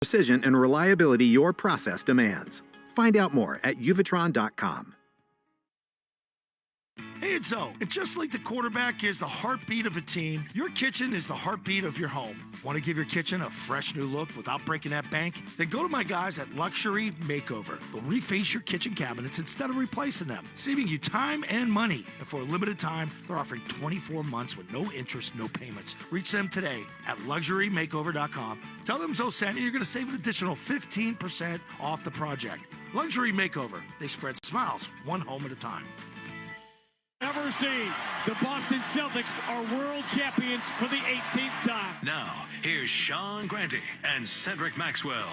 Precision and reliability your process demands. Find out more at uvitron.com. Hey, it's Zoe. And just like the quarterback is the heartbeat of a team, your kitchen is the heartbeat of your home. Want to give your kitchen a fresh new look without breaking that bank? Then go to my guys at Luxury Makeover. They'll reface your kitchen cabinets instead of replacing them, saving you time and money. And for a limited time, they're offering 24 months with no interest, no payments. Reach them today at luxurymakeover.com. Tell them Zoe sent you. You're going to save an additional 15% off the project. Luxury Makeover. They spread smiles one home at a time. Ever seen. The Boston Celtics are world champions for the 18th time. Now, here's Sean Grante and Cedric Maxwell.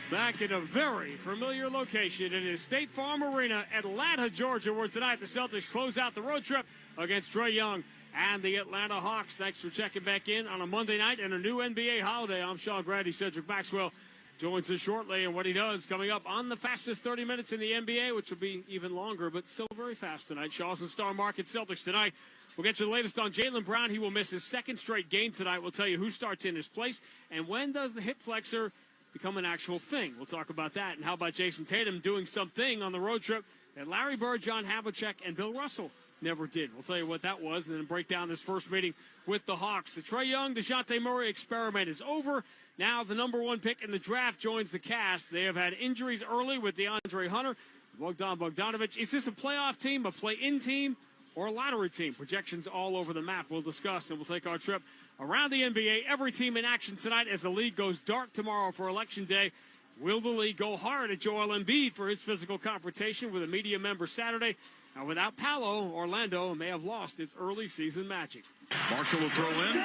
Back in a very familiar location. It is State Farm Arena, Atlanta, Georgia, where tonight the Celtics close out the road trip against Trae Young and the Atlanta Hawks. Thanks for checking back in on a Monday night and a new NBA holiday. I'm Sean Grante. Cedric Maxwell joins us shortly, and what he does coming up on the fastest 30 minutes in the NBA, which will be even longer, but still very fast tonight. Shaw's and Star Market Celtics tonight. We'll get you the latest on Jaylen Brown. He will miss his second straight game tonight. We'll tell you who starts in his place, and when does the hip flexor become an actual thing? We'll talk about that. And how about Jason Tatum doing something on the road trip that Larry Bird, John Havlicek, and Bill Russell never did? We'll tell you what that was, and then break down this first meeting with the Hawks. The Trae Young, DeJounte Murray experiment is over. Now the number one pick in the draft joins the cast. They have had injuries early with DeAndre Hunter, Bogdan Bogdanovic. Is this a playoff team, a play-in team, or a lottery team? Projections all over the map. We'll discuss, and we'll take our trip around the NBA. Every team in action tonight as the league goes dark tomorrow for Election Day. Will the league go hard at Joel Embiid for his physical confrontation with a media member Saturday? Now, without Paolo, Orlando may have lost its early season magic. Marshall will throw in.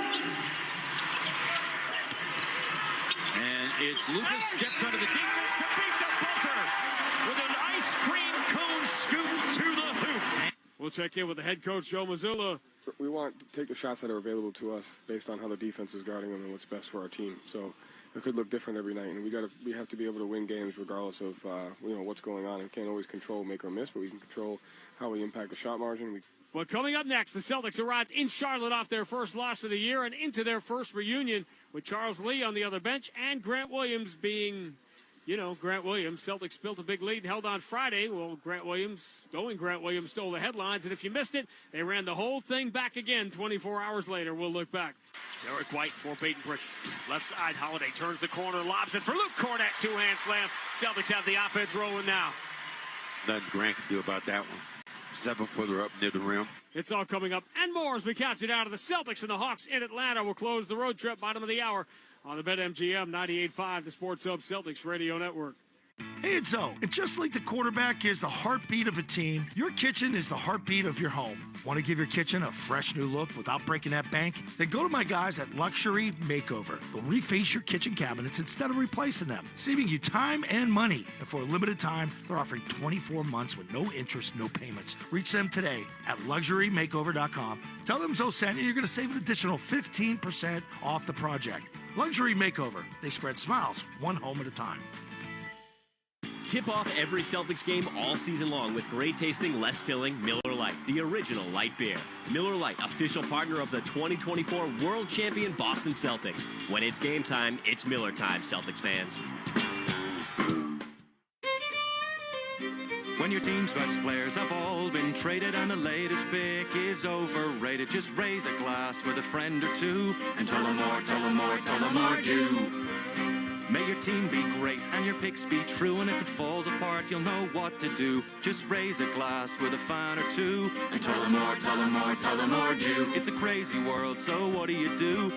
And it's Lucas steps under the defense to beat the buzzer with an ice cream cone scoop to the hoop. We'll check in with the head coach, Joe Mazzulla. We want to take the shots that are available to us based on how the defense is guarding them and what's best for our team. So it could look different every night, and we have to be able to win games regardless of what's going on. We can't always control make or miss, but we can control how we impact the shot margin. Well, coming up next, the Celtics arrived in Charlotte off their first loss of the year and into their first reunion with Charles Lee on the other bench and Grant Williams being, Grant Williams. Celtics built a big lead and held on Friday. Well, Grant Williams stole the headlines, and if you missed it, they ran the whole thing back again 24 hours later. We'll look back. Derek White for Peyton Pritchard. Left side, Holiday turns the corner, lobs it for Luke Cornett. Two-hand slam. Celtics have the offense rolling now. Nothing Grant can do about that one. 7-footer up near the rim. It's all coming up and more as we count it out of the Celtics and the Hawks in Atlanta. Will close the road trip, bottom of the hour, on the BetMGM 98.5, the Sports Hub Celtics Radio Network. Hey, it's Zoe. And just like the quarterback is the heartbeat of a team, your kitchen is the heartbeat of your home. Want to give your kitchen a fresh new look without breaking that bank? Then go to my guys at Luxury Makeover. They'll reface your kitchen cabinets instead of replacing them, saving you time and money. And for a limited time, they're offering 24 months with no interest, no payments. Reach them today at luxurymakeover.com. Tell them Zoe sent you. You're going to save an additional 15% off the project. Luxury Makeover. They spread smiles one home at a time. Tip off every Celtics game all season long with great tasting, less filling Miller Lite, the original light beer. Miller Lite, official partner of the 2024 World Champion Boston Celtics. When it's game time, it's Miller time, Celtics fans. When your team's best players have all been traded and the latest pick is overrated, just raise a glass with a friend or two and tell them more, tell them more, tell them more do. May your team be great and your picks be true, and if it falls apart, you'll know what to do. Just raise a glass with a fan or two and tell them more, tell them more, tell them more do. It's a crazy world, so what do? You tell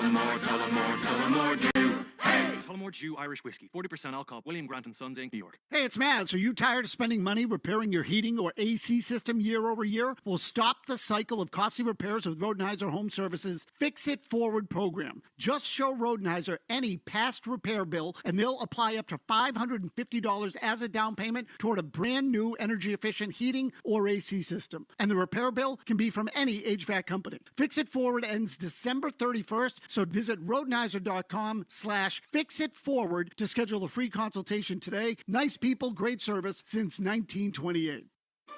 them more, tell them more, tell them more do. Hey! Tullamore Dew Irish Whiskey, 40% alcohol, William Grant & Sons Inc., New York. Hey, it's Maz. Are you tired of spending money repairing your heating or AC system year over year? Well, stop the cycle of costly repairs with Rodenhiser Home Services Fix It Forward program. Just show Rodenhiser any past repair bill, and they'll apply up to $550 as a down payment toward a brand new energy-efficient heating or AC system. And the repair bill can be from any HVAC company. Fix It Forward ends December 31st, so visit Rodenhiser.com/fixitforward to schedule a free consultation today. Nice people, great service since 1928.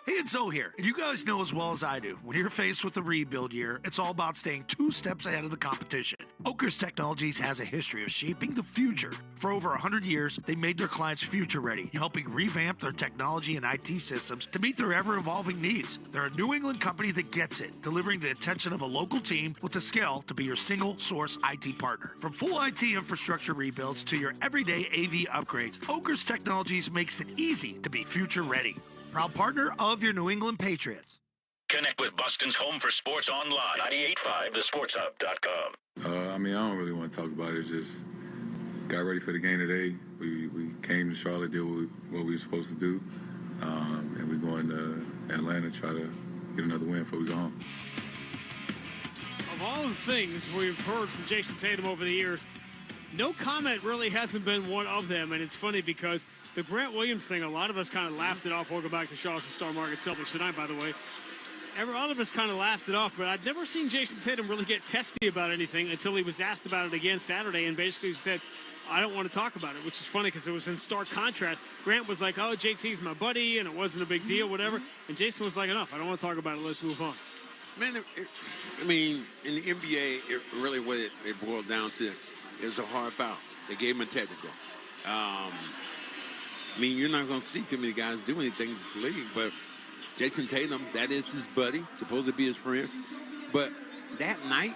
Hey, it's Zoe here, and you guys know as well as I do, when you're faced with a rebuild year, it's all about staying 2 steps ahead of the competition. Oakers Technologies has a history of shaping the future. For over 100 years, they made their clients future ready, helping revamp their technology and IT systems to meet their ever-evolving needs. They're a New England company that gets it, delivering the attention of a local team with the scale to be your single-source IT partner. From full IT infrastructure rebuilds to your everyday AV upgrades, Oakers Technologies makes it easy to be future ready. Proud partner of your New England Patriots. Connect with Boston's home for sports online. 98.5thesportshub.com. I don't really want to talk about it. Just got ready for the game today. We came to Charlotte, did what we were supposed to do, and we're going to Atlanta to try to get another win before we go home. Of all the things we've heard from Jason Tatum over the years, no comment really hasn't been one of them, and it's funny because the Grant Williams thing, a lot of us kind of laughed it off. Welcome back to Charlotte Star Market Celtics tonight, by the way. A lot of us kind of laughed it off, but I'd never seen Jason Tatum really get testy about anything until he was asked about it again Saturday and basically said, I don't want to talk about it, which is funny because it was in stark contrast. Grant was like, oh, JT's my buddy, and it wasn't a big deal, whatever. And Jason was like, enough, I don't want to talk about it, let's move on. Man, in the NBA, it really what it boiled down to is a hard foul. They gave him a technical. You're not going to see too many guys do anything in this league, but Jason Tatum, that is his buddy, supposed to be his friend. But that night,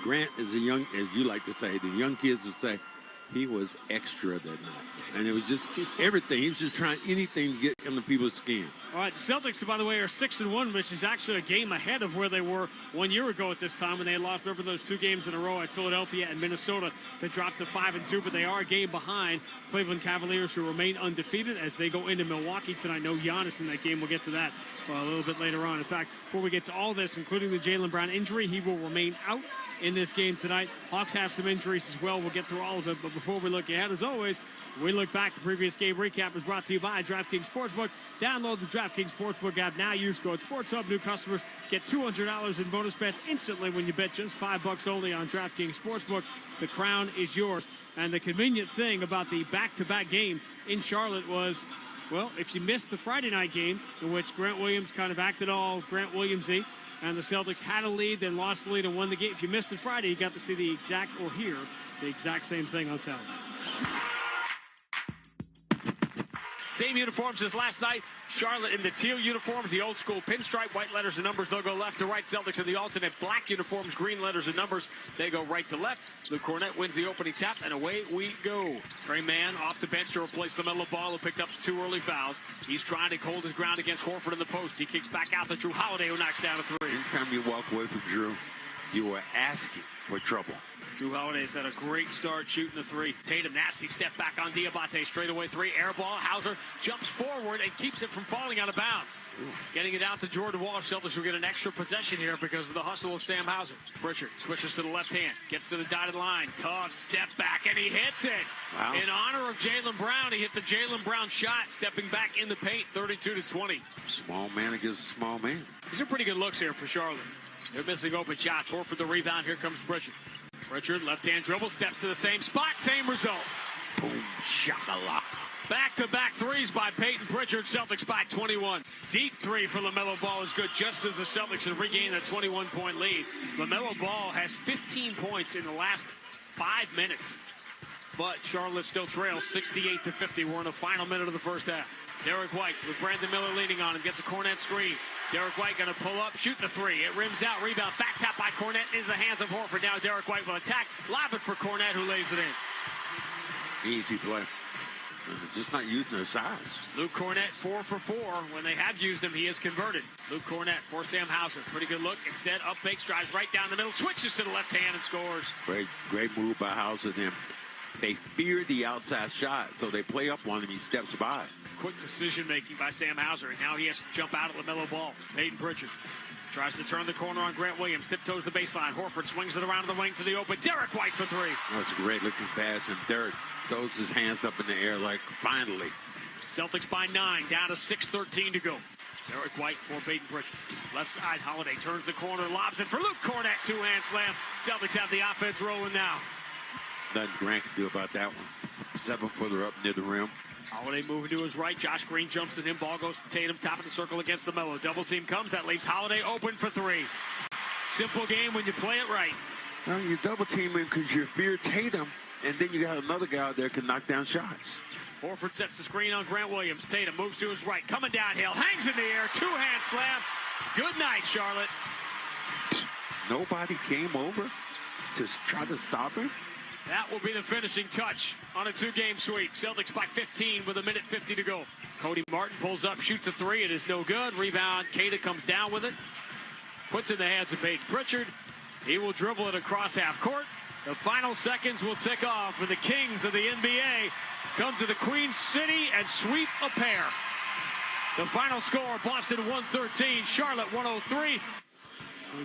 Grant is young, as you like to say, the young kids would say, he was extra that night. And it was just everything. He was just trying anything to get under people's skin. All right, the Celtics, by the way, are 6-1, which is actually a game ahead of where they were 1 year ago at this time when they had lost, remember, those 2 games in a row at Philadelphia and Minnesota to drop to 5-2, but they are a game behind Cleveland Cavaliers, who remain undefeated as they go into Milwaukee tonight. No Giannis in that game. We'll get to that a little bit later on. In fact, before we get to all this, including the Jaylen Brown injury, he will remain out in this game tonight. Hawks have some injuries as well. We'll get through all of it, but before we look ahead, as always, we look back. The previous game recap is brought to you by DraftKings Sportsbook. Download the DraftKings Sportsbook app now. Use code SportsHub. New customers get $200 in bonus bets instantly when you bet just $5 only on DraftKings Sportsbook. The crown is yours. And the convenient thing about the back-to-back game in Charlotte was, well, if you missed the Friday night game, in which Grant Williams kind of acted all Grant Williams-y, and the Celtics had a lead, then lost the lead and won the game. If you missed it Friday, you got to see the exact, or hear the exact same thing on Saturday. Same uniforms as last night. Charlotte in the teal uniforms, the old school pinstripe, white letters and numbers. They'll go left to right. Celtics in the alternate black uniforms, green letters and numbers. They go right to left. Luke Cornett wins the opening tap, and away we go. Trey Mann off the bench to replace LaMelo Ball, who picked up 2 early fouls. He's trying to hold his ground against Horford in the post. He kicks back out to Drew Holiday, who knocks down a 3. Anytime you walk away from Drew, you are asking for trouble. Drew Holiday's had a great start shooting the 3. Tatum, nasty step back on Diabate. Straightaway 3. Air ball. Hauser jumps forward and keeps it from falling out of bounds. Getting it out to Jordan Walsh. Celtics will get an extra possession here because of the hustle of Sam Hauser. Pritchard switches to the left hand. Gets to the dotted line. Tough step back, and he hits it. Wow. In honor of Jaylen Brown, he hit the Jaylen Brown shot, stepping back in the paint, 32-20. Small man against small man. These are pretty good looks here for Charlotte. They're missing open shots. Horford the rebound. Here comes Pritchard. Pritchard, left-hand dribble, steps to the same spot, same result. Boom, shakalaka. Back-to-back threes by Peyton Pritchard. Celtics by 21. Deep 3 for LaMelo Ball is good, just as the Celtics have regained a 21-point lead. LaMelo Ball has 15 points in the last 5 minutes. But Charlotte still trails 68-50. We're in the final minute of the first half. Derek White with Brandon Miller leaning on him. Gets a Cornett screen. Derek White going to pull up, shoot the 3. It rims out, rebound, back tap by Cornett into the hands of Horford. Now Derek White will attack. Lob it for Cornett, who lays it in. Easy play. Just not using their size. Luke Cornett 4 for 4. When they have used him, he is converted. Luke Cornett for Sam Hauser. Pretty good look. Instead, up fakes, drives right down the middle, switches to the left hand and scores. Great move by Hauser. Them. They fear the outside shot, so they play up one and he steps by. Quick decision-making by Sam Hauser, and now he has to jump out at LaMelo Ball. Peyton Pritchard tries to turn the corner on Grant Williams. Tiptoes the baseline. Horford swings it around the wing to the open. Derek White for 3. That's a great-looking pass, and Derek throws his hands up in the air like, finally. Celtics by 9, down to 6:13 to go. Derek White for Peyton Pritchard. Left side, Holiday turns the corner, lobs it for Luke Cornett. 2-hand slam. Celtics have the offense rolling now. Nothing Grant can do about that one. 7-footer up near the rim. Holiday moving to his right. Josh Green jumps at him. Ball goes to Tatum. Top of the circle against the Melo. Double team comes. That leaves Holiday open for three. Simple game when you play it right. Well, you're double teaming because you fear Tatum, and then you got another guy out there who can knock down shots. Horford sets the screen on Grant Williams. Tatum moves to his right. Coming downhill. Hangs in the air. Two-hand slam. Good night, Charlotte. Nobody came over to try to stop him? That will be the finishing touch on a two-game sweep. Celtics by 15 with 1:50 to go. Cody Martin pulls up, shoots a three. It is no good. Rebound. Queta comes down with it. Puts it in the hands of Peyton Pritchard. He will dribble it across half court. The final seconds will tick off for the Kings of the NBA. Come to the Queen City and sweep a pair. The final score, Boston 113, Charlotte 103.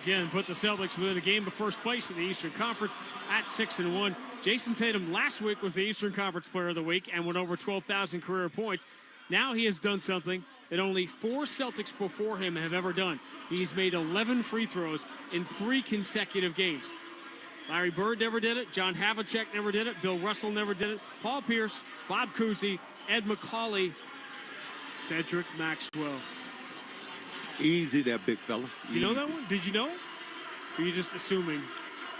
Again, put the Celtics within a game of first place in the Eastern Conference at 6-1. Jason Tatum last week was the Eastern Conference Player of the Week and went over 12,000 career points. Now he has done something that only 4 Celtics before him have ever done. He's made 11 free throws in 3 consecutive games. Larry Bird never did it. John Havlicek never did it. Bill Russell never did it. Paul Pierce, Bob Cousy, Ed McCauley, Cedric Maxwell. Easy, that big fella. You know that one? Did you know it? Or are you just assuming?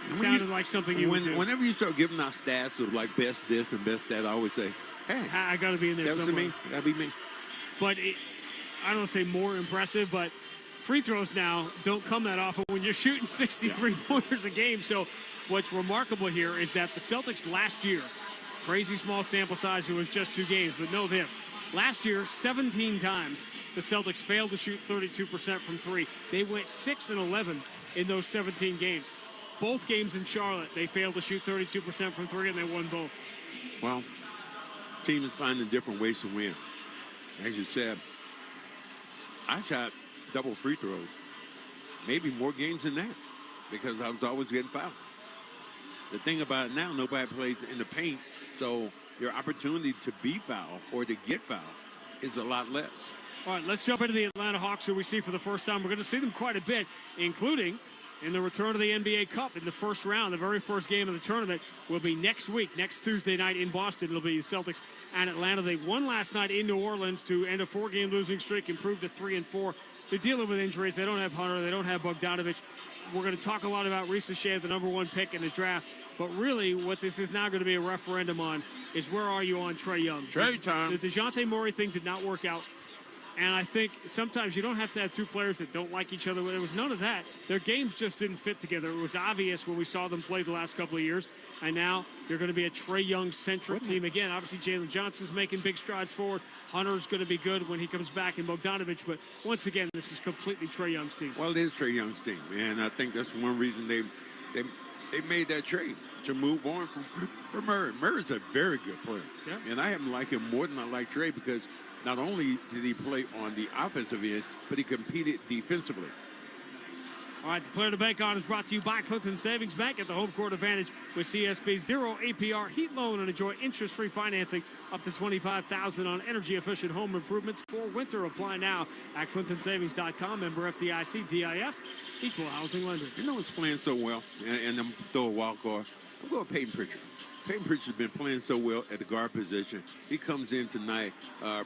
It sounded like something you would do. Whenever you start giving out stats of like best this and best that, I always say, hey, I got to be in there somewhere. That'd be me. But I don't say more impressive, but free throws now don't come that often when you're shooting 63 pointers a game. So what's remarkable here is that the Celtics last year, crazy small sample size, it was just 2 games, but know this. Last year, 17 times, the Celtics failed to shoot 32% from 3. They went 6-11 in those 17 games. Both games in Charlotte, they failed to shoot 32% from 3, and they won both. Well, team is finding different ways to win. As you said, I shot double free throws. Maybe more games than that because I was always getting fouled. The thing about it now, nobody plays in the paint, so your opportunity to be fouled or to get fouled is a lot less. All right, let's jump into the Atlanta Hawks, who we see for the first time. We're going to see them quite a bit, including in the return of the NBA Cup in the first round. The very first game of the tournament will be next week, next Tuesday night in Boston. It'll be the Celtics and Atlanta. They won last night in New Orleans to end a 4-game losing streak, improved to 3-4. They're dealing with injuries. They don't have Hunter. They don't have Bogdanovich. We're going to talk a lot about Risa Shea, the #1 pick in the draft. But really, what this is now going to be a referendum on is where are you on Trae Young? Trae time. The DeJounte Murray thing did not work out. And I think sometimes you don't have to have 2 players that don't like each other. There was none of that. Their games just didn't fit together. It was obvious when we saw them play the last couple of years. And now you're going to be a Trae Young-centric team again. Obviously, Jalen Johnson's making big strides forward. Hunter's going to be good when he comes back in Bogdanovich. But once again, this is completely Trae Young's team. Well, it is Trae Young's team. And I think that's one reason they made that trade, to move on from Murray. Murray's a very good player. Yeah. And I happen to like him more than I like Trae because not only did he play on the offensive end, but he competed defensively. All right, the Player to Bank On is brought to you by Clinton Savings Bank at the home court advantage with CSB 0 APR heat loan and enjoy interest-free financing up to $25,000 on energy-efficient home improvements for winter. Apply now at clintonsavings.com. Member FDIC, DIF, equal housing lender. You know what's playing so well, and I'm throw a wild card. I'm going Peyton Pritchard. Peyton Pritchard's been playing so well at the guard position. He comes in tonight,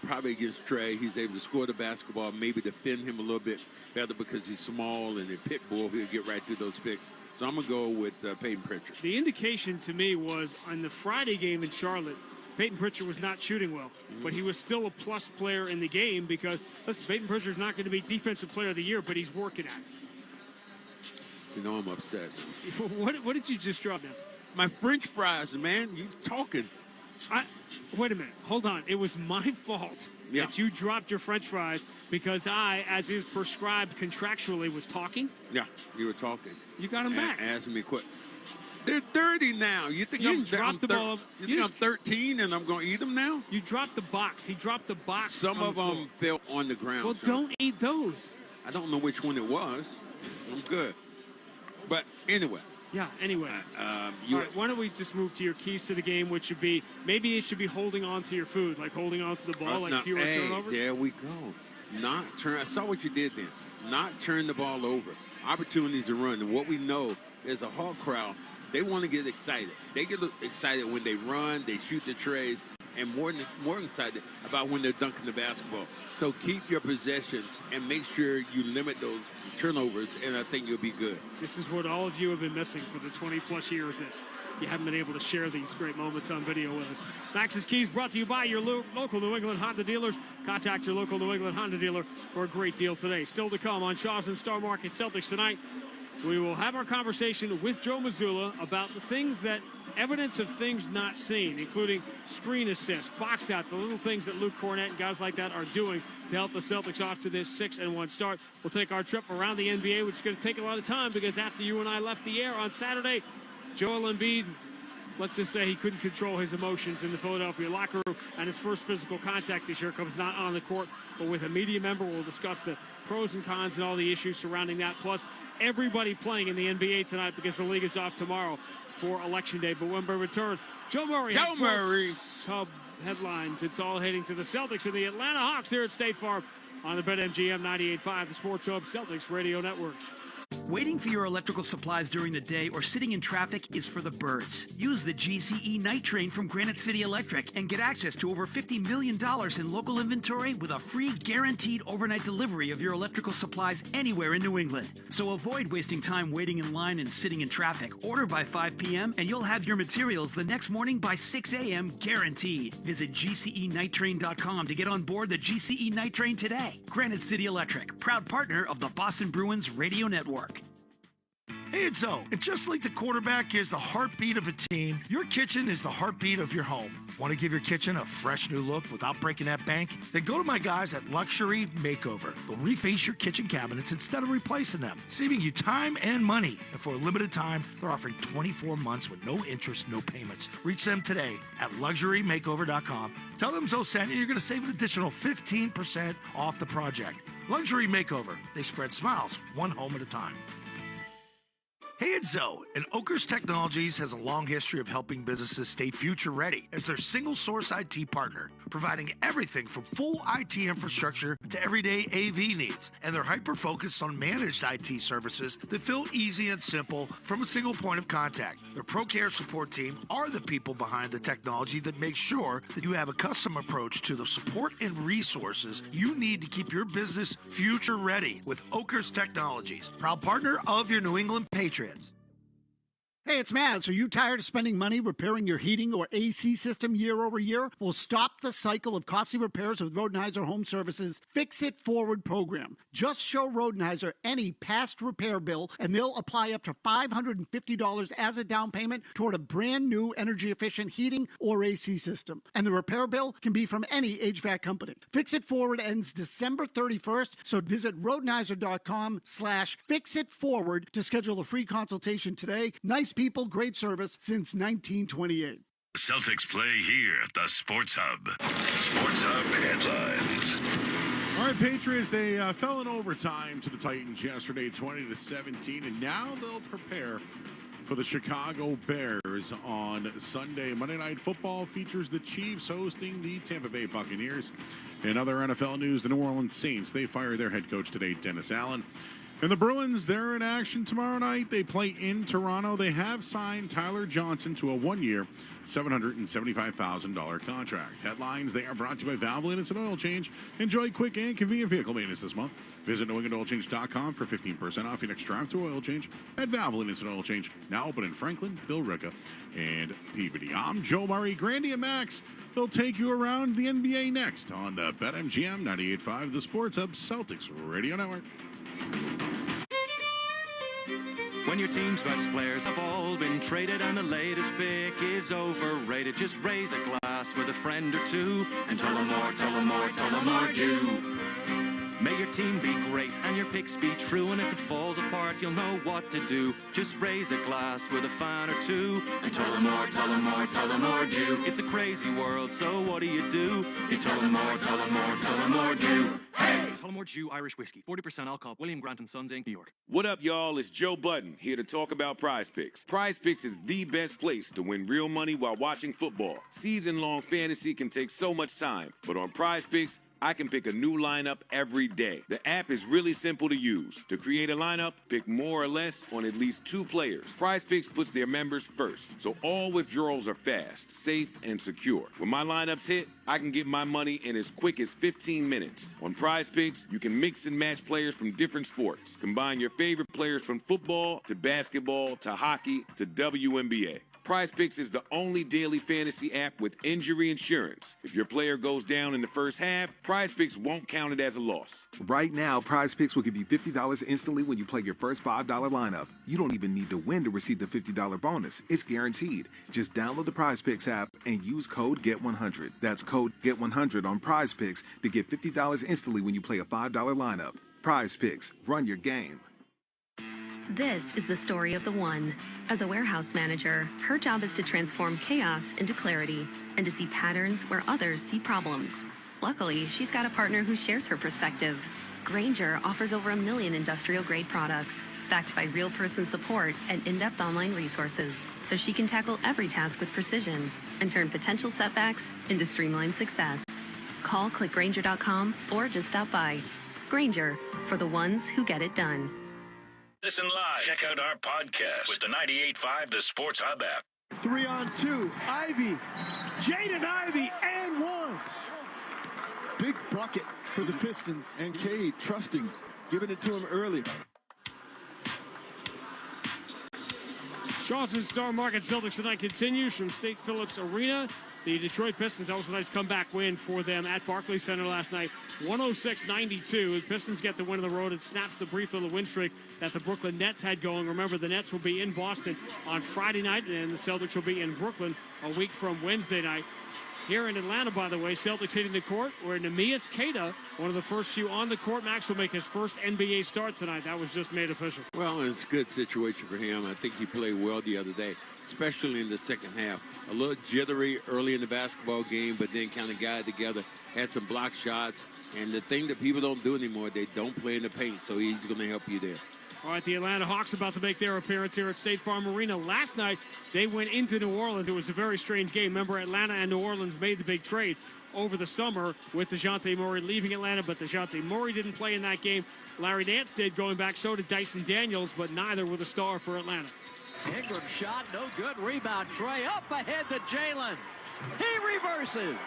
probably against Trae. He's able to score the basketball, maybe defend him a little bit better because he's small and a pit bull. He'll get right through those picks. So I'm going to go with Peyton Pritchard. The indication to me was on the Friday game in Charlotte, Peyton Pritchard was not shooting well, but he was still a plus player in the game because, listen, Peyton Pritchard's not going to be Defensive Player of the Year, but he's working at it. You know I'm upset. What did you just drop now? My French fries, man. You talking. Wait a minute. Hold on. It was my fault that you dropped your French fries because I, as is prescribed contractually, was talking. Yeah, you were talking. You got them back. Asking me quick. They're 30 now. You think I'm 13 and I'm going to eat them now? You dropped the box. He dropped the box. Some of them fell on the ground. Well, don't eat those. I don't know which one it was. I'm good. But anyway. Yeah, anyway. All right, why don't we just move to your keys to the game, which should be, maybe it should be holding on to your food, like holding on to the ball, like fewer turnovers. There we go. Not turn. I saw what you did then. Not turn the ball over. Opportunities to run. And what we know is a Hawk crowd They want to get excited. They get excited when they run, they shoot the trays, and more excited about when they're dunking the basketball. So keep your possessions and make sure you limit those turnovers, and I think you'll be good. This is what all of you have been missing for the 20-plus years that you haven't been able to share these great moments on video with us. Max's Keys brought to you by your local New England Honda dealers. Contact your local New England Honda dealer for a great deal today. Still to come on Shaw's and Star Market Celtics tonight. We will have our conversation with Joe Mazzulla about the things that evidence of things not seen, including screen assists, box out, the little things that Luke Cornett and guys like that are doing to help the Celtics off to this 6-1 start. We'll take our trip around the NBA, which is going to take a lot of time because after you and I left the air on Saturday, Joel Embiid, let's just say he couldn't control his emotions in the Philadelphia locker room, and his first physical contact this year comes not on the court, but with a media member. We'll discuss the pros and cons and all the issues surrounding that, plus everybody playing in the NBA tonight because the league is off tomorrow for Election Day. But when we return, Joe Murray. Joe Murray. Sub headlines. It's all heading to the Celtics and the Atlanta Hawks here at State Farm on the BetMGM 98.5, the Sports Hub Celtics Radio Network. Waiting for your electrical supplies during the day or sitting in traffic is for the birds. Use the GCE Night Train from Granite City Electric and get access to over $50 million in local inventory with a free guaranteed overnight delivery of your electrical supplies anywhere in New England. So avoid wasting time waiting in line and sitting in traffic. Order by 5 p.m. and you'll have your materials the next morning by 6 a.m. guaranteed. Visit GCENightTrain.com to get on board the GCE Night Train today. Granite City Electric, proud partner of the Boston Bruins Radio Network. Hey, it's Zoe. And just like the quarterback is the heartbeat of a team, your kitchen is the heartbeat of your home. Want to give your kitchen a fresh new look without breaking that bank? Then go to my guys at Luxury Makeover. They'll reface your kitchen cabinets instead of replacing them, saving you time and money. And for a limited time, they're offering 24 months with no interest, no payments. Reach them today at LuxuryMakeover.com. Tell them Zoe sent you. You're going to save an additional 15% off the project. Luxury Makeover. They spread smiles one home at a time. Hey, it's Zoe, and Oakers Technologies has a long history of helping businesses stay future ready as their single source IT partner, providing everything from full IT infrastructure to everyday AV needs. And they're hyper-focused on managed IT services that feel easy and simple from a single point of contact. Their ProCare support team are the people behind the technology that make sure that you have a custom approach to the support and resources you need to keep your business future ready with Oakers Technologies, proud partner of your New England Patriots. Hey, it's Matt. Are you tired of spending money repairing your heating or AC system year over year? Well, stop the cycle of costly repairs with Rodenhiser Home Services' Fix It Forward program. Just show Rodenhiser any past repair bill, and they'll apply up to $550 as a down payment toward a brand new energy-efficient heating or AC system. And the repair bill can be from any HVAC company. Fix It Forward ends December 31st, so visit Rodenhiser.com/fixitforward to schedule a free consultation today. Nice people, great service since 1928. Celtics play here at the Sports Hub. Sports Hub headlines. All right, Patriots, they fell in overtime to the Titans yesterday, 20-17, and now they'll prepare for the Chicago Bears on Sunday. Monday Night Football features the Chiefs hosting the Tampa Bay Buccaneers. In other NFL news, the New Orleans Saints, they fire their head coach today, Dennis Allen. And the Bruins, they're in action tomorrow night. They play in Toronto. They have signed Tyler Johnson to a one-year, $775,000 contract. Headlines, they are brought to you by Valvoline. It's an oil change. Enjoy quick and convenient vehicle maintenance this month. Visit NewEnglandOilChange.com for 15% off your next drive-through oil change at Valvoline. It's an oil change. Now open in Franklin, Billerica, and Peabody. I'm Joe Murray. Grandy and Max, they'll take you around the NBA next on the BetMGM 98.5, the Sports Hub Celtics Radio Network. When your team's best players have all been traded and the latest pick is overrated, just raise a glass with a friend or two and tell them more, tell them more, tell them more do. May your team be great and your picks be true, and if it falls apart, you'll know what to do. Just raise a glass with a fan or two and tell them more, tell them more, tell them more do. It's a crazy world, so what do? You tell them more, tell them more, tell them more do. Hey! Tullamore Jew Irish Whiskey, 40% alcohol, William Grant & Sons, Inc., New York. What up, y'all? It's Joe Budden, here to talk about Prize Picks. Prize Picks is the best place to win real money while watching football. Season-long fantasy can take so much time, but on Prize Picks, I can pick a new lineup every day. The app is really simple to use. To create a lineup, pick more or less on at least 2 players. PrizePicks puts their members first, so all withdrawals are fast, safe, and secure. When my lineups hit, I can get my money in as quick as 15 minutes. On PrizePicks, you can mix and match players from different sports. Combine your favorite players from football to basketball to hockey to WNBA. PrizePicks is the only daily fantasy app with injury insurance. If your player goes down in the first half, PrizePicks won't count it as a loss. Right now, PrizePicks will give you $50 instantly when you play your first $5 lineup. You don't even need to win to receive the $50 bonus. It's guaranteed. Just download the PrizePicks app and use code GET100. That's code GET100 on PrizePicks to get $50 instantly when you play a $5 lineup. PrizePicks. Run your game. This is the story of the one. As a warehouse manager, her job is to transform chaos into clarity and to see patterns where others see problems. Luckily, she's got a partner who shares her perspective. Grainger offers over 1 million industrial-grade products, backed by real person support and in-depth online resources, so she can tackle every task with precision and turn potential setbacks into streamlined success. Call clickgrainger.com or just stop by. Grainger, for the ones who get it done. Listen live. Check out our podcast with the 98.5 The Sports Hub app. 3-on-2. Ivy. Jaden Ivy and 1. Big bucket for the Pistons. And Cade trusting, giving it to him early. Charleston Star Market Celtics tonight continues from State Phillips Arena. The Detroit Pistons, that was a nice comeback win for them at Barclays Center last night. 106-92. The Pistons get the win on the road. It snaps the brief little win streak that the Brooklyn Nets had going. Remember, the Nets will be in Boston on Friday night, and the Celtics will be in Brooklyn a week from Wednesday night. Here in Atlanta, by the way, Celtics hitting the court, where Neemias Queta, one of the first few on the court. Max will make his first NBA start tonight. That was just made official. Well, it's a good situation for him. I think he played well the other day, especially in the second half. A little jittery early in the basketball game, but then kind of got it together, had some block shots. And the thing that people don't do anymore, they don't play in the paint, so he's going to help you there. All right, the Atlanta Hawks about to make their appearance here at State Farm Arena. Last night, they went into New Orleans. It was a very strange game. Remember, Atlanta and New Orleans made the big trade over the summer with DeJounte Murray leaving Atlanta, but DeJounte Murray didn't play in that game. Larry Nance did going back, so did Dyson Daniels, but neither were the star for Atlanta. Ingram shot, no good. Rebound, Trey up ahead to Jalen. He reverses.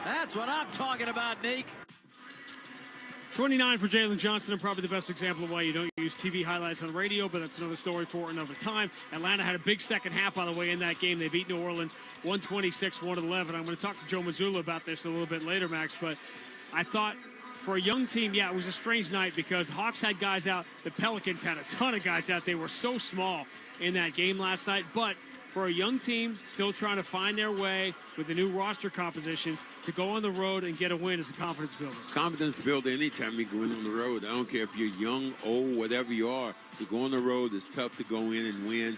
That's what I'm talking about, Nick. 29 for Jalen Johnson, and probably the best example of why you don't use TV highlights on radio, but that's another story for another time. Atlanta had a big second half, by the way, in that game. They beat New Orleans 126-111. I'm going to talk to Joe Mazzulla about this a little bit later, Max, but I thought for a young team, yeah, it was a strange night because Hawks had guys out. The Pelicans had a ton of guys out. They were so small in that game last night, but for a young team still trying to find their way with the new roster composition, to go on the road and get a win is a confidence builder. Confidence builder anytime you go in on the road. I don't care if you're young, old, whatever you are. To go on the road, it's tough to go in and win.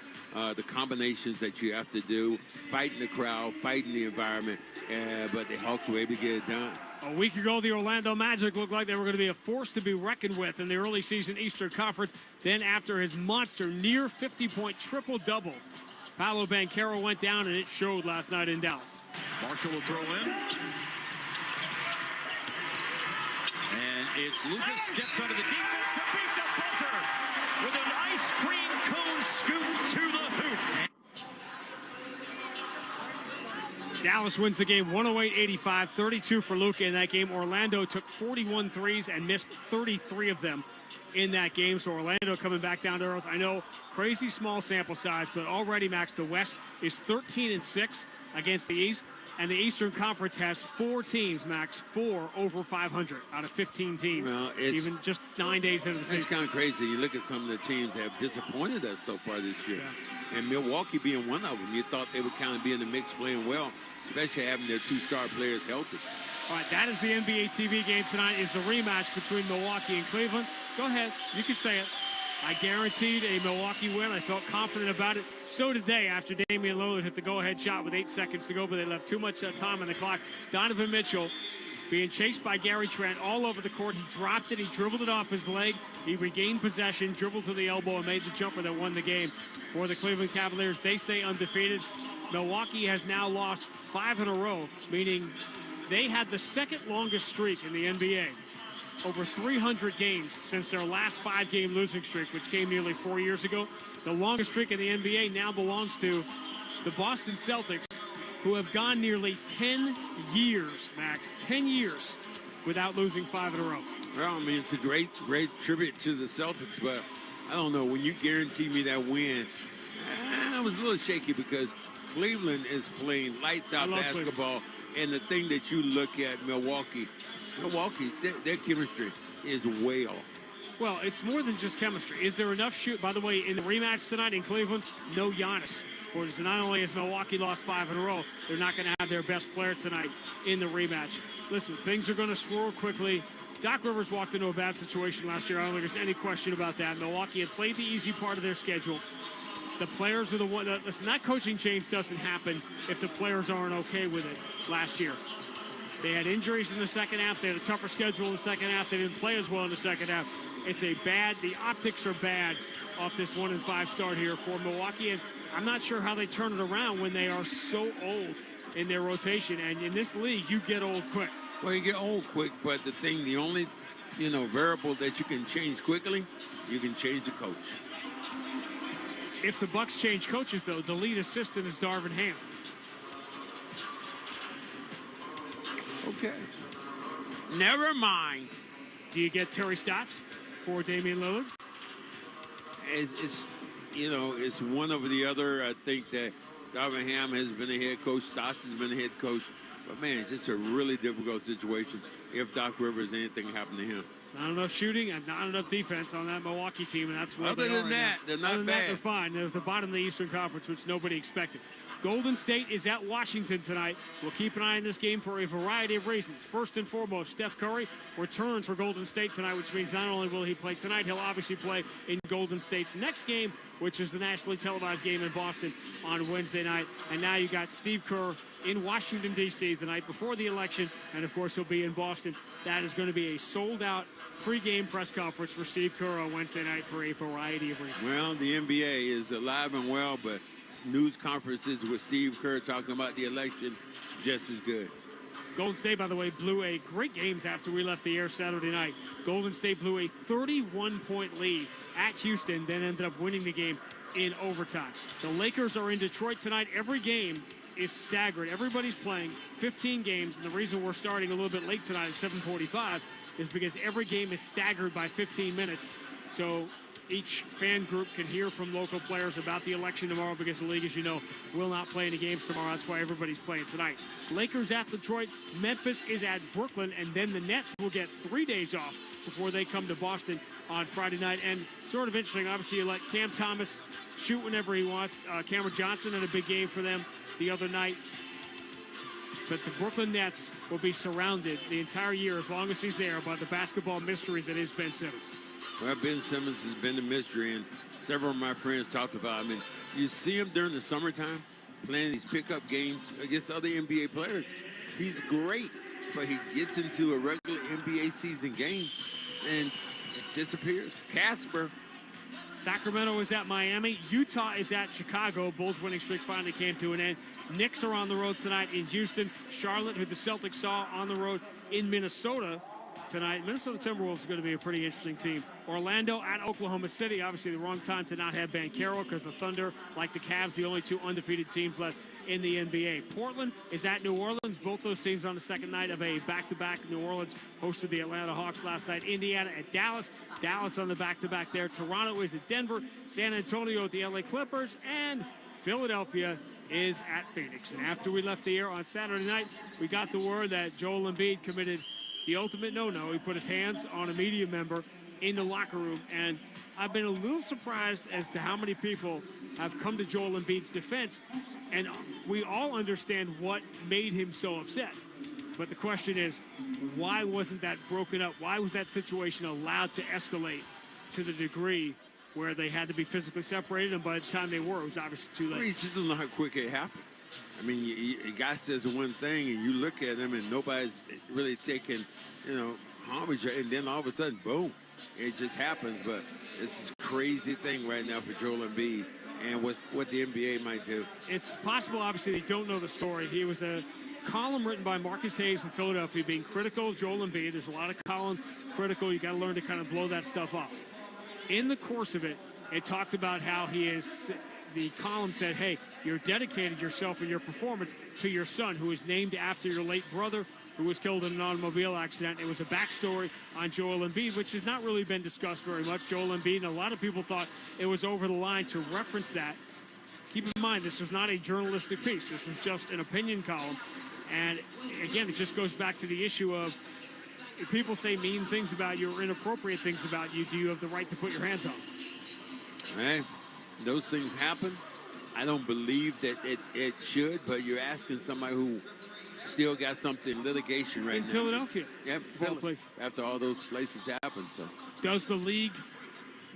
The combinations that you have to do, fighting the crowd, fighting the environment, but the Hawks were able to get it done. A week ago, the Orlando Magic looked like they were going to be a force to be reckoned with in the early season Eastern Conference. Then after his monster near 50-point triple-double, Paolo Banchero went down, and it showed last night in Dallas. Marshall will throw in. And it's Lucas steps under the defense to beat the buzzer with an ice cream cone scoop to the hoop. Dallas wins the game 108-85, 32 for Luka in that game. Orlando took 41 threes and missed 33 of them in that game. So Orlando coming back down to earth. I know, crazy small sample size, but already, Max, the West is 13-6 against the East. And the Eastern Conference has 4 teams, Max, 4 over 500 out of 15 teams, well, even just 9 days into the season. It's kind of crazy. You look at some of the teams that have disappointed us so far this year. Yeah. And Milwaukee being one of them, you thought they would kind of be in the mix playing well, especially having their 2 star players healthy. All right, that is the NBA TV game tonight, is the rematch between Milwaukee and Cleveland. Go ahead, you can say it. I guaranteed a Milwaukee win. I felt confident about it. So did they after Damian Lillard hit the go-ahead shot with 8 seconds to go, but they left too much time on the clock. Donovan Mitchell being chased by Gary Trent all over the court. He dropped it. He dribbled it off his leg. He regained possession, dribbled to the elbow, and made the jumper that won the game for the Cleveland Cavaliers. They stay undefeated. Milwaukee has now lost 5 in a row, meaning they had the second longest streak in the NBA. Over 300 games since their last 5-game losing streak, which came nearly 4 years ago. The longest streak in the NBA now belongs to the Boston Celtics, who have gone nearly 10 years, Max, 10 years without losing 5 in a row. Well, I mean, it's a great tribute to the Celtics, but I don't know. When you guarantee me that win, I was a little shaky because Cleveland is playing lights-out basketball, and the thing that you look at, Milwaukee, their chemistry is way off. Well, it's more than just chemistry. Is there enough shoot? By the way, in the rematch tonight in Cleveland, no Giannis. So not only has Milwaukee lost 5 in a row, they're not going to have their best player tonight in the rematch. Listen, things are going to swirl quickly. Doc Rivers walked into a bad situation last year. I don't think there's any question about that. Milwaukee had played the easy part of their schedule. The players are the one. Listen, that coaching change doesn't happen if the players aren't okay with it last year. They had injuries in the second half. They had a tougher schedule in the second half. They didn't play as well in the second half. The optics are bad off this 1-5 start here for Milwaukee. And I'm not sure how they turn it around when they are so old in their rotation. And in this league, you get old quick. Well, you get old quick, but the only, variable that you can change quickly, you can change the coach. If the Bucks change coaches, though, the lead assistant is Darvin Ham. Okay. Never mind. Do you get Terry Stotts for Damian Lillard? It's one over the other. I think that Darvin Ham has been a head coach. Stotts has been a head coach. But, man, it's just a really difficult situation if Doc Rivers, anything happened to him. Not enough shooting and not enough defense on that Milwaukee team, and that's where Other than that, they're not bad. They're fine. They're at the bottom of the Eastern Conference, which nobody expected. Golden State is at Washington tonight. We'll keep an eye on this game for a variety of reasons. First and foremost, Steph Curry returns for Golden State tonight, which means not only will he play tonight, he'll obviously play in Golden State's next game, which is the nationally televised game in Boston on Wednesday night. And now you got Steve Kerr in Washington, D.C. the night before the election, and of course he'll be in Boston. That is going to be a sold-out pre-game press conference for Steve Kerr on Wednesday night for a variety of reasons. Well, the NBA is alive and well, but news conferences with Steve Kerr talking about the election, just as good. Golden State, by the way, blew a great games after we left the air Saturday night. Golden State blew a 31-point lead at Houston, then ended up winning the game in overtime. The Lakers are in Detroit tonight. Every game is staggered. Everybody's playing 15 games, and the reason we're starting a little bit late tonight at 7:45 is because every game is staggered by 15 minutes. So each fan group can hear from local players about the election tomorrow, because the league, as you know, will not play any games tomorrow. That's why everybody's playing tonight. Lakers at Detroit. Memphis is at Brooklyn, and then the Nets will get 3 days off before they come to Boston on Friday night. And sort of interesting, obviously, you let Cam Thomas shoot whenever he wants. Cameron Johnson had a big game for them the other night. But the Brooklyn Nets will be surrounded the entire year, as long as he's there, by the basketball mystery that is Ben Simmons. Well, Ben Simmons has been a mystery, and several of my friends talked about him. I mean, you see him during the summertime playing these pickup games against other NBA players. He's great, but he gets into a regular NBA season game and just disappears. Casper. Sacramento is at Miami. Utah is at Chicago. Bulls winning streak finally came to an end. Knicks are on the road tonight in Houston. Charlotte, who the Celtics saw on the road in Minnesota tonight. Minnesota Timberwolves is going to be a pretty interesting team. Orlando at Oklahoma City. Obviously the wrong time to not have Banchero, because the Thunder, like the Cavs, the only two undefeated teams left in the NBA. Portland is at New Orleans. Both those teams on the second night of a back-to-back. New Orleans hosted the Atlanta Hawks last night. Indiana at Dallas. Dallas on the back-to-back there. Toronto is at Denver. San Antonio at the LA Clippers. And Philadelphia is at Phoenix. And after we left the air on Saturday night, we got the word that Joel Embiid committed the ultimate no-no. He put his hands on a media member in the locker room, and I've been a little surprised as to how many people have come to Joel Embiid's defense, and we all understand what made him so upset. But the question is, why wasn't that broken up? Why was that situation allowed to escalate to the degree where they had to be physically separated, and by the time they were, it was obviously too late? I mean, you just don't know how quick it happened. I mean, a guy says one thing, and you look at him, and nobody's really taking, homage, and then all of a sudden, boom, it just happens. But it's this crazy thing right now for Joel Embiid. and what the NBA might do. It's possible, obviously, they don't know the story. He was a column written by Marcus Hayes in Philadelphia being critical of Joel Embiid. There's a lot of column critical. You got to learn to kind of blow that stuff up. In the course of it, it talked about how the column said, hey, you're dedicated yourself and your performance to your son, who is named after your late brother, who was killed in an automobile accident. It was a backstory on Joel Embiid, which has not really been discussed very much. Joel Embiid, and a lot of people thought it was over the line to reference that. Keep in mind, this was not a journalistic piece. This was just an opinion column. And again, it just goes back to the issue of, if people say mean things about you or inappropriate things about you, do you have the right to put your hands on them? Hey, those things happen. I don't believe that it should, but you're asking somebody who still got something litigation right in now. Philadelphia. Yep, after all those places happened. So, does the league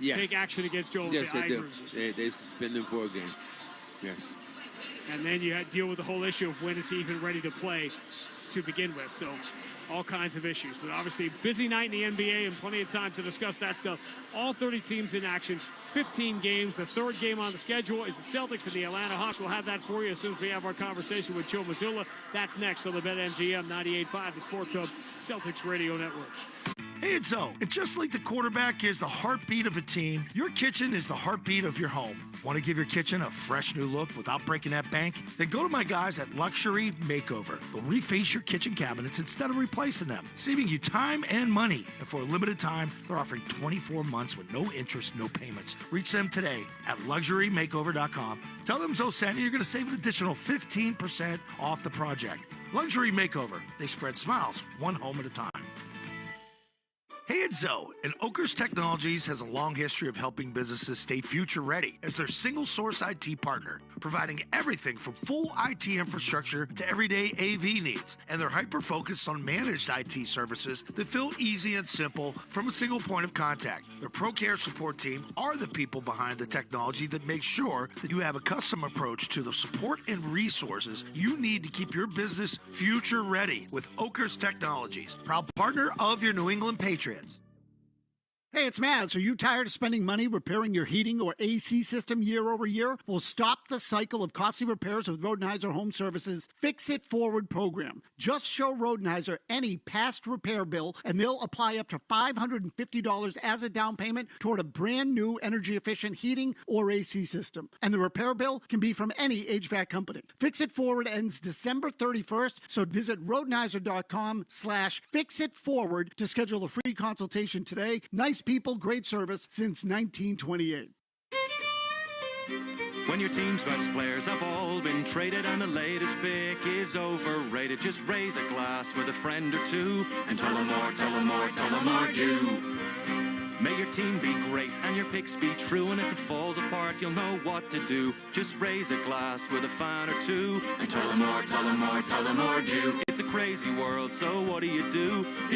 take action against Joel? Yes, they do. Agree. They suspend him for a game. Yes. And then you deal with the whole issue of when is he even ready to play to begin with. So all kinds of issues. But obviously, busy night in the NBA and plenty of time to discuss that stuff. All 30 teams in action, 15 games. The third game on the schedule is the Celtics and the Atlanta Hawks. We'll have that for you as soon as we have our conversation with Joe Mazzulla. That's next on the BetMGM 98.5, the Sports Hub Celtics Radio Network. Hey, it's Zoe. And just like the quarterback is the heartbeat of a team, your kitchen is the heartbeat of your home. Want to give your kitchen a fresh new look without breaking that bank? Then go to my guys at Luxury Makeover. They'll reface your kitchen cabinets instead of replacing them, saving you time and money. And for a limited time, they're offering 24 months with no interest, no payments. Reach them today at LuxuryMakeover.com. Tell them Zoe sent you. You're going to save an additional 15% off the project. Luxury Makeover. They spread smiles one home at a time. Hey, it's Zoe, and Oakers Technologies has a long history of helping businesses stay future ready as their single source IT partner, providing everything from full IT infrastructure to everyday AV needs. And they're hyper-focused on managed IT services that feel easy and simple from a single point of contact. Their ProCare support team are the people behind the technology that make sure that you have a custom approach to the support and resources you need to keep your business future ready with Oakers Technologies, proud partner of your New England Patriots. Hey, it's Mads. Are you tired of spending money repairing your heating or AC system year over year? Well, stop the cycle of costly repairs with Rodenhiser Home Services Fix It Forward program. Just show Rodenhiser any past repair bill, and they'll apply up to $550 as a down payment toward a brand new energy-efficient heating or AC system. And the repair bill can be from any HVAC company. Fix It Forward ends December 31st, so visit Rodenhiser.com/fixitforward to schedule a free consultation today. Nice people, great service since 1928. When your team's best players have all been traded and the latest pick is overrated, just raise a glass with a friend or two and tell them more, tell them more, tell them more do. May your team be great and your picks be true, and if it falls apart, you'll know what to do. Just raise a glass with a fan or two and tell them more, tell them more, tell them more do. It's a crazy world, so what do? You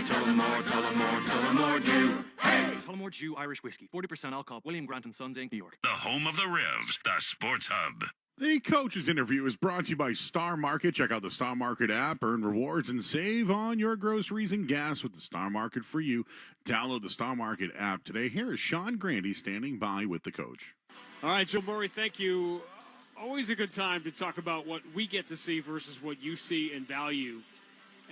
tell them more, tell them more, tell them more do. Hey! Tullamore Dew Irish Whiskey, 40% alcohol, William Grant & Sons Inc., New York. The home of the Revs, the Sports Hub. The coach's interview is brought to you by Star Market. Check out the Star Market app, earn rewards, and save on your groceries and gas with the Star Market for you. Download the Star Market app today. Here is Sean Grandy standing by with the coach. All right, Joe Murray, thank you. Always a good time to talk about what we get to see versus what you see and value.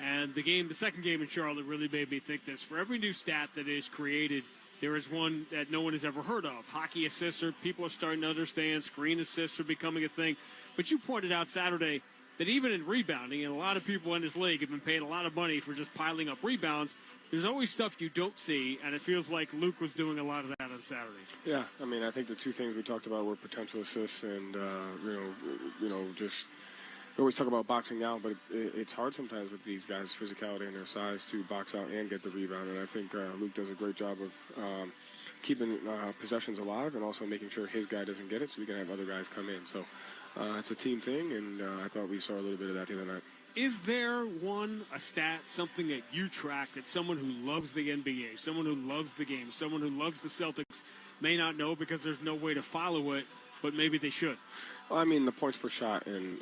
And the second game in Charlotte really made me think this. For every new stat that is created, there is one that no one has ever heard of. Hockey assists people are starting to understand. Screen assists are becoming a thing. But you pointed out Saturday that even in rebounding, and a lot of people in this league have been paid a lot of money for just piling up rebounds, there's always stuff you don't see, and it feels like Luke was doing a lot of that on Saturday. Yeah, I mean, I think the two things we talked about were potential assists and, just we always talk about boxing out, but it's hard sometimes with these guys' physicality and their size to box out and get the rebound. And I think Luke does a great job of keeping possessions alive and also making sure his guy doesn't get it so we can have other guys come in. So it's a team thing, and I thought we saw a little bit of that the other night. Is there a stat, something that you track that someone who loves the NBA, someone who loves the game, someone who loves the Celtics may not know because there's no way to follow it, but maybe they should? Well, I mean, the points per shot and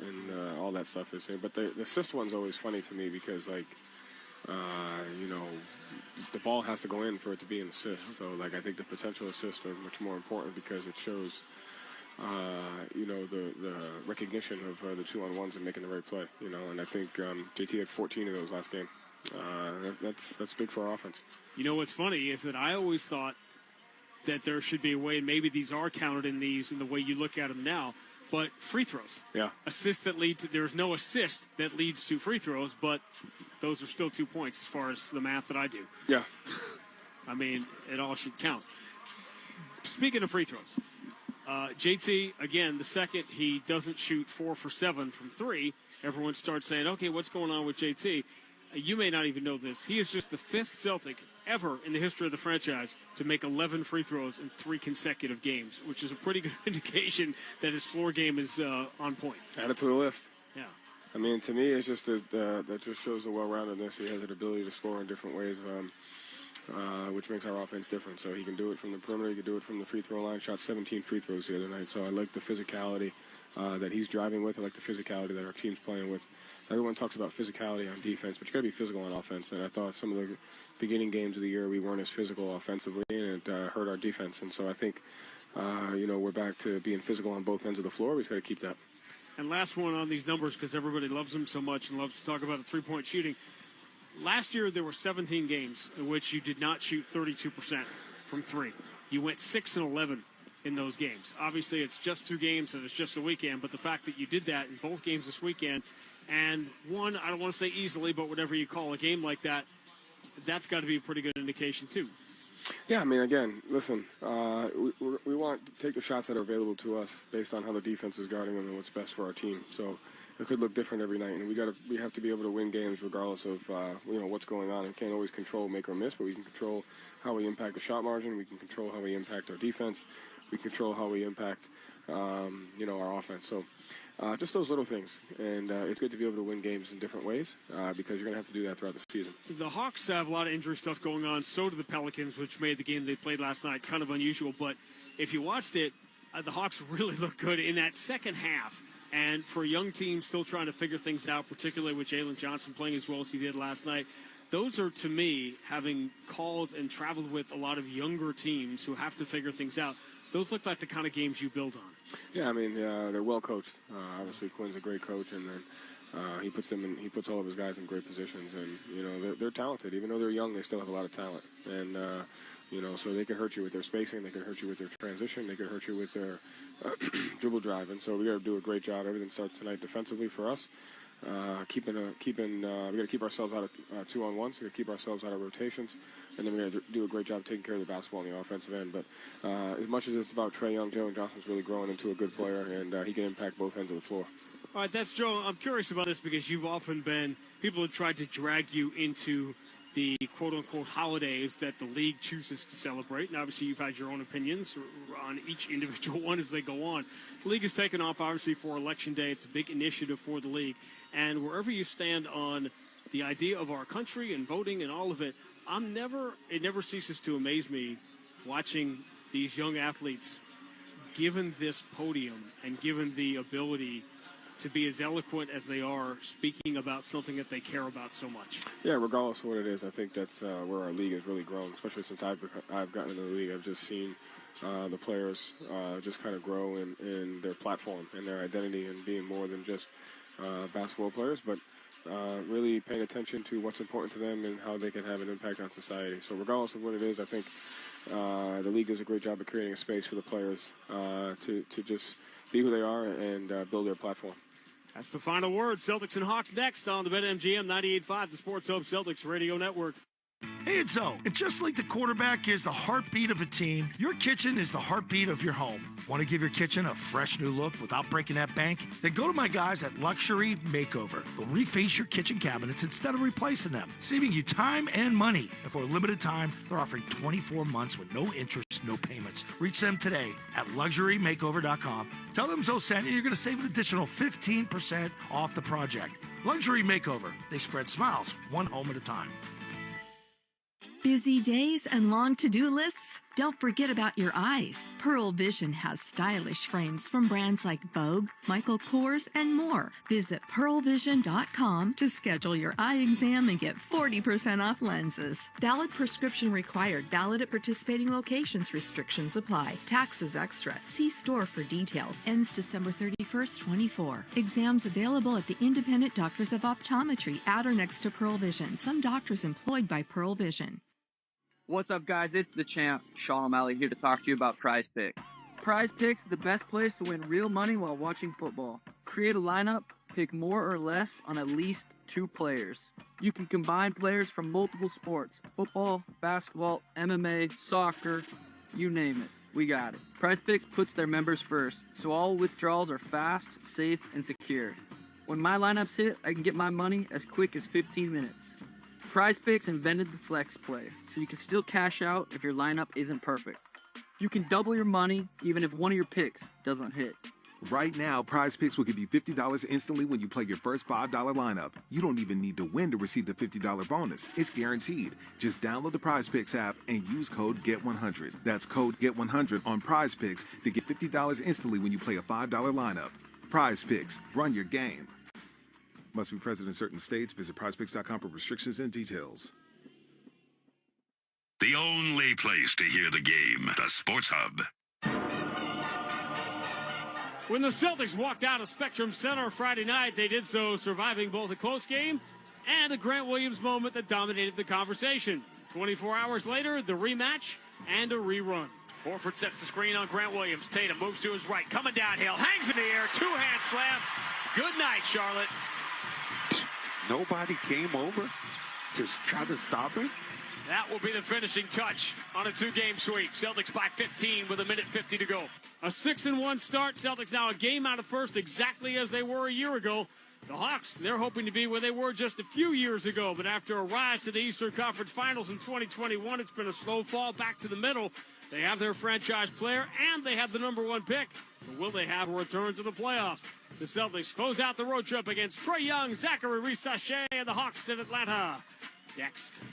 all that stuff is there. But the assist one's always funny to me because, the ball has to go in for it to be an assist. So, I think the potential assists are much more important because it shows the recognition of the 2-on-1s and making the right play. And I think JT had 14 of those last game. That's big for our offense. You know what's funny is that I always thought that there should be a way, and maybe these are counted in the way you look at them now, but free throws. Yeah. Assists that lead to, there's no assist that leads to free throws, but those are still 2 points as far as the math that I do. Yeah. I mean, it all should count. Speaking of free throws, JT, again, the second he doesn't shoot 4 for 7 from 3, everyone starts saying, okay, what's going on with JT? You may not even know this. He is just the 5th Celtic ever in the history of the franchise to make 11 free throws in 3 consecutive games, which is a pretty good indication that his floor game is on point. Add it to the list. Yeah. I mean, to me, it's just that just shows the well-roundedness. He has an ability to score in different ways, which makes our offense different. So he can do it from the perimeter. He can do it from the free throw line. Shot 17 free throws the other night. So I like the physicality that he's driving with. I like the physicality that our team's playing with. Everyone talks about physicality on defense, but you got to be physical on offense. And I thought some of the beginning games of the year we weren't as physical offensively, and it hurt our defense. And so I think, we're back to being physical on both ends of the floor. We just got to keep that. And last one on these numbers, because everybody loves them so much and loves to talk about the three-point shooting. Last year, there were 17 games in which you did not shoot 32% from 3. You went 6-11 in those games. Obviously, it's just 2 games and it's just a weekend, but the fact that you did that in both games this weekend and won, I don't want to say easily, but whatever you call a game like that, that's got to be a pretty good indication too. Yeah, I mean, again, listen, we want to take the shots that are available to us based on how the defense is guarding them and what's best for our team. So it could look different every night, and we have to be able to win games regardless of what's going on. And can't always control make or miss, but we can control how we impact the shot margin. We can control how we impact our defense. We control how we impact our offense. So just those little things, and it's good to be able to win games in different ways because you're going to have to do that throughout the season. The Hawks have a lot of injury stuff going on. So do the Pelicans, which made the game they played last night kind of unusual. But if you watched it, the Hawks really looked good in that second half. And for a young team still trying to figure things out, particularly with Jalen Johnson playing as well as he did last night, those are, to me, having called and traveled with a lot of younger teams who have to figure things out, those look like the kind of games you build on. Yeah, I mean, they're well coached. Obviously, Quinn's a great coach, and then he puts all of his guys in great positions. And they're talented, even though they're young. They still have a lot of talent, and so they can hurt you with their spacing, they can hurt you with their transition, they can hurt you with their dribble drive. And so we got to do a great job. Everything starts tonight defensively for us. We got to keep ourselves out of 2-on-1s. We got to keep ourselves out of rotations, and then we got to do a great job taking care of the basketball on the offensive end. But as much as it's about Trae Young, Jalen Johnson's really growing into a good player, and he can impact both ends of the floor. All right, that's Joe. I'm curious about this because you've often been people have tried to drag you into the quote-unquote holidays that the league chooses to celebrate. And obviously you've had your own opinions on each individual one as they go on. The league has taken off, obviously, for Election Day. It's a big initiative for the league. And wherever you stand on the idea of our country and voting and all of it, it never ceases to amaze me watching these young athletes given this podium and given the ability to be as eloquent as they are, speaking about something that they care about so much. Yeah, regardless of what it is, I think that's where our league has really grown, especially since I've gotten into the league. I've just seen the players just kind of grow in their platform and their identity and being more than just basketball players, but really paying attention to what's important to them and how they can have an impact on society. So regardless of what it is, I think the league does a great job of creating a space for the players to just be who they are and build their platform. That's the final word. Celtics and Hawks next on the BetMGM 98.5, the Sports Hub Celtics Radio Network. Hey, it's O. And just like the quarterback is the heartbeat of a team, your kitchen is the heartbeat of your home. Want to give your kitchen a fresh new look without breaking that bank? Then go to my guys at Luxury Makeover. They'll reface your kitchen cabinets instead of replacing them, saving you time and money. And for a limited time, they're offering 24 months with no interest, no payments. Reach them today at LuxuryMakeover.com. Tell them Zoe sent you, you're going to save an additional 15% off the project. Luxury Makeover. They spread smiles, one home at a time. Busy days and long to-do lists? Don't forget about your eyes. Pearl Vision has stylish frames from brands like Vogue, Michael Kors, and more. Visit pearlvision.com to schedule your eye exam and get 40% off lenses. Valid prescription required. Valid at participating locations. Restrictions apply. Taxes extra. See store for details. Ends December 31st, 24. Exams available at the Independent Doctors of Optometry at or next to Pearl Vision. Some doctors employed by Pearl Vision. What's up, guys? It's the champ, Sean O'Malley, here to talk to you about Prize Picks. Prize Picks is the best place to win real money while watching football. Create a lineup, pick more or less on at least 2 players. You can combine players from multiple sports: football, basketball, MMA, soccer, you name it. We got it. Prize Picks puts their members first, so all withdrawals are fast, safe, and secure. When my lineups hit, I can get my money as quick as 15 minutes. Prize Picks invented the flex play, so you can still cash out if your lineup isn't perfect. You can double your money even if one of your picks doesn't hit. Right now, Prize Picks will give you $50 instantly when you play your first $5 lineup. You don't even need to win to receive the $50 bonus. It's guaranteed. Just download the Prize Picks app and use code GET100. That's code GET100 on Prize Picks to get $50 instantly when you play a $5 lineup. Prize Picks. Run your game. Must be present in certain states. Visit prizepicks.com for restrictions and details. The only place to hear the game, the Sports Hub. When the Celtics walked out of Spectrum Center Friday night, they did so surviving both a close game and a Grant Williams moment that dominated the conversation. 24 hours later, the rematch and a rerun. Horford sets the screen on Grant Williams. Tatum moves to his right, coming downhill, hangs in the air, 2-hand slam. Good night, Charlotte. Nobody came over to try to stop it? That will be the finishing touch on a 2-game sweep. Celtics by 15 with 1:50 to go. A 6-1 start. Celtics now a game out of first, exactly as they were a year ago. The Hawks, they're hoping to be where they were just a few years ago, but after a rise to the Eastern Conference Finals in 2021, it's been a slow fall back to the middle. They have their franchise player, and they have the #1 pick. But will they have a return to the playoffs? The Celtics close out the road trip against Trae Young, Zachary Reese-Sachet, and the Hawks in Atlanta. Next.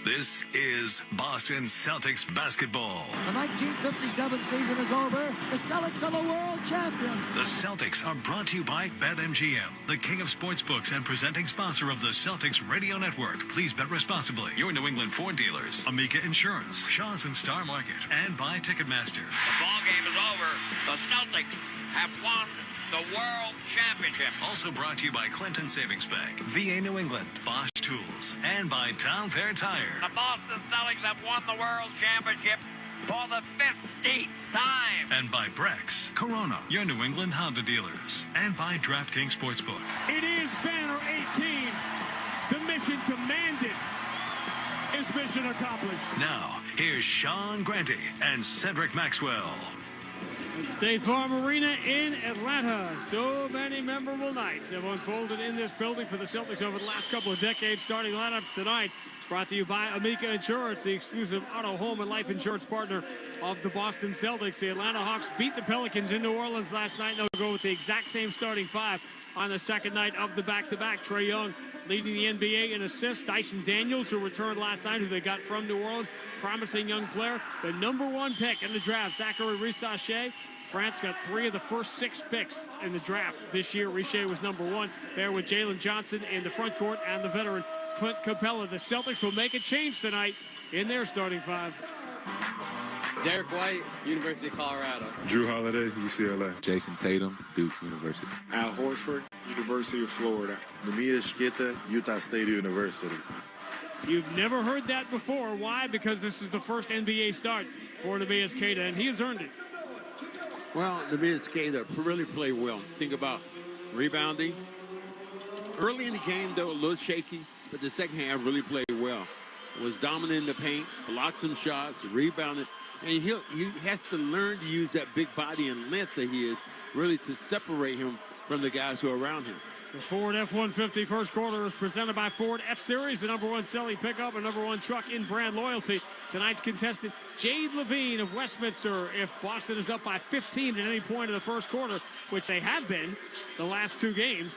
This is Boston Celtics basketball. The 1957 season is over. The Celtics are the world champion. The Celtics are brought to you by BetMGM, the king of sportsbooks and presenting sponsor of the Celtics Radio Network. Please bet responsibly. Your New England Ford dealers, Amica Insurance, Shaw's and Star Market, and by Ticketmaster. The ball game is over. The Celtics have won the World Championship. Also brought to you by Clinton Savings Bank, VA New England, Bosch Tools, and by Town Fair Tire. The Boston Celtics have won the World Championship for the 15th time. And by Brex, Corona, your New England Honda dealers. And by DraftKings Sportsbook. It is banner 18. The mission demanded is mission accomplished. Now, here's Sean Grante and Cedric Maxwell. State Farm Arena in Atlanta. So many memorable nights have unfolded in this building for the Celtics over the last couple of decades. Starting lineups tonight brought to you by Amica Insurance, the exclusive auto, home, and life insurance partner of the Boston Celtics. The Atlanta Hawks beat the Pelicans in New Orleans last night. They'll go with the exact same starting 5 on the second night of the back-to-back. Trae Young leading the NBA in assists. Dyson Daniels, who returned last night, who they got from New Orleans, promising young player. The #1 pick in the draft, Zachary Reese-Sachet. France got 3 of the first 6 picks in the draft this year. Riche was #1 there with Jalen Johnson in the front court and the veteran Clint Capella. The Celtics will make a change tonight in their starting 5. Derek White, University of Colorado. Drew Holiday, UCLA. Jason Tatum, Duke University. Al Horford, University of Florida. Nemia Shkita, Utah State University. You've never heard that before. Why? Because this is the first NBA start for Nemia Shkita, and he has earned it. Well, Nemia Shkita really played well. Think about rebounding. Early in the game, though, a little shaky, but the second half really played well. Was dominant in the paint, blocked some shots, rebounded. And he has to learn to use that big body and length that he is really to separate him from the guys who are around him. The Ford F-150 first quarter is presented by Ford F-Series, the #1 selling pickup and #1 truck in brand loyalty. Tonight's contestant, Jade Levine of Westminster. If Boston is up by 15 at any point in the first quarter, which they have been the last 2 games,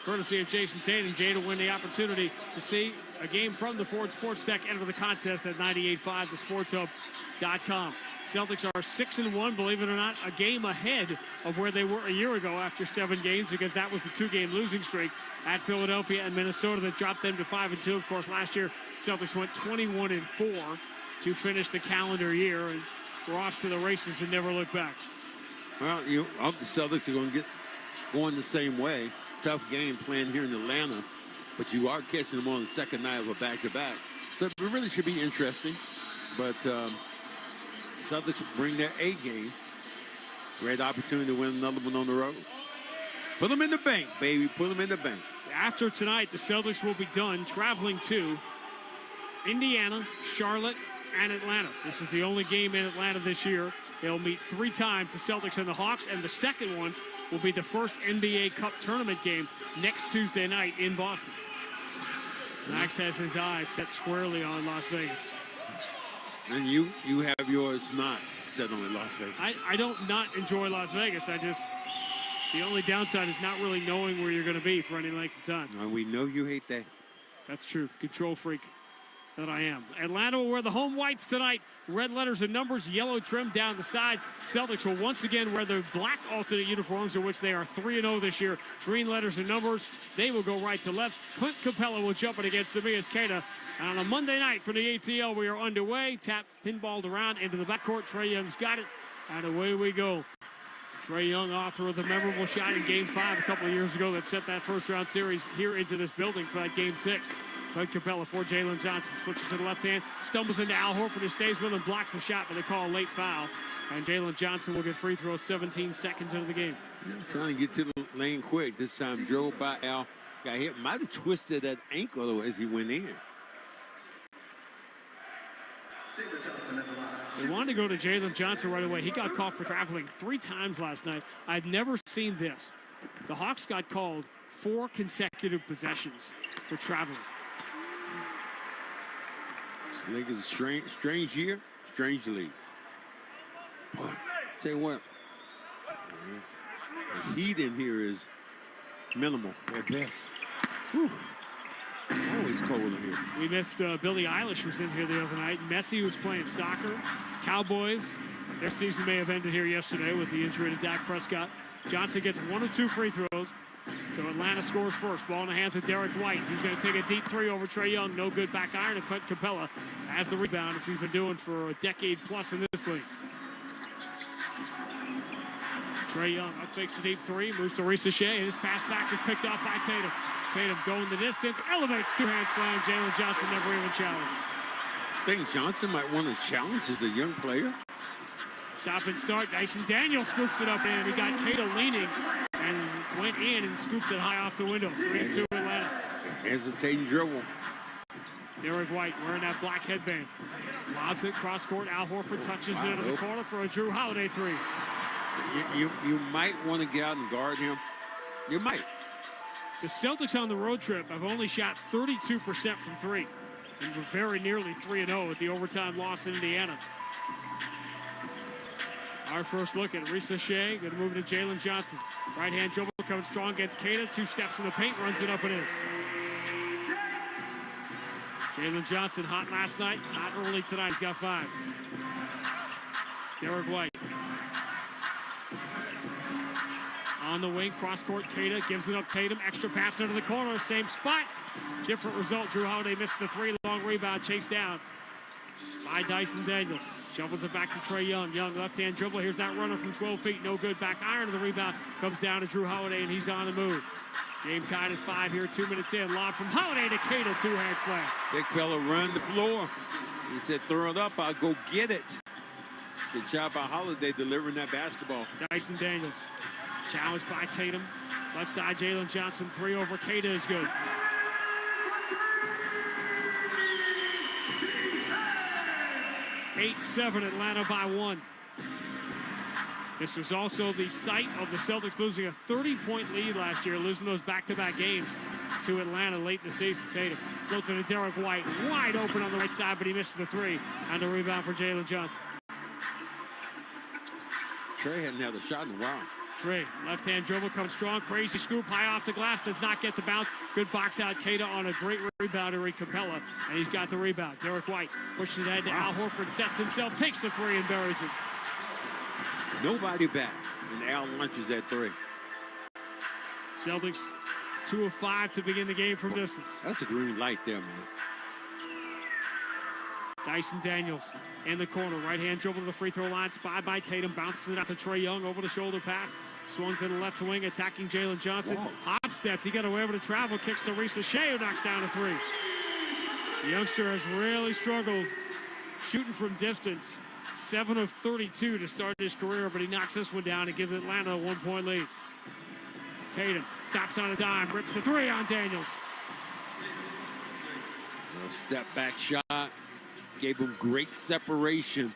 courtesy of Jason Tatum. Jay to win the opportunity to see a game from the Ford Sports Tech. Enter the contest at 98.5, thesportshub.com. Celtics are 6-1, believe it or not, a game ahead of where they were a year ago after 7 games, because that was the 2-game losing streak at Philadelphia and Minnesota that dropped them to 5-2. Of course, last year, Celtics went 21-4 to finish the calendar year, and we're off to the races and never look back. Well, I hope the Celtics are going to get going the same way. Tough game playing here in Atlanta, but you are catching them on the second night of a back-to-back. So it really should be interesting, but Celtics bring their A game. Great opportunity to win another one on the road. Put them in the bank, baby. Put them in the bank. After tonight, the Celtics will be done traveling to Indiana, Charlotte, and Atlanta. This is the only game in Atlanta this year. They'll meet 3 times, the Celtics and the Hawks, and the second one will be the first NBA Cup tournament game next Tuesday night in Boston. Max has his eyes set squarely on Las Vegas. And you have yours not set on Las Vegas. I don't not enjoy Las Vegas. The only downside is not really knowing where you're going to be for any length of time. And we know you hate that. That's true. Control freak that I am. Atlanta will wear the home whites tonight. Red letters and numbers, yellow trim down the side. Celtics will once again wear their black alternate uniforms, in which they are 3-0 this year. Green letters and numbers. They will go right to left. Clint Capella will jump it against Tobias Keita. And on a Monday night for the ATL, we are underway. Tap pinballed around into the backcourt. Trae Young's got it. And away we go. Trae Young, author of the memorable shot in Game 5 a couple of years ago that set that first-round series here into this building for that Game 6. Clint Capella for Jalen Johnson. Switches to the left hand. Stumbles into Al Horford, who stays with him. Blocks the shot, but they call a late foul. And Jalen Johnson will get free throws 17 seconds into the game. Trying to get to the lane quick. This time drove by Al. Got hit. Might have twisted that ankle as he went in. They wanted to go to Jalen Johnson right away. He got called for traveling 3 times last night. I've never seen this. The Hawks got called 4 consecutive possessions for traveling. This league is a strange year, strange league. Boy, tell you what, the heat in here is minimal at best. Whew. It's always cold in here. We missed Billie Eilish was in here the other night. Messi was playing soccer. Cowboys, their season may have ended here yesterday with the injury to Dak Prescott. Johnson gets 1 of 2 free throws. So Atlanta scores first. Ball in the hands of Derek White. He's going to take a deep 3 over Trae Young. No good back iron. And Clint Capella has the rebound, as he's been doing for a decade plus in this league. Trae Young up fakes the deep 3. Moves to Risa Shea. His pass back is picked up by Tatum. Tatum going the distance. Elevates 2-hand slam. Jalen Johnson never even challenged. I think Johnson might want to challenge as a young player. Stop and start. Dyson Daniels scoops it up in. He got Keita leaning and went in and scooped it high off the window. 3-2 Atlanta. Hesitating dribble. Derek White wearing that black headband. Lobs it cross court. Al Horford touches it into the corner for a Drew Holiday 3. You might want to get out and guard him. You might. The Celtics on the road trip have only shot 32% from 3. And were very nearly 3-0 at the overtime loss in Indiana. Our first look at Risa Shea. Going to move it to Jalen Johnson. Right-hand dribble coming strong against Keita. 2 steps from the paint. Runs it up and in. Jalen Johnson hot last night. Hot early tonight. He's got 5. Derek White. On the wing. Cross-court. Keita gives it up. Tatum. Extra pass into the corner. Same spot. Different result. Drew Holiday missed the 3. Long rebound. Chased down by Dyson Daniels. Shovels it back to Trae Young. Young left-hand dribble. Here's that runner from 12 feet. No good. Back iron to the rebound. Comes down to Drew Holiday, and he's on the move. Game tied at 5 here. 2 minutes in. Lob from Holiday to Keita. 2-hand slam. Big fella run the floor. He said, throw it up. I'll go get it. Good job by Holiday delivering that basketball. Dyson Daniels. Challenged by Tatum. Left side, Jalen Johnson. 3 over Keita is good. (8-7) Atlanta by 1. This was also the site of the Celtics losing a 30-point lead last year, losing those back-to-back games to Atlanta late in the season. Tatum floats it to Derek White, wide open on the right side, but he misses the 3. And the rebound for Jalen Johnson. Trae hadn't had a shot in a while. Trey, left-hand dribble comes strong. Crazy scoop, high off the glass, does not get the bounce. Good box out, Keita on a great rebound to Capella, and he's got the rebound. Derek White pushes ahead to Al Horford, sets himself, takes the three, and buries it. Nobody back, and Al launches that three. Celtics 2 of 5 to begin the game from distance. That's a green light there, man. Dyson Daniels in the corner. Right-hand dribble to the free throw line. Spied by Tatum. Bounces it out to Trae Young. Over the shoulder pass. Swung to the left wing. Attacking Jalen Johnson. Hop stepped. He got away with a travel. Kicks to Risa Shea, who knocks down a three. The youngster has really struggled shooting from distance. 7 of 32 to start his career, but he knocks this one down and gives Atlanta a 1-point lead. Tatum stops on a dime. Rips the three on Daniels. A step back shot. Gave him great separation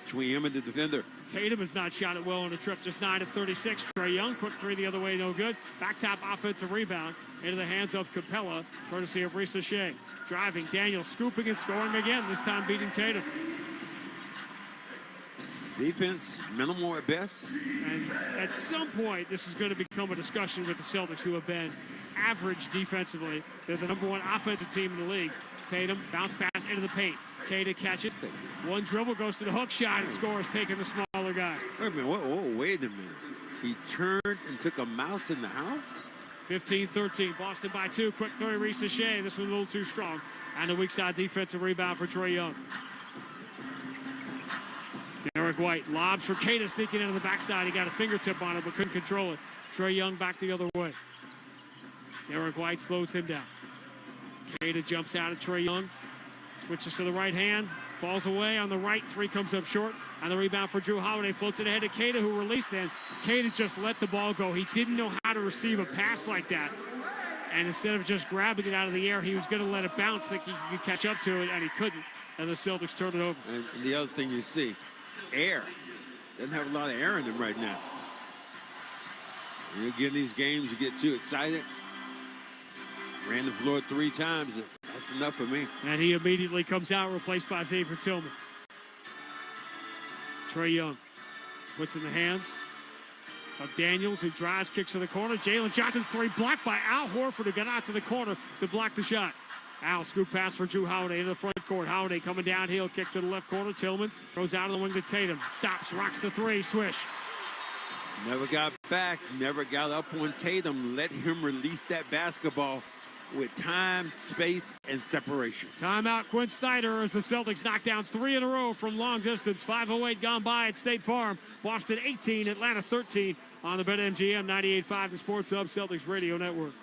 between him and the defender. Tatum has not shot it well on the trip, just 9 of 36. Trae Young, quick three the other way, no good. Back top offensive rebound into the hands of Capella, courtesy of Risa Shea. Driving, Daniels scooping and scoring again, this time beating Tatum. Defense, minimal at best. And at some point, this is going to become a discussion with the Celtics, who have been average defensively. They're the #1 offensive team in the league. Tatum, bounce pass into the paint. Keita catches. One dribble, goes to the hook shot and scores, taking the smaller guy. Wait a minute, wait a minute. He turned and took a mouse in the house? 15-13, Boston by 2. Quick three, Risa Shea. This one a little too strong. And a weak side defensive rebound for Trae Young. Derek White lobs for Keita, sneaking into the backside. He got a fingertip on it, but couldn't control it. Trae Young back the other way. Derek White slows him down. Keita jumps out at Trae Young. Switches to the right hand. Falls away on the right. Three comes up short. And the rebound for Drew Holiday. Floats it ahead to Keita, who released it. Keita just let the ball go. He didn't know how to receive a pass like that. And instead of just grabbing it out of the air, he was going to let it bounce, think he could catch up to it, and he couldn't. And the Celtics turned it over. And the other thing you see, air. Doesn't have a lot of air in him right now. You get in these games, you get too excited. Ran the floor 3 times. That's enough for me. And he immediately comes out, replaced by Xavier Tillman. Trae Young puts in the hands of Daniels, who drives, kicks to the corner. Jalen Johnson three, blocked by Al Horford, who got out to the corner to block the shot. Al, scoop pass for Drew Holiday into the front court. Holiday coming downhill, kick to the left corner. Tillman goes out of the wing to Tatum. Stops, rocks the three, swish. Never got back, never got up on Tatum. Let him release that basketball with time, space, and separation. Timeout, Quinn Snyder, as the Celtics knock down 3 in a row from long distance. 5:08 gone by at State Farm. Boston 18, Atlanta 13 on the BetMGM 98.5, the Sports Hub Celtics Radio Network.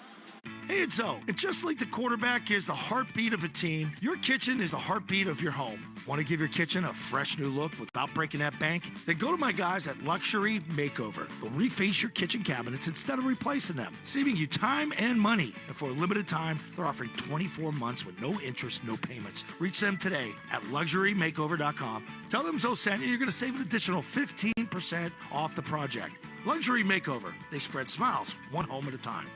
Hey, it's Zoe. And just like the quarterback is the heartbeat of a team, your kitchen is the heartbeat of your home. Want to give your kitchen a fresh new look without breaking that bank? Then go to my guys at Luxury Makeover. They'll reface your kitchen cabinets instead of replacing them, saving you time and money. And for a limited time, they're offering 24 months with no interest, no payments. Reach them today at LuxuryMakeover.com. Tell them Zoe sent you, you're going to save an additional 15% off the project. Luxury Makeover. They spread smiles, one home at a time.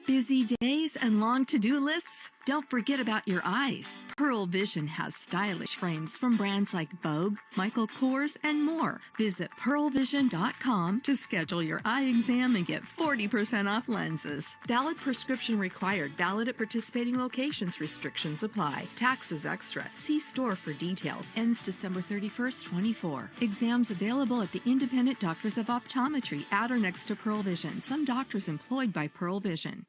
Busy days and long to-do lists? Don't forget about your eyes. Pearl Vision has stylish frames from brands like Vogue, Michael Kors, and more. Visit pearlvision.com to schedule your eye exam and get 40% off lenses. Valid prescription required. Valid at participating locations. Restrictions apply. Taxes extra. See store for details. Ends December 31st, 24. Exams available at the Independent Doctors of Optometry at or next to Pearl Vision. Some doctors employed by Pearl Vision.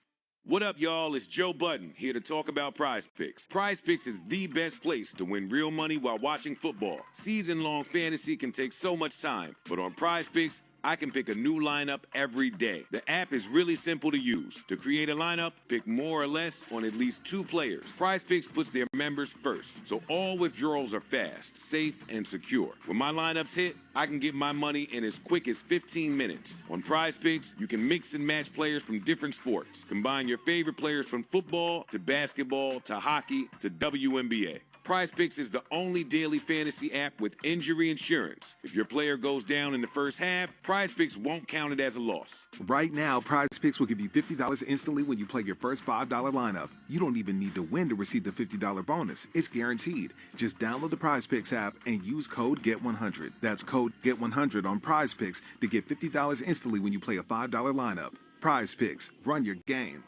What up, y'all? It's Joe Budden here to talk about Prize Picks. Prize Picks is the best place to win real money while watching football. Season-long fantasy can take so much time, but on Prize Picks, I can pick a new lineup every day. The app is really simple to use. To create a lineup, pick more or less on at least 2 players. Prize Picks puts their members first, so all withdrawals are fast, safe, and secure. When my lineups hit, I can get my money in as quick as 15 minutes. On Prize Picks, you can mix and match players from different sports. Combine your favorite players from football to basketball to hockey to WNBA. Prize Picks is the only daily fantasy app with injury insurance. If your player goes down in the first half, Prize Picks won't count it as a loss. Right now, Prize Picks will give you $50 instantly when you play your first $5 lineup. You don't even need to win to receive the $50 bonus. It's guaranteed. Just download the Prize Picks app and use code GET100. That's code GET100 on Prize Picks to get $50 instantly when you play a $5 lineup. Prize Picks. Run your game.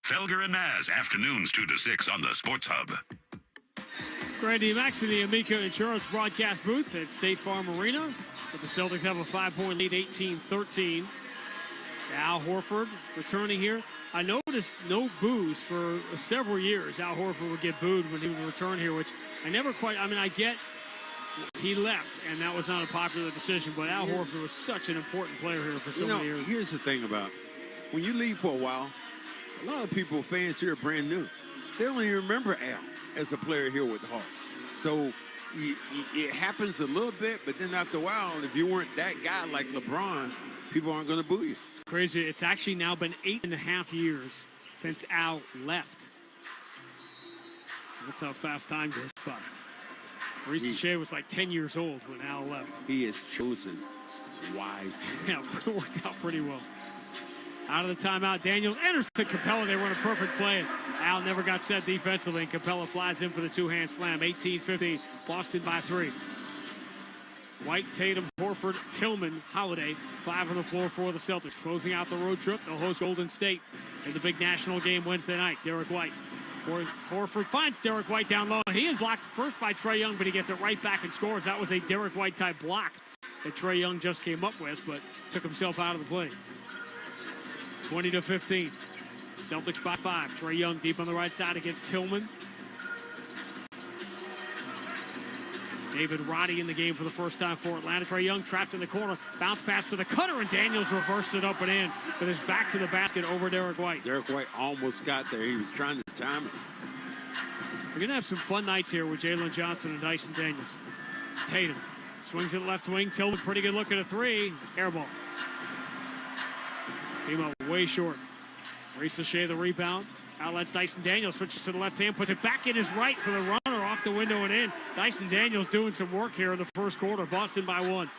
Felger and Naz, afternoons 2 to 6 on the Sports Hub. Randy Max in the Amica Insurance broadcast booth at State Farm Arena. But the Celtics have a 5-point lead, 18-13. Al Horford returning here. I noticed no boos for several years. Al Horford would get booed when he would return here, which I never quite, I get he left, and that was not a popular decision, but Al Horford was such an important player here for so many years. Here's the thing about when you leave for a while, a lot of people, fans here, are brand new. They don't even remember Al as a player here with the Hawks. So it happens a little bit, but then after a while, if you weren't that guy like LeBron, people aren't going to boo you. Crazy. It's actually now been 8.5 years since Al left. That's how fast time goes by. Maurice Shea was like 10 years old when Al left. He is chosen wise. Yeah, it worked out pretty well. Out of the timeout, Daniels enters to Capella. They run a perfect play. Al never got set defensively, and Capella flies in for the two-hand slam. 18-15, Boston by 3. White, Tatum, Horford, Tillman, Holiday, 5 on the floor for the Celtics. Closing out the road trip, they'll host Golden State in the big national game Wednesday night. Derek White. Horford finds Derek White down low. He is blocked first by Trae Young, but he gets it right back and scores. That was a Derek White-type block that Trae Young just came up with, but took himself out of the play. 20-15. Celtics by 5. Trae Young deep on the right side against Tillman. David Roddy in the game for the first time for Atlanta. Trae Young trapped in the corner. Bounce pass to the cutter, and Daniels reversed it up and in with his back to the basket over Derek White. Derek White almost got there. He was trying to time it. We're going to have some fun nights here with Jalen Johnson and Dyson Daniels. Tatum swings it left wing. Tillman, pretty good look at a 3. Air ball. Came up way short. Maurice Shea the rebound. Outlets Dyson Daniels, switches to the left hand, puts it back in his right for the runner off the window and in. Dyson Daniels doing some work here in the first quarter. Boston by 1.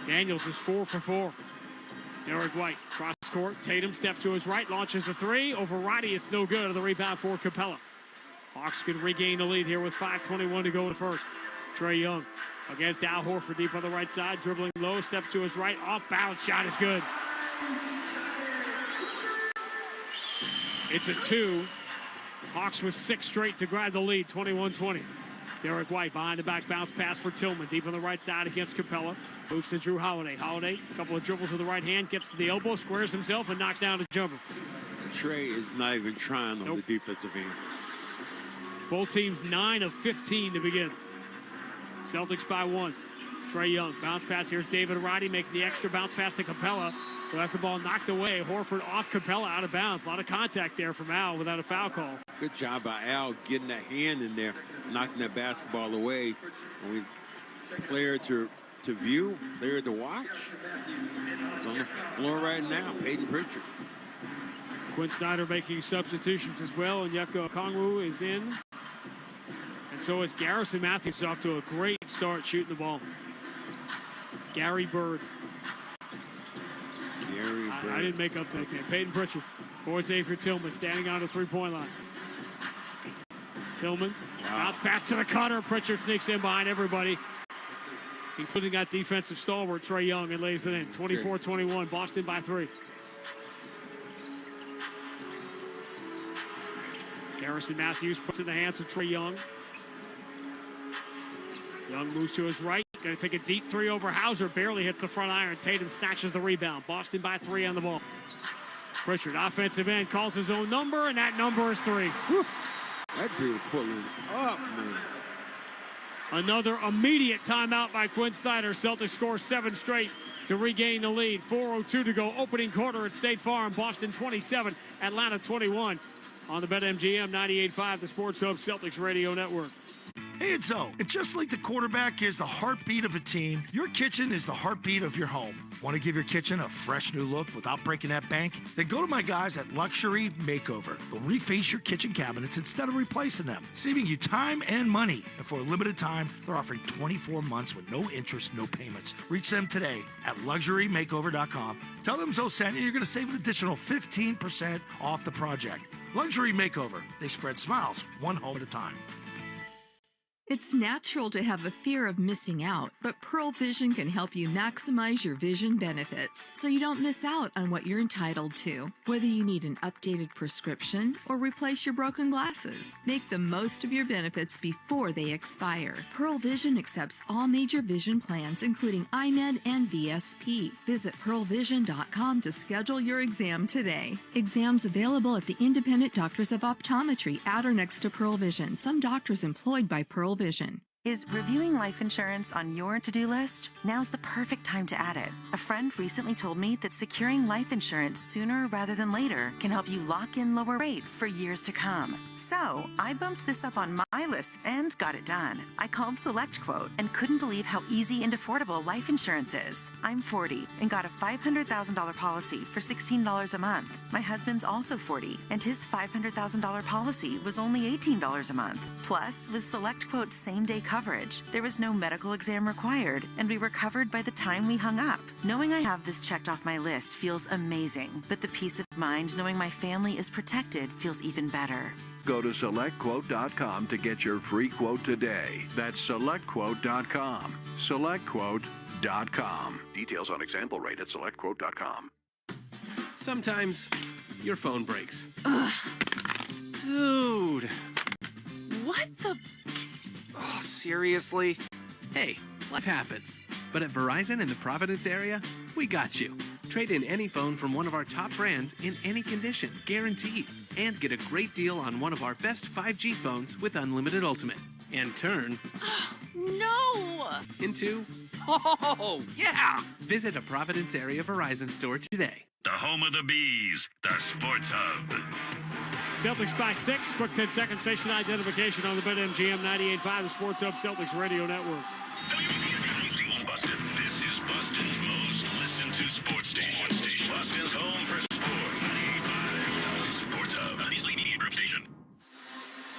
Daniels is 4 for 4. Derek White, cross court. Tatum steps to his right, launches a 3. Over Roddy, it's no good. The rebound for Capella. Hawks can regain the lead here with 5:21 to go in the first. Trae Young against Al Horford deep on the right side, dribbling low, steps to his right, off bounds, shot is good. It's a 2. Hawks with 6 straight to grab the lead, 21-20. Derek White behind the back bounce pass for Tillman, deep on the right side against Capella. Moves to Drew Holiday. Holiday, a couple of dribbles with the right hand, gets to the elbow, squares himself, and knocks down a jumper. Trae is not even trying on the defensive end. Both teams 9 of 15 to begin. Celtics by 1. Trae Young, bounce pass. Here's David Roddy making the extra bounce pass to Capella. Who has the ball knocked away. Horford off Capella, out of bounds. A lot of contact there from Al without a foul call. Good job by Al getting that hand in there, knocking that basketball away. Player to view, player to watch. He's on the floor right now, Peyton Pritchard. Quinn Snyder making substitutions as well, and Yucko Okongwu is in. And so is Garrison Matthews, off to a great start shooting the ball. Gary Bird. I didn't make up that game. Peyton Pritchard for Xavier Tillman, standing on the three-point line. Tillman, bounce pass to the cutter. Pritchard sneaks in behind everybody, including that defensive stalwart, Trae Young, and lays it in. 24-21, Boston by 3. Garrison Matthews puts in the hands of Trae Young. Young moves to his right. Going to take a deep 3 over Hauser. Barely hits the front iron. Tatum snatches the rebound. Boston by 3 on the ball. Pritchard, offensive end, calls his own number, and that number is 3. Whew. That dude pulling up, man. Another immediate timeout by Quinn Snyder. Celtics score 7 straight to regain the lead. 4:02 to go. Opening quarter at State Farm. Boston 27, Atlanta 21. On the BetMGM 98.5, the Sports Hub Celtics Radio Network. Hey, it's Zoe. And just like the quarterback is the heartbeat of a team, your kitchen is the heartbeat of your home. Want to give your kitchen a fresh new look without breaking that bank? Then go to my guys at Luxury Makeover. They'll reface your kitchen cabinets instead of replacing them, saving you time and money. And for a limited time, they're offering 24 months with no interest, no payments. Reach them today at luxurymakeover.com. Tell them Zoe sent you. You're going to save an additional 15% off the project. Luxury Makeover. They spread smiles one home at a time. It's natural to have a fear of missing out, but Pearl Vision can help you maximize your vision benefits so you don't miss out on what you're entitled to. Whether you need an updated prescription or replace your broken glasses, make the most of your benefits before they expire. Pearl Vision accepts all major vision plans, including iMed and VSP. Visit pearlvision.com to schedule your exam today. Exams available at the Independent Doctors of Optometry at or next to Pearl Vision. Some doctors employed by Pearl Vision. Is reviewing life insurance on your to-do list? Now's the perfect time to add it. A friend recently told me that securing life insurance sooner rather than later can help you lock in lower rates for years to come. So I bumped this up on my list and got it done. I called SelectQuote and couldn't believe how easy and affordable life insurance is. I'm 40 and got a $500,000 policy for $16 a month. My husband's also 40 and his $500,000 policy was only $18 a month. Plus, with SelectQuote's same-day coverage, there was no medical exam required, and we were covered by the time we hung up. Knowing I have this checked off my list feels amazing, but the peace of mind knowing my family is protected feels even better. Go to SelectQuote.com to get your free quote today. That's SelectQuote.com. SelectQuote.com. Details on example rate at SelectQuote.com. Sometimes your phone breaks. Ugh. Dude. What the... Oh, seriously? Hey, life happens. But at Verizon in the Providence area, we got you. Trade in any phone from one of our top brands in any condition, guaranteed. And get a great deal on one of our best 5G phones with unlimited ultimate. And turn... No! Into... Oh, yeah! Visit a Providence area Verizon store today. The home of the Bees, the Sports Hub. Celtics by 6. Quick 10-second station identification on the BetMGM 98.5, the Sports Hub Celtics Radio Network. Boston. This is Boston's most listened to sports station. Boston's home for sports. 98.5, Sports Hub, a Beasley Media Group station.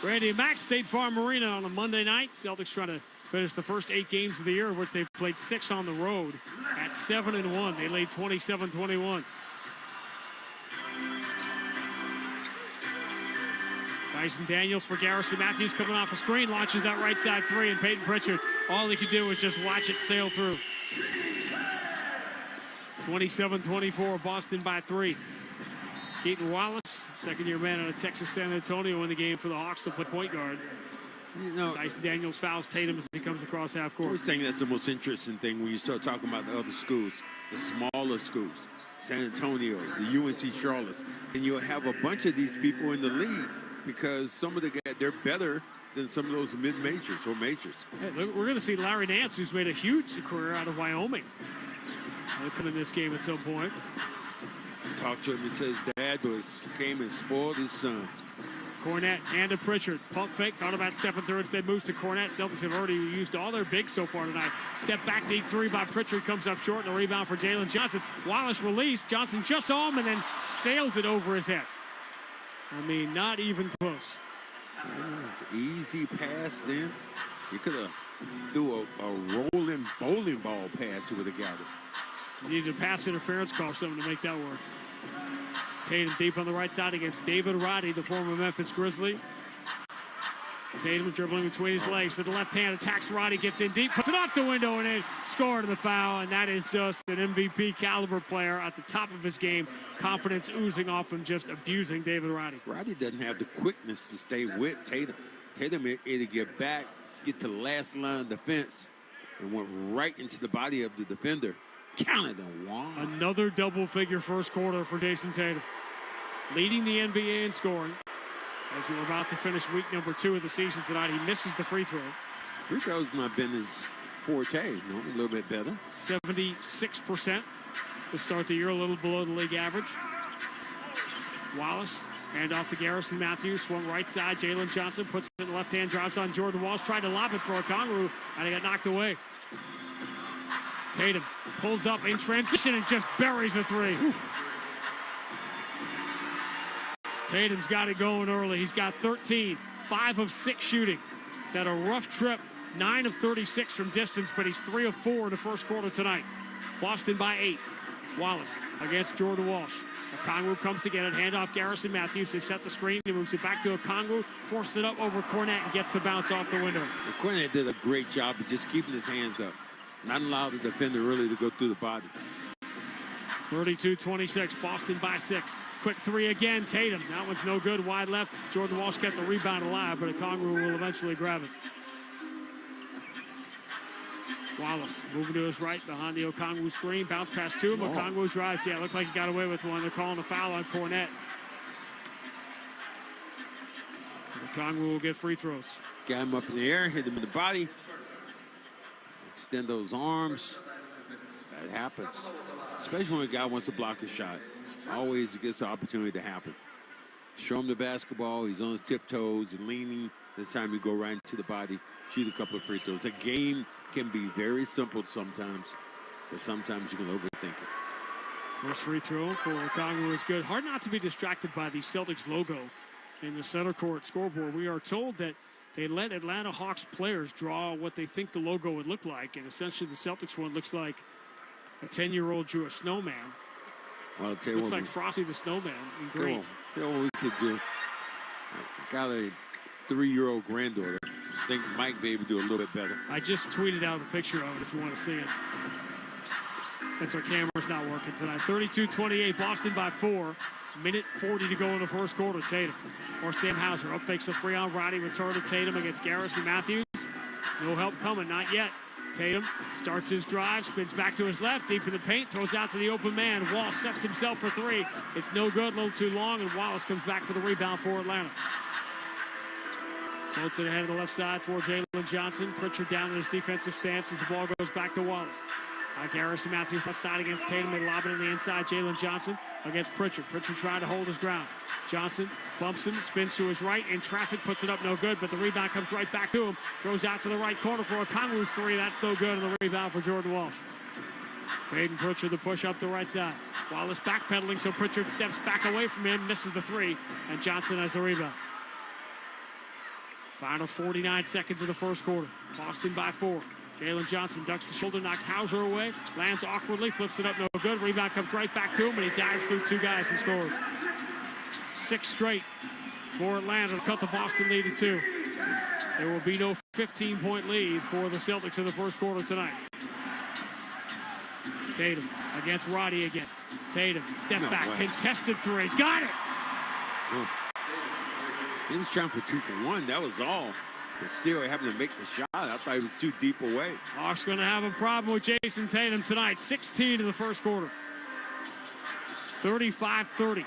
Randy and Max, State Farm Arena on a Monday night. Celtics trying to finish the first 8 games of the year, which they've played 6 on the road at 7-1. They laid 27-21. Dyson Daniels for Garrison Matthews coming off a screen, launches that right side 3, and Peyton Pritchard, all he could do was just watch it sail through. 27-24, Boston by 3. Keaton Wallace, second-year man out of Texas San Antonio, in the game for the Hawks to play point guard. You know, Dyson Daniels fouls Tatum as he comes across half court. I was saying that's the most interesting thing when you start talking about the other schools, the smaller schools, San Antonio's, the UNC Charlottes, and you'll have a bunch of these people in the league because some of the guys, they're better than some of those mid-majors or majors. Hey, look, we're going to see Larry Nance, who's made a huge career out of Wyoming, looking in this game at some point. Talk to him, he says Dad came and spoiled his son. Cornette and to Pritchard. Pump fake, thought about stepping through, instead moves to Cornette. Celtics have already used all their bigs so far tonight. Step back, deep 3 by Pritchard, comes up short, and a rebound for Jalen Johnson. Wallace released, Johnson just saw him and then sails it over his head. I mean, not even close. Easy pass then. You could have threw a rolling bowling ball pass, he would have got it. You needed a pass interference call, something to make that work. Tatum deep on the right side against David Roddy, the former Memphis Grizzly. Tatum dribbling between his legs with the left hand, attacks Roddy, gets in deep, puts it off the window, and then scored the foul. And that is just an MVP caliber player at the top of his game. Confidence oozing off him, just abusing David Roddy. Roddy doesn't have the quickness to stay with Tatum. Tatum had to get back, get to the last line of defense, and went right into the body of the defender. Counted and won. Another double-figure first quarter for Jason Tatum, leading the NBA in scoring. As we're about to finish week number 2 of the season tonight, he misses the free throw. Free throws might have been his forte, a little bit better. 76% to start the year, a little below the league average. Wallace Hand off to Garrison Matthews, swung right side. Jalen Johnson puts it in the left hand, drives on Jordan Walsh, tried to lob it for a Okongwu, and he got knocked away. Tatum pulls up in transition and just buries a three. Tatum's got it going early. He's got 13, 5 of 6 shooting. He's had a rough trip, 9 of 36 from distance, but he's 3 of 4 in the first quarter tonight. Boston by 8. Wallace against Jordan Walsh. Okongwu comes to get it. Handoff Garrison Matthews. They set the screen. He moves it back to Okongwu. Forces it up over Cornette and gets the bounce off the window. Cornette did a great job of just keeping his hands up. Not allow the defender really to go through the body. 32-26. Boston by 6. Quick three again. Tatum. That one's no good. Wide left. Jordan Walsh kept the rebound alive, but Okongwu will eventually grab it. Wallace moving to his right behind the Okongwu screen. Bounce pass to him. Okongwu drives. Yeah, it looked like he got away with one. They're calling a foul on Cornette. Okongwu will get free throws. Got him up in the air, hit him in the body. Extend those arms. That happens. Especially when a guy wants to block a shot. Always gets the opportunity to happen. Show him the basketball. He's on his tiptoes and leaning. This time you go right into the body. Shoot a couple of free throws. A game can be very simple sometimes, but sometimes you can overthink it. First free throw for Okongwu is good. Hard not to be distracted by the Celtics logo in the center court scoreboard. We are told that they let Atlanta Hawks players draw what they think the logo would look like, and essentially the Celtics one looks like a 10-year-old drew a snowman. Well, I'll tell you looks what like Frosty the Snowman in green. You know what we could do? I got a 3-year-old granddaughter. I think Mike may be able to do a little bit better. I just tweeted out a picture of it if you want to see it. That's our camera's not working tonight. 32-28, Boston by 4. Minute 40 to go in the first quarter. Tatum or Sam Hauser up fakes a 3-on Roddy. Return to Tatum against Garrison Matthews. No help coming, not yet. Tatum starts his drive, spins back to his left, deep in the paint, throws out to the open man. Wall sets himself for 3. It's no good, a little too long, and Wallace comes back for the rebound for Atlanta. Floats it ahead of the left side for Jalen Johnson. Pritchard down in his defensive stance as the ball goes back to Wallace. Garrison Matthews left side against Tatum. They lob it in the inside. Jalen Johnson against Pritchard. Pritchard trying to hold his ground. Johnson bumps him, spins to his right, in traffic, puts it up, no good, but the rebound comes right back to him. Throws out to the right corner for Okongwu's 3. That's no good, and the rebound for Jordan Walsh. Payton Pritchard the push up the right side. Wallace backpedaling, so Pritchard steps back away from him, misses the 3, and Johnson has the rebound. Final 49 seconds of the first quarter. Boston by 4. Jalen Johnson ducks the shoulder, knocks Hauser away, lands awkwardly, flips it up, no good. Rebound comes right back to him, and he dives through 2 guys and scores. 6 straight for Atlanta to cut the Boston lead to 2. There will be no 15-point lead for the Celtics in the first quarter tonight. Tatum against Roddy again. Tatum, step back, contested 3, got it! He was trying for 2 for 1, that was all. But still having to make the shot, I thought he was too deep away. Hawks going to have a problem with Jason Tatum tonight. 16 in the first quarter. 35-30.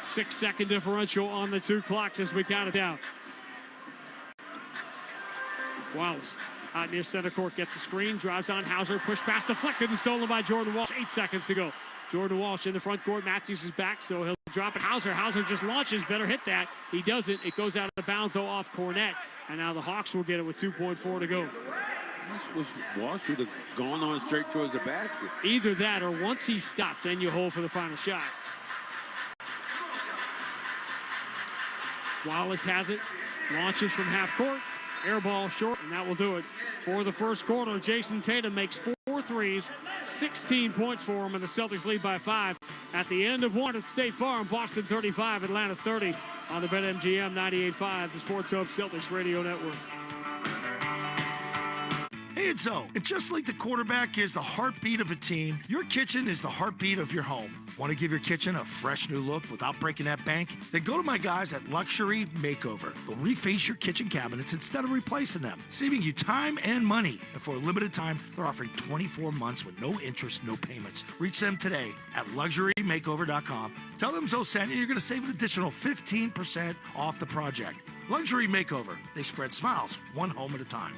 6-second differential on the 2 clocks as we count it down. Wallace out near center court, gets the screen, drives on Hauser, push pass deflected and stolen by Jordan Walsh. 8 seconds to go. Jordan Walsh in the front court. Matthews is back, so he'll drop it. Hauser just launches. Better hit that. He doesn't. It goes out of bounds, though, off Cornette. And now the Hawks will get it with 2.4 to go. Walsh should have gone on straight towards the basket. Either that or once he stopped, then you hold for the final shot. Wallace has it. Launches from half court. Air ball short, and that will do it for the first quarter. Jason Tatum makes 4 threes, 16 points for him, and the Celtics lead by 5. At the end of 1 at State Farm, Boston 35, Atlanta 30 on the BetMGM 98.5, the Sports Hub Celtics Radio Network. Hey, it's Zoe. And just like the quarterback is the heartbeat of a team, your kitchen is the heartbeat of your home. Want to give your kitchen a fresh new look without breaking that bank? Then go to my guys at Luxury Makeover. They'll reface your kitchen cabinets instead of replacing them, saving you time and money. And for a limited time, they're offering 24 months with no interest, no payments. Reach them today at LuxuryMakeover.com. Tell them Zoe sent you. You're going to save an additional 15% off the project. Luxury Makeover. They spread smiles, one home at a time.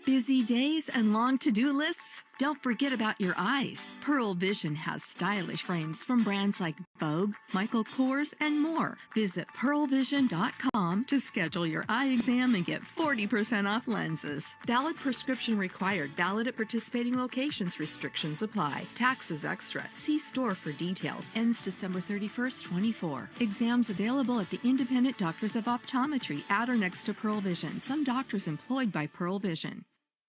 Busy days and long to-do lists? Don't forget about your eyes. Pearl Vision has stylish frames from brands like Vogue, Michael Kors, and more. Visit pearlvision.com to schedule your eye exam and get 40% off lenses. Valid prescription required. Valid at participating locations. Restrictions apply. Taxes extra. See store for details. Ends December 31st, 24. Exams available at the Independent Doctors of Optometry at or next to Pearl Vision. Some doctors employed by Pearl Vision.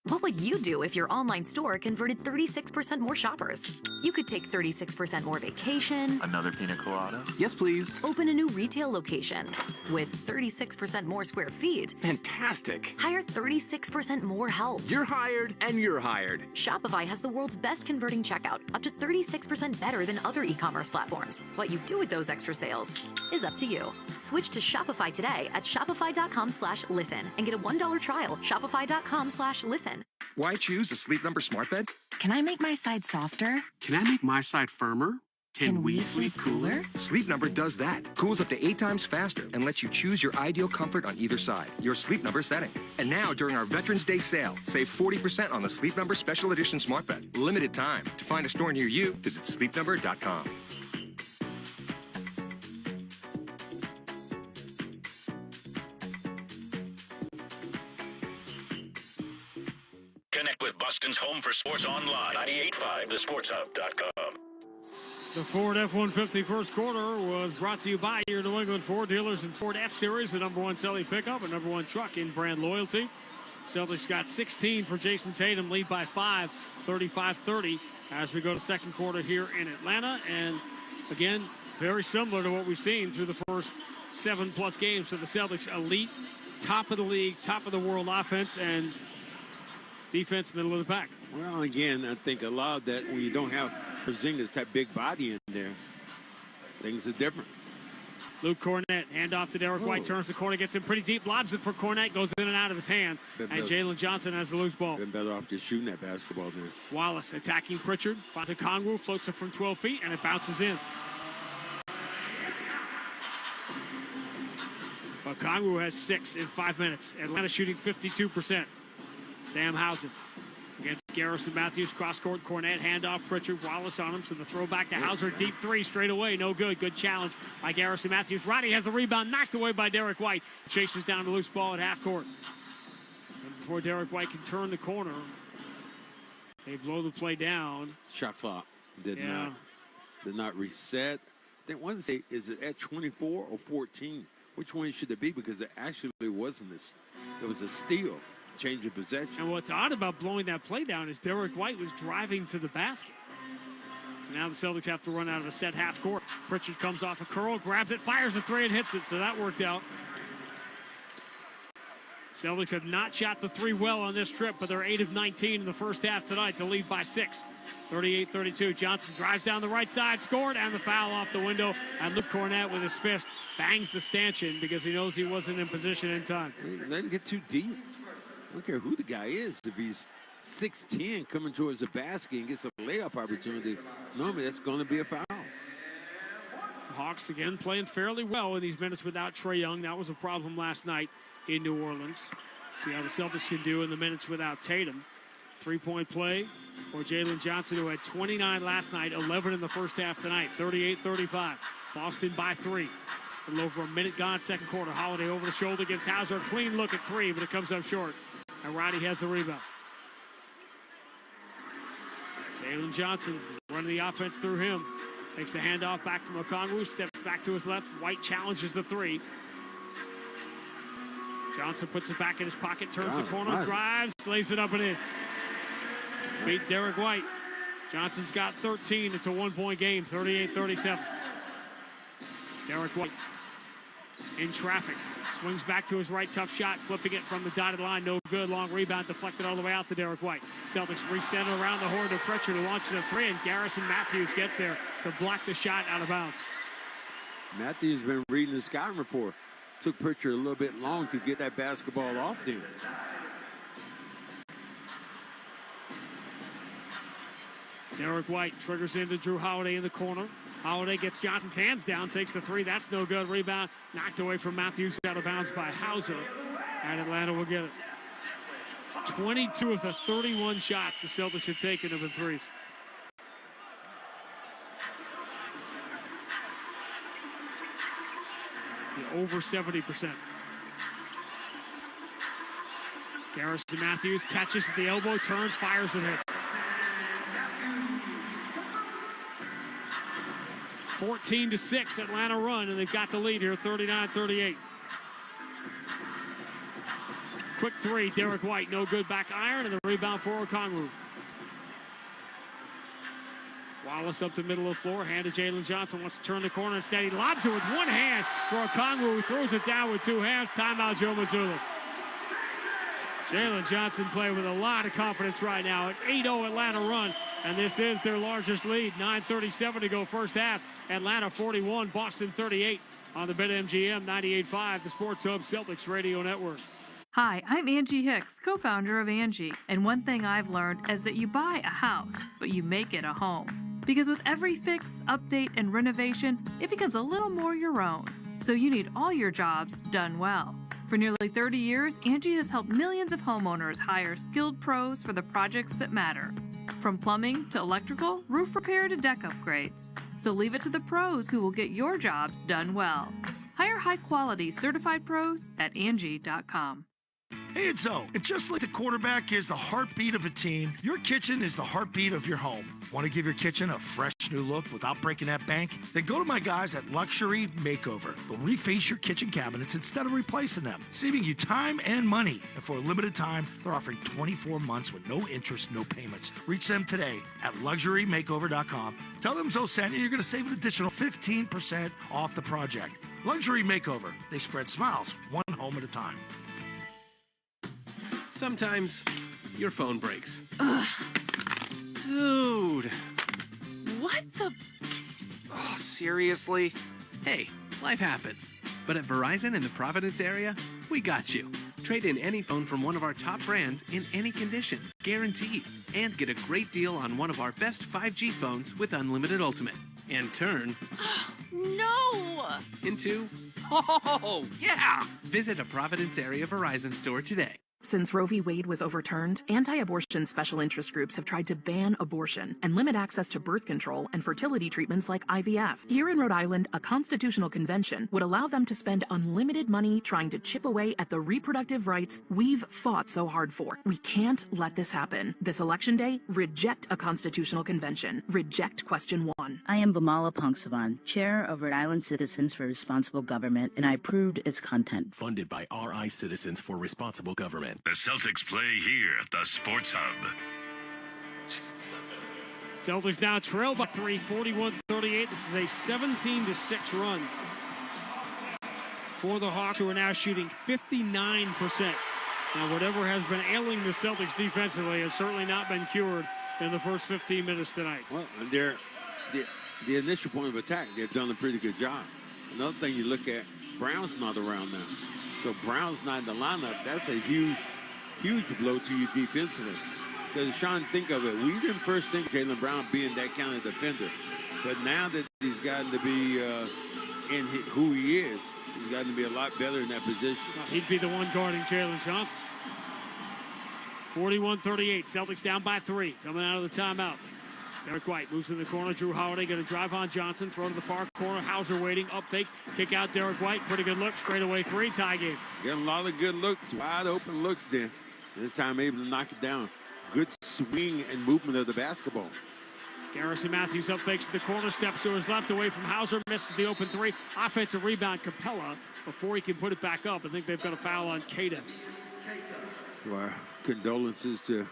What would you do if your online store converted 36% more shoppers? You could take 36% more vacation. Another pina colada? Yes, please. Open a new retail location with 36% more square feet. Fantastic. Hire 36% more help. You're hired and you're hired. Shopify has the world's best converting checkout, up to 36% better than other e-commerce platforms. What you do with those extra sales is up to you. Switch to Shopify today at shopify.com/listen and get a $1 trial. Shopify.com/listen. Why choose a Sleep Number smart bed? Can I make my side softer? Can I make my side firmer? Can we sleep cooler? Sleep Number does that. Cools up to 8 times faster and lets you choose your ideal comfort on either side. Your Sleep Number setting. And now, during our Veterans Day sale, save 40% on the Sleep Number Special Edition smart bed. Limited time. To find a store near you, visit sleepnumber.com. Connect with Boston's home for sports online. 98.5 thesportshub.com. The Ford F-150 first quarter was brought to you by your New England Ford dealers and Ford F-Series, the #1 selling pickup and #1 truck in brand loyalty. Celtics got 16 for Jason Tatum, lead by 5, 35-30 as we go to second quarter here in Atlanta. And again, very similar to what we've seen through the first 7+ games for the Celtics. Elite, top of the league, top of the world offense, and defense, middle of the pack. Well, again, I think a lot of that, when you don't have Porzingis, that big body in there, things are different. Luke Cornett, handoff to Derek White, turns the corner, gets him pretty deep, lobs it for Cornett, goes in and out of his hands, and Jalen Johnson has the loose ball. Been better off just shooting that basketball there. Wallace attacking Pritchard, finds a Kongwu, floats it from 12 feet, and it bounces in. But Kongwu has 6 in 5 minutes. Atlanta shooting 52%. Sam Hausen against Garrison Matthews, cross-court, Cornett, handoff, Pritchard, Wallace on him, so the throw back to Hauser, deep 3 straight away, no good. Good challenge by Garrison Matthews. Roddy has the rebound, knocked away by Derek White. Chases down the loose ball at half court. And before Derek White can turn the corner, they blow the play down. Shot clock did not reset. They want to say, is it at 24 or 14? Which one should it be? Because it actually wasn't this. It was a steal. Change of possession. And what's odd about blowing that play down is Derek White was driving to the basket. So now the Celtics have to run out of a set half court. Pritchard comes off a curl, grabs it, fires a 3 and hits it, so that worked out. Celtics have not shot the 3 well on this trip, but they're 8 of 19 in the first half tonight to lead by 6. 38-32. Johnson drives down the right side, scored, and the foul off the window. And Luke Cornett with his fist bangs the stanchion because he knows he wasn't in position in time. Let him get too deep. I don't care who the guy is. If he's 6'10", coming towards the basket and gets a layup opportunity, normally that's going to be a foul. The Hawks again playing fairly well in these minutes without Trae Young. That was a problem last night in New Orleans. See how the Celtics can do in the minutes without Tatum. 3-point play for Jalen Johnson, who had 29 last night, 11 in the first half tonight. 38-35. Boston by 3. A little over a minute gone, second quarter. Holiday over the shoulder, gets Hauser. Clean look at 3, but it comes up short. And Roddy has the rebound. Jalen Johnson running the offense through him. Takes the handoff back from Okongwu, steps back to his left. White challenges the 3. Johnson puts it back in his pocket, turns the corner, drives, lays it up and in. Beat Derek White. Johnson's got 13. It's a 1-point game, 38-37. Derek White in traffic. Swings back to his right, tough shot, flipping it from the dotted line. No good. Long rebound deflected all the way out to Derek White. Celtics recenter around the horn to Pritchard, who launches a 3, and Garrison Matthews gets there to block the shot out of bounds. Matthews has been reading the scouting report. Took Pritchard a little bit long to get that basketball off there. Derek White triggers into Drew Holiday in the corner. Holiday gets Johnson's hands down, takes the 3. That's no good. Rebound knocked away from Matthews, out of bounds by Hauser. And Atlanta will get it. 22 of the 31 shots the Celtics have taken have been threes. Yeah, over 70%. Garrison Matthews catches at the elbow, turns, fires and hits. 14-6 Atlanta run, and they've got the lead here, 39-38. Quick three, Derek White, no good, back iron, and the rebound for Okongwu. Wallace up the middle of the floor, hand to Jalen Johnson, wants to turn the corner, instead he lobs it with one hand for Okongwu, who throws it down with two hands. Timeout, Joe Mazzulla. Jalen Johnson playing with a lot of confidence right now. An 8-0 Atlanta run, and this is their largest lead. 9:37 to go first half. Atlanta 41, Boston 38 on the BetMGM 98.5, the Sports Hub Celtics Radio Network. Hi, I'm Angie Hicks, co-founder of Angie, and one thing I've learned is that you buy a house, but you make it a home. Because with every fix, update, and renovation, it becomes a little more your own. So you need all your jobs done well. For nearly 30 years, Angie has helped millions of homeowners hire skilled pros for the projects that matter. From plumbing to electrical, roof repair to deck upgrades. So leave it to the pros who will get your jobs done well. Hire high-quality certified pros at Angie.com. Hey, it's Zoe. And just like the quarterback is the heartbeat of a team, your kitchen is the heartbeat of your home. Want to give your kitchen a fresh new look without breaking that bank? Then go to my guys at Luxury Makeover. They'll reface your kitchen cabinets instead of replacing them, saving you time and money. And for a limited time, they're offering 24 months with no interest, no payments. Reach them today at LuxuryMakeover.com. Tell them Zoe sent you. You're going to save an additional 15% off the project. Luxury Makeover. They spread smiles, one home at a time. Sometimes your phone breaks. Ugh. Dude. What the? Oh, seriously? Hey, life happens. But at Verizon in the Providence area, we got you. Trade in any phone from one of our top brands in any condition, guaranteed. And get a great deal on one of our best 5G phones with Unlimited Ultimate. And turn... No! Into... Oh, yeah! Visit a Providence area Verizon store today. Since Roe v. Wade was overturned, anti-abortion special interest groups have tried to ban abortion and limit access to birth control and fertility treatments like IVF. Here in Rhode Island, a constitutional convention would allow them to spend unlimited money trying to chip away at the reproductive rights we've fought so hard for. We can't let this happen. This election day, reject a constitutional convention. Reject question 1. I am Bamala Pongsavan, Chair of Rhode Island Citizens for Responsible Government, and I approved its content. Funded by RI Citizens for Responsible Government. The Celtics play here at the Sports Hub. Celtics now trail by 3, 41-38. This is a 17-6 run for the Hawks, who are now shooting 59%. Now, whatever has been ailing the Celtics defensively has certainly not been cured in the first 15 minutes tonight. Well, the initial point of attack, they've done a pretty good job. Another thing you look at, Brown's not around now. So Brown's not in the lineup. That's a huge, huge blow to you defensively. Because, Sean, think of it. We didn't first think Jaylen Brown being that kind of defender. But now that he's gotten to be in who he is, he's gotten to be a lot better in that position. Well, he'd be the one guarding Jalen Johnson. 41-38. Celtics down by 3 coming out of the timeout. Derek White moves in the corner. Drew Holiday going to drive on Johnson. Throw to the far corner. Hauser waiting. Up fakes. Kick out Derek White. Pretty good look. Straight away 3. Tie game. Getting a lot of good looks. Wide open looks then. This time able to knock it down. Good swing and movement of the basketball. Garrison Matthews up fakes to the corner. Steps to his left away from Hauser. Misses the open 3. Offensive rebound Capella before he can put it back up. I think they've got a foul on Keita. Well, condolences to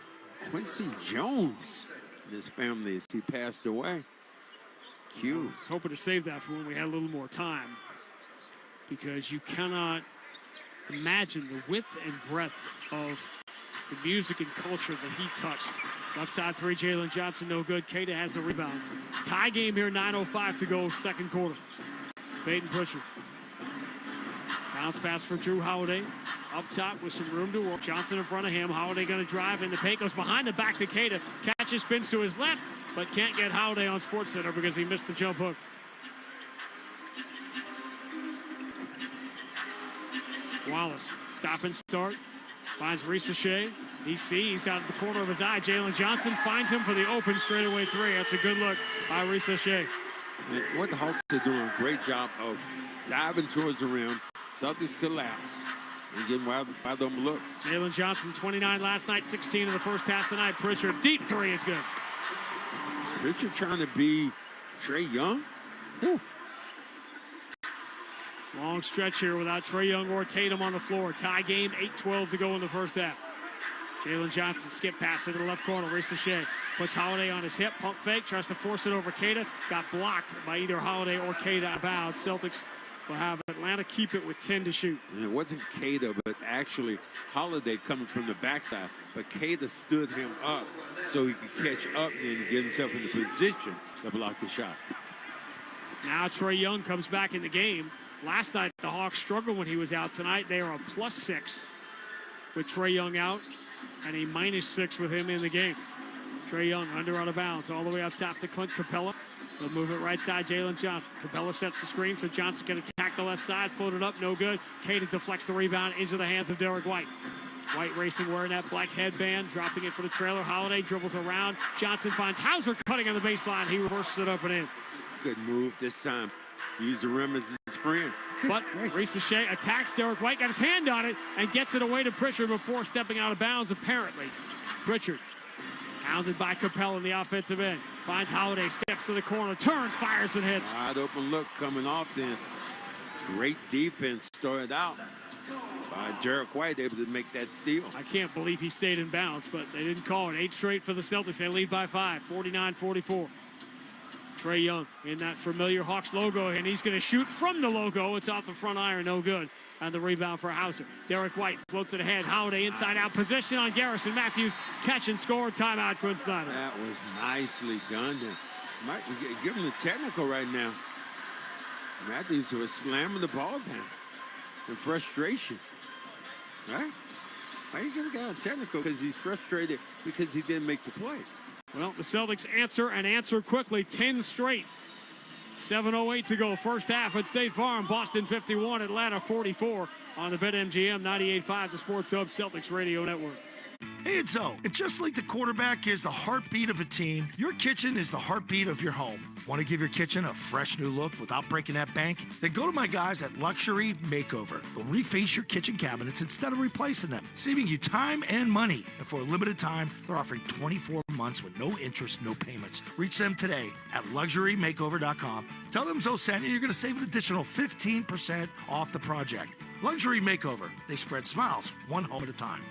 Quincy Jones. His family as he passed away. I was hoping to save that for when we had a little more time, because you cannot imagine the width and breadth of the music and culture that he touched. Left side 3, Jalen Johnson, no good. Keita has the rebound. Tie game here, 9:05 to go, second quarter. Peyton Pritchard. Bounce pass for Drew Holiday. Up top with some room to work. Johnson in front of him. Holiday going to drive in the paint. Goes behind the back to Keita. Catches, spins to his left, but can't get Holiday on SportsCenter because he missed the jump hook. Wallace, stop and start. Finds Risa Shea. He sees out of the corner of his eye. Jalen Johnson finds him for the open straightaway three. That's a good look by Reese Shea. And what the Hawks are doing a great job of diving towards the rim. Celtics collapse and getting wide open looks. Jalen Johnson, 29 last night, 16 in the first half tonight. Pritchard, deep three is good. Pritchard trying to be Trae Young. Whew. Long stretch here without Trae Young or Tatum on the floor. Tie game, 8:12 to go in the first half. Jalen Johnson skip pass into the left corner. Reese Shea puts Holiday on his hip. Pump fake. Tries to force it over Queta. Got blocked by either Holiday or Queta out of bounds. Celtics will have Atlanta keep it with 10 to shoot. And it wasn't Queta, but actually Holiday coming from the backside. But Queta stood him up so he could catch up and get himself in the position to block the shot. Now Trae Young comes back in the game. Last night, the Hawks struggled when he was out. Tonight, they are a +6 with Trae Young out and a -6 with him in the game. Trae Young under out of bounds all the way up top to Clint Capella. They'll move it right side, Jalen Johnson. Capella sets the screen so Johnson can attack the left side. Floated up, no good. Queta deflects the rebound into the hands of Derek White. White racing, wearing that black headband, dropping it for the trailer. Holiday dribbles around. Johnson finds Hauser cutting on the baseline. He reverses it up and in. Good move this time. Use the rim as his friend. But Reese Shea attacks Derek White, got his hand on it, and gets it away to Pritchard before stepping out of bounds, apparently. Pritchard, hounded by Capella in the offensive end. Finds Holiday, steps to the corner, turns, fires, and hits. Wide open look coming off then. Great defense started out by Derek White, able to make that steal. I can't believe he stayed in bounds, but they didn't call it. 8 straight for the Celtics. They lead by 5, 49-44. Trae Young in that familiar Hawks logo, and he's going to shoot from the logo. It's off the front iron, no good. And the rebound for Hauser. Derek White floats it ahead. Holiday inside-out position on Garrison. Matthews catch and score. Timeout, Quinn Snyder. That was nicely done. Might give him the technical right now. Matthews was slamming the ball down in frustration. Right? Why are you giving the guy a technical? Because he's frustrated because he didn't make the play. Well, the Celtics answer quickly. 10 straight. 7:08 to go. First half at State Farm. Boston 51, Atlanta 44 on the BetMGM 98.5, the Sports Hub Celtics Radio Network. Hey, it's O. And just like the quarterback is the heartbeat of a team, your kitchen is the heartbeat of your home. Want to give your kitchen a fresh new look without breaking that bank? Then go to my guys at Luxury Makeover. They'll reface your kitchen cabinets instead of replacing them, saving you time and money. And for a limited time, they're offering 24 months with no interest, no payments. Reach them today at LuxuryMakeover.com. Tell them Zoe sent you. You're going to save an additional 15% off the project. Luxury Makeover. They spread smiles one home at a time.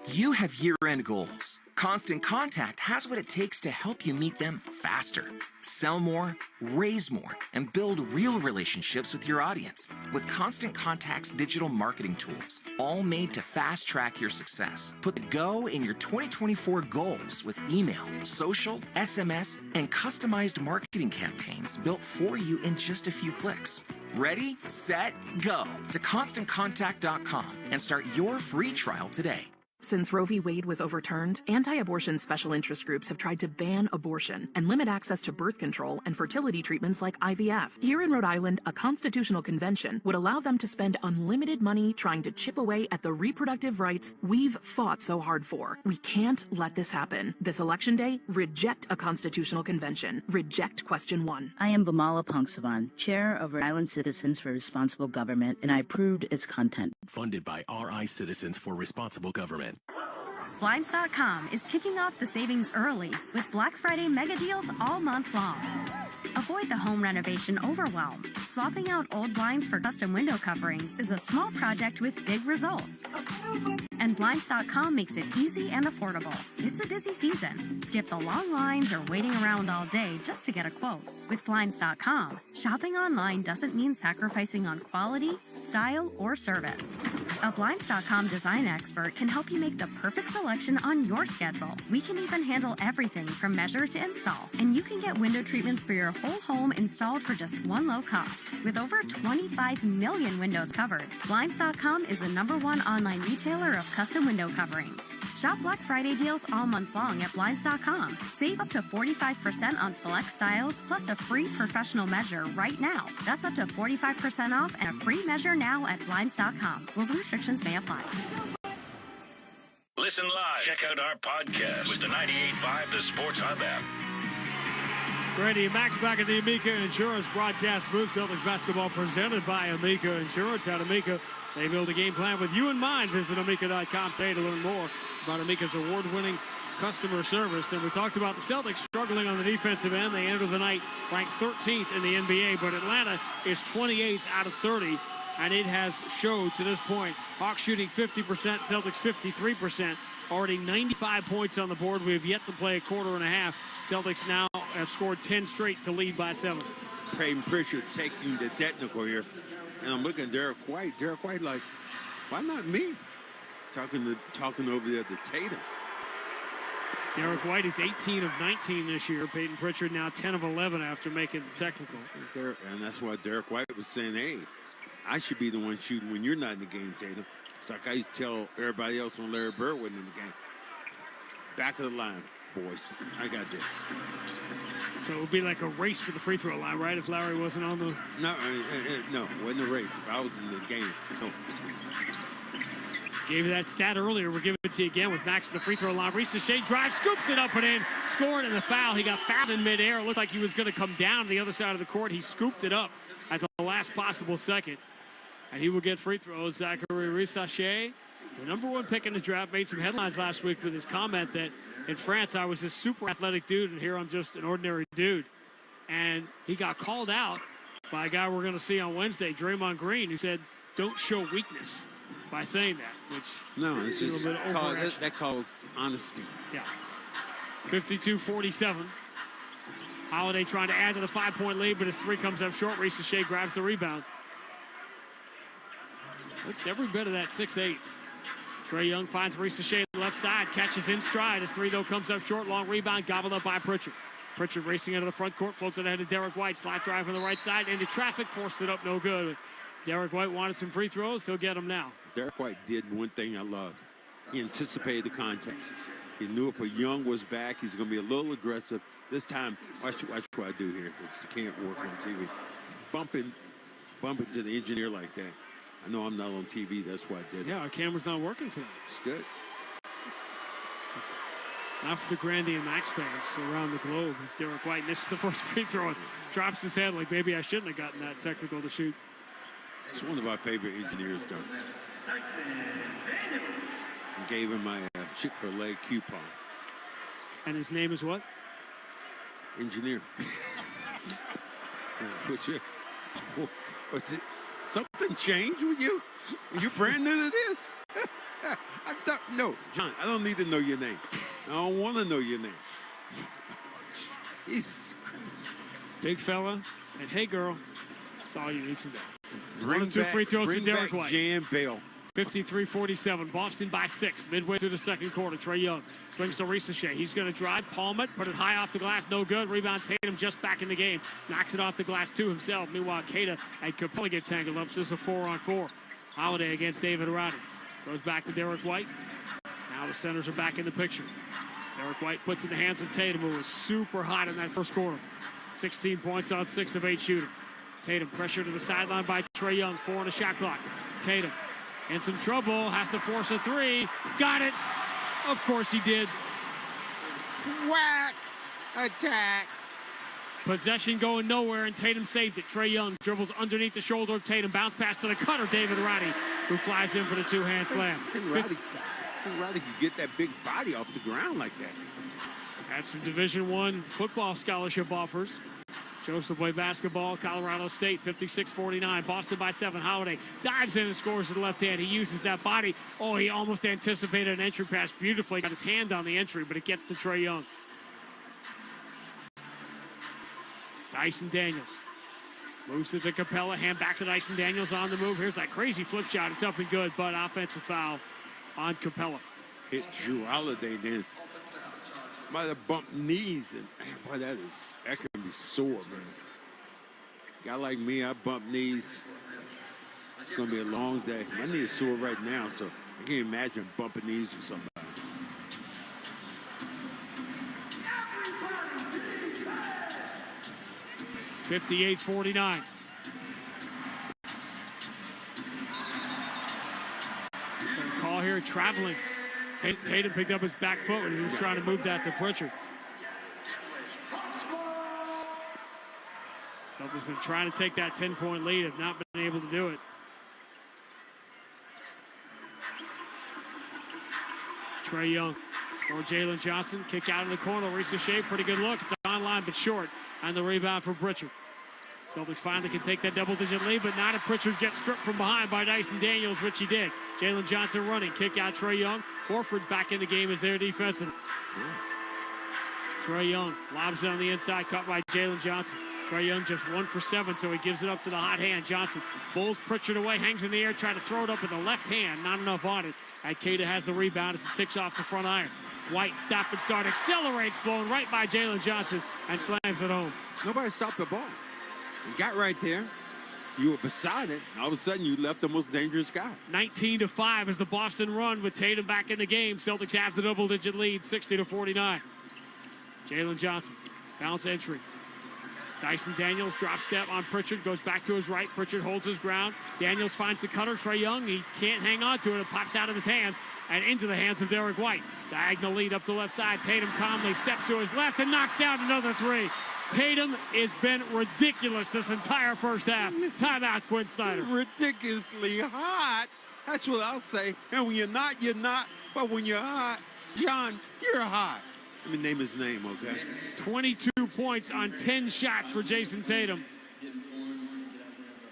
You have year-end goals. Constant Contact has what it takes to help you meet them faster. Sell more, raise more, and build real relationships with your audience with Constant Contact's digital marketing tools, all made to fast-track your success. Put the go in your 2024 goals with email, social, SMS, and customized marketing campaigns built for you in just a few clicks. Ready, set, go to ConstantContact.com and start your free trial today. Since Roe v. Wade was overturned, anti-abortion special interest groups have tried to ban abortion and limit access to birth control and fertility treatments like IVF. Here in Rhode Island, a constitutional convention would allow them to spend unlimited money trying to chip away at the reproductive rights we've fought so hard for. We can't let this happen. This election day, reject a constitutional convention. Reject question 1. I am Bamala Pongsavan, Chair of Rhode Island Citizens for Responsible Government, and I approved its content. Funded by RI Citizens for Responsible Government. Blinds.com is kicking off the savings early with Black Friday mega deals all month long. Avoid the home renovation overwhelm. Swapping out old blinds for custom window coverings is a small project with big results. And Blinds.com makes it easy and affordable. It's a busy season. Skip the long lines or waiting around all day just to get a quote. With Blinds.com, shopping online doesn't mean sacrificing on quality, style, or service. A Blinds.com design expert can help you make the perfect selection on your schedule. We can even handle everything from measure to install. And you can get window treatments for your whole home installed for just one low cost. With over 25 million windows covered, Blinds.com is the #1 online retailer of custom window coverings. Shop Black Friday deals all month long at Blinds.com. Save up to 45% on select styles, plus a free professional measure right now. That's up to 45% off and a free measure now at Blinds.com. Rules and restrictions may apply. listen live, check out our podcast with the 98.5 The Sports Hub app. Randy and Max back at the Amica Insurance broadcast booth. Celtics basketball presented by Amica Insurance. At Amica, they build a game plan with you in mind. Visit Amica.com today to learn more about Amica's award-winning customer service. And we talked about the Celtics struggling on the defensive end. They entered the night ranked 13th in the NBA, but Atlanta is 28th out of 30, and it has showed to this point. Hawks shooting 50%, Celtics 53%, already 95 points on the board. We have yet to play a quarter and a half. Celtics now have scored 10 straight to lead by 7. Payton Pritchard taking the technical here. And I'm looking at Derek White. Derek White like, why not me? Talking over there to Tatum. Derek White is 18 of 19 this year. Payton Pritchard now 10 of 11 after making the technical. And that's why Derek White was saying, hey, I should be the one shooting when you're not in the game, Tatum. It's like I used to tell everybody else when Larry Bird wasn't in the game. Back of the line, boys. I got this. So it would be like a race for the free throw line, right? If Larry wasn't on the... No, it wasn't a race. If I was in the game, no. Gave you that stat earlier. We're giving it to you again with Max at the free throw line. Reese Shea drives, scoops it up and in, scoring in the foul. He got fouled in midair. It looked like he was going to come down to the other side of the court. He scooped it up at the last possible second. And he will get free throws. Zachary Reese-Shea, the #1 pick in the draft, made some headlines last week with his comment that in France I was a super athletic dude, and here I'm just an ordinary dude. And he got called out by a guy we're going to see on Wednesday, Draymond Green, who said, don't show weakness by saying that, which it's is a little bit overreaction. That calls honesty. Yeah. 52-47. Holiday trying to add to the 5-point lead, but his three comes up short. Reese-Shea grabs the rebound. Looks every bit of that 6'8". Trae Young finds Reese-Shea on the left side, catches in stride. His three, though, comes up short. Long rebound, gobbled up by Pritchard. Pritchard racing into the front court, floats it ahead to Derek White. Slide drive on the right side, into traffic, forced it up, no good. Derek White wanted some free throws. He'll get them now. Derek White did one thing I love. He anticipated the contact. He knew if a Young was back, he's going to be a little aggressive. This time, watch what I do here, because you can't work on TV. Bumping to the engineer like that. I know I'm not on TV. That's why I did it. Yeah, our camera's not working tonight. It's good. It's not for the Grandy and Max fans around the globe. It's Derek White misses the first free throw and drops his head like maybe I shouldn't have gotten that technical to shoot. It's one of our favorite engineers, though. And gave him my Chick-fil-A coupon. And his name is what? Engineer. What's it? Something changed with you? You brand new to this? No, John, I don't need to know your name. I don't want to know your name. Jesus Christ. Big fella. And hey, girl, that's all you need to know. Bring 2 free throws to Derek back White. Jan Bell. 53-47. Boston by 6. Midway through the second quarter. Trae Young swings to Reese-Shea. He's going to drive, palm it, put it high off the glass. No good. Rebound Tatum just back in the game. Knocks it off the glass to himself. Meanwhile, Keita and Capella get tangled up. So this is a 4-on-4. Holiday against David Roddy. Throws back to Derek White. Now the centers are back in the picture. Derek White puts it in the hands of Tatum, who was super hot in that first quarter. 16 points on 6 of 8 shooting. Tatum pressure to the sideline by Trae Young. 4 on the shot clock. Tatum in some trouble, has to force a 3. Got it. Of course he did. Whack! Attack! Possession going nowhere, and Tatum saved it. Trae Young dribbles underneath the shoulder of Tatum. Bounce pass to the cutter, David Roddy, who flies in for the two-hand slam. Roddy could get that big body off the ground like that. That's some Division I football scholarship offers. Chose to play basketball, Colorado State, 56-49. Boston by 7. Holiday dives in and scores with the left hand. He uses that body. Oh, he almost anticipated an entry pass beautifully. Got his hand on the entry, but it gets to Trae Young. Dyson Daniels moves it to Capella. Hand back to Dyson Daniels on the move. Here's that crazy flip shot. It's up and good, but offensive foul on Capella. Hit Drew Holiday then. Might have bumped knees, and boy, that can be sore, man. Guy like me, I bump knees. It's gonna be a long day. My knee is sore right now, so I can't imagine bumping knees with somebody. $58-49. Call here, traveling. Tatum picked up his back foot when he was trying to move that to Pritchard. Celtics been trying to take that 10-point lead, have not been able to do it. Trae Young or Jalen Johnson, kick out in the corner, ricochet, pretty good look. It's online but short, and the rebound for Pritchard. Celtics finally can take that double-digit lead, but not if Pritchard gets stripped from behind by Dyson Daniels, which he did. Jalen Johnson running, kick out Trae Young. Horford back in the game as their defensive. Trae Young lobs it on the inside, cut by Jalen Johnson. Trae Young just 1 for 7, so he gives it up to the hot hand. Johnson bowls Pritchard away, hangs in the air, trying to throw it up with the left hand. Not enough on it. Keita has the rebound as it ticks off the front iron. White, stop and start, accelerates, blown right by Jalen Johnson, and slams it home. Nobody stopped the ball. You got right there. You were beside it. All of a sudden, you left the most dangerous guy. 19-5 is the Boston run with Tatum back in the game. Celtics have the double-digit lead, 60-49. Jalen Johnson, bounce entry. Dyson Daniels drop step on Pritchard, goes back to his right. Pritchard holds his ground. Daniels finds the cutter. Trae Young, he can't hang on to it. It pops out of his hand and into the hands of Derek White. Diagonal lead up the left side. Tatum calmly steps to his left and knocks down another three. Tatum has been ridiculous this entire first half. Timeout, Quinn Snyder. Ridiculously hot. That's what I'll say. And when you're not, you're not. But when you're hot, John, you're hot. Let me name his name, okay? 22 points on 10 shots for Jason Tatum.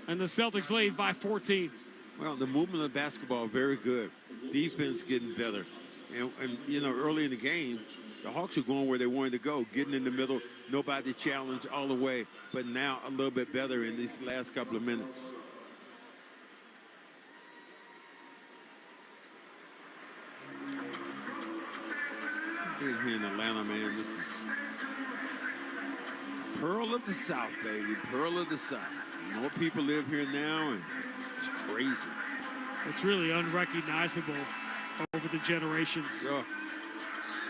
And the Celtics lead by 14. Well, the movement of basketball, very good. Defense getting better. And you know, early in the game, the Hawks are going where they wanted to go, getting in the middle, nobody challenged all the way. But now a little bit better in these last couple of minutes. Here in Atlanta, man, this is Pearl of the South, baby. Pearl of the South. More people live here now, and it's crazy. It's really unrecognizable over the generations. Sure.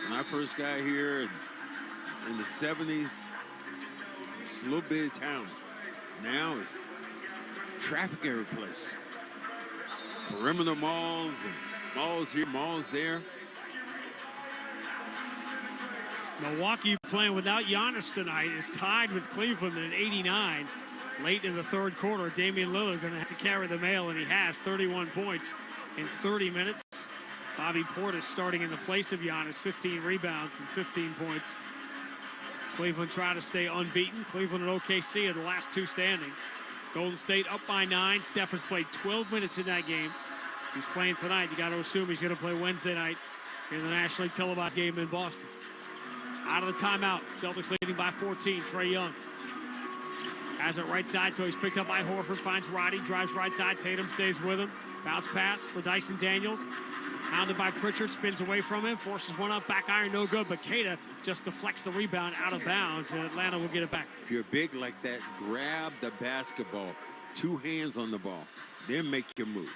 When I first got here in the 70s, it's a little bit of town. Now it's traffic every place. Perimeter malls and malls here, malls there. Milwaukee playing without Giannis tonight is tied with Cleveland at 89. Late in the third quarter, Damian Lillard going to have to carry the mail, and he has 31 points in 30 minutes. Bobby Portis starting in the place of Giannis, 15 rebounds and 15 points. Cleveland trying to stay unbeaten. Cleveland and OKC are the last two standing. Golden State up by 9. Steph has played 12 minutes in that game. He's playing tonight. You got to assume he's going to play Wednesday night in the nationally televised game in Boston. Out of the timeout, Celtics leading by 14. Trae Young has it right side, so he's picked up by Horford, finds Roddy, drives right side. Tatum stays with him. Bounce pass for Dyson Daniels. Hounded by Pritchard, spins away from him, forces one up, back iron, no good, but Keita just deflects the rebound out of bounds, and Atlanta will get it back. If you're big like that, grab the basketball. 2 hands on the ball, then make your move.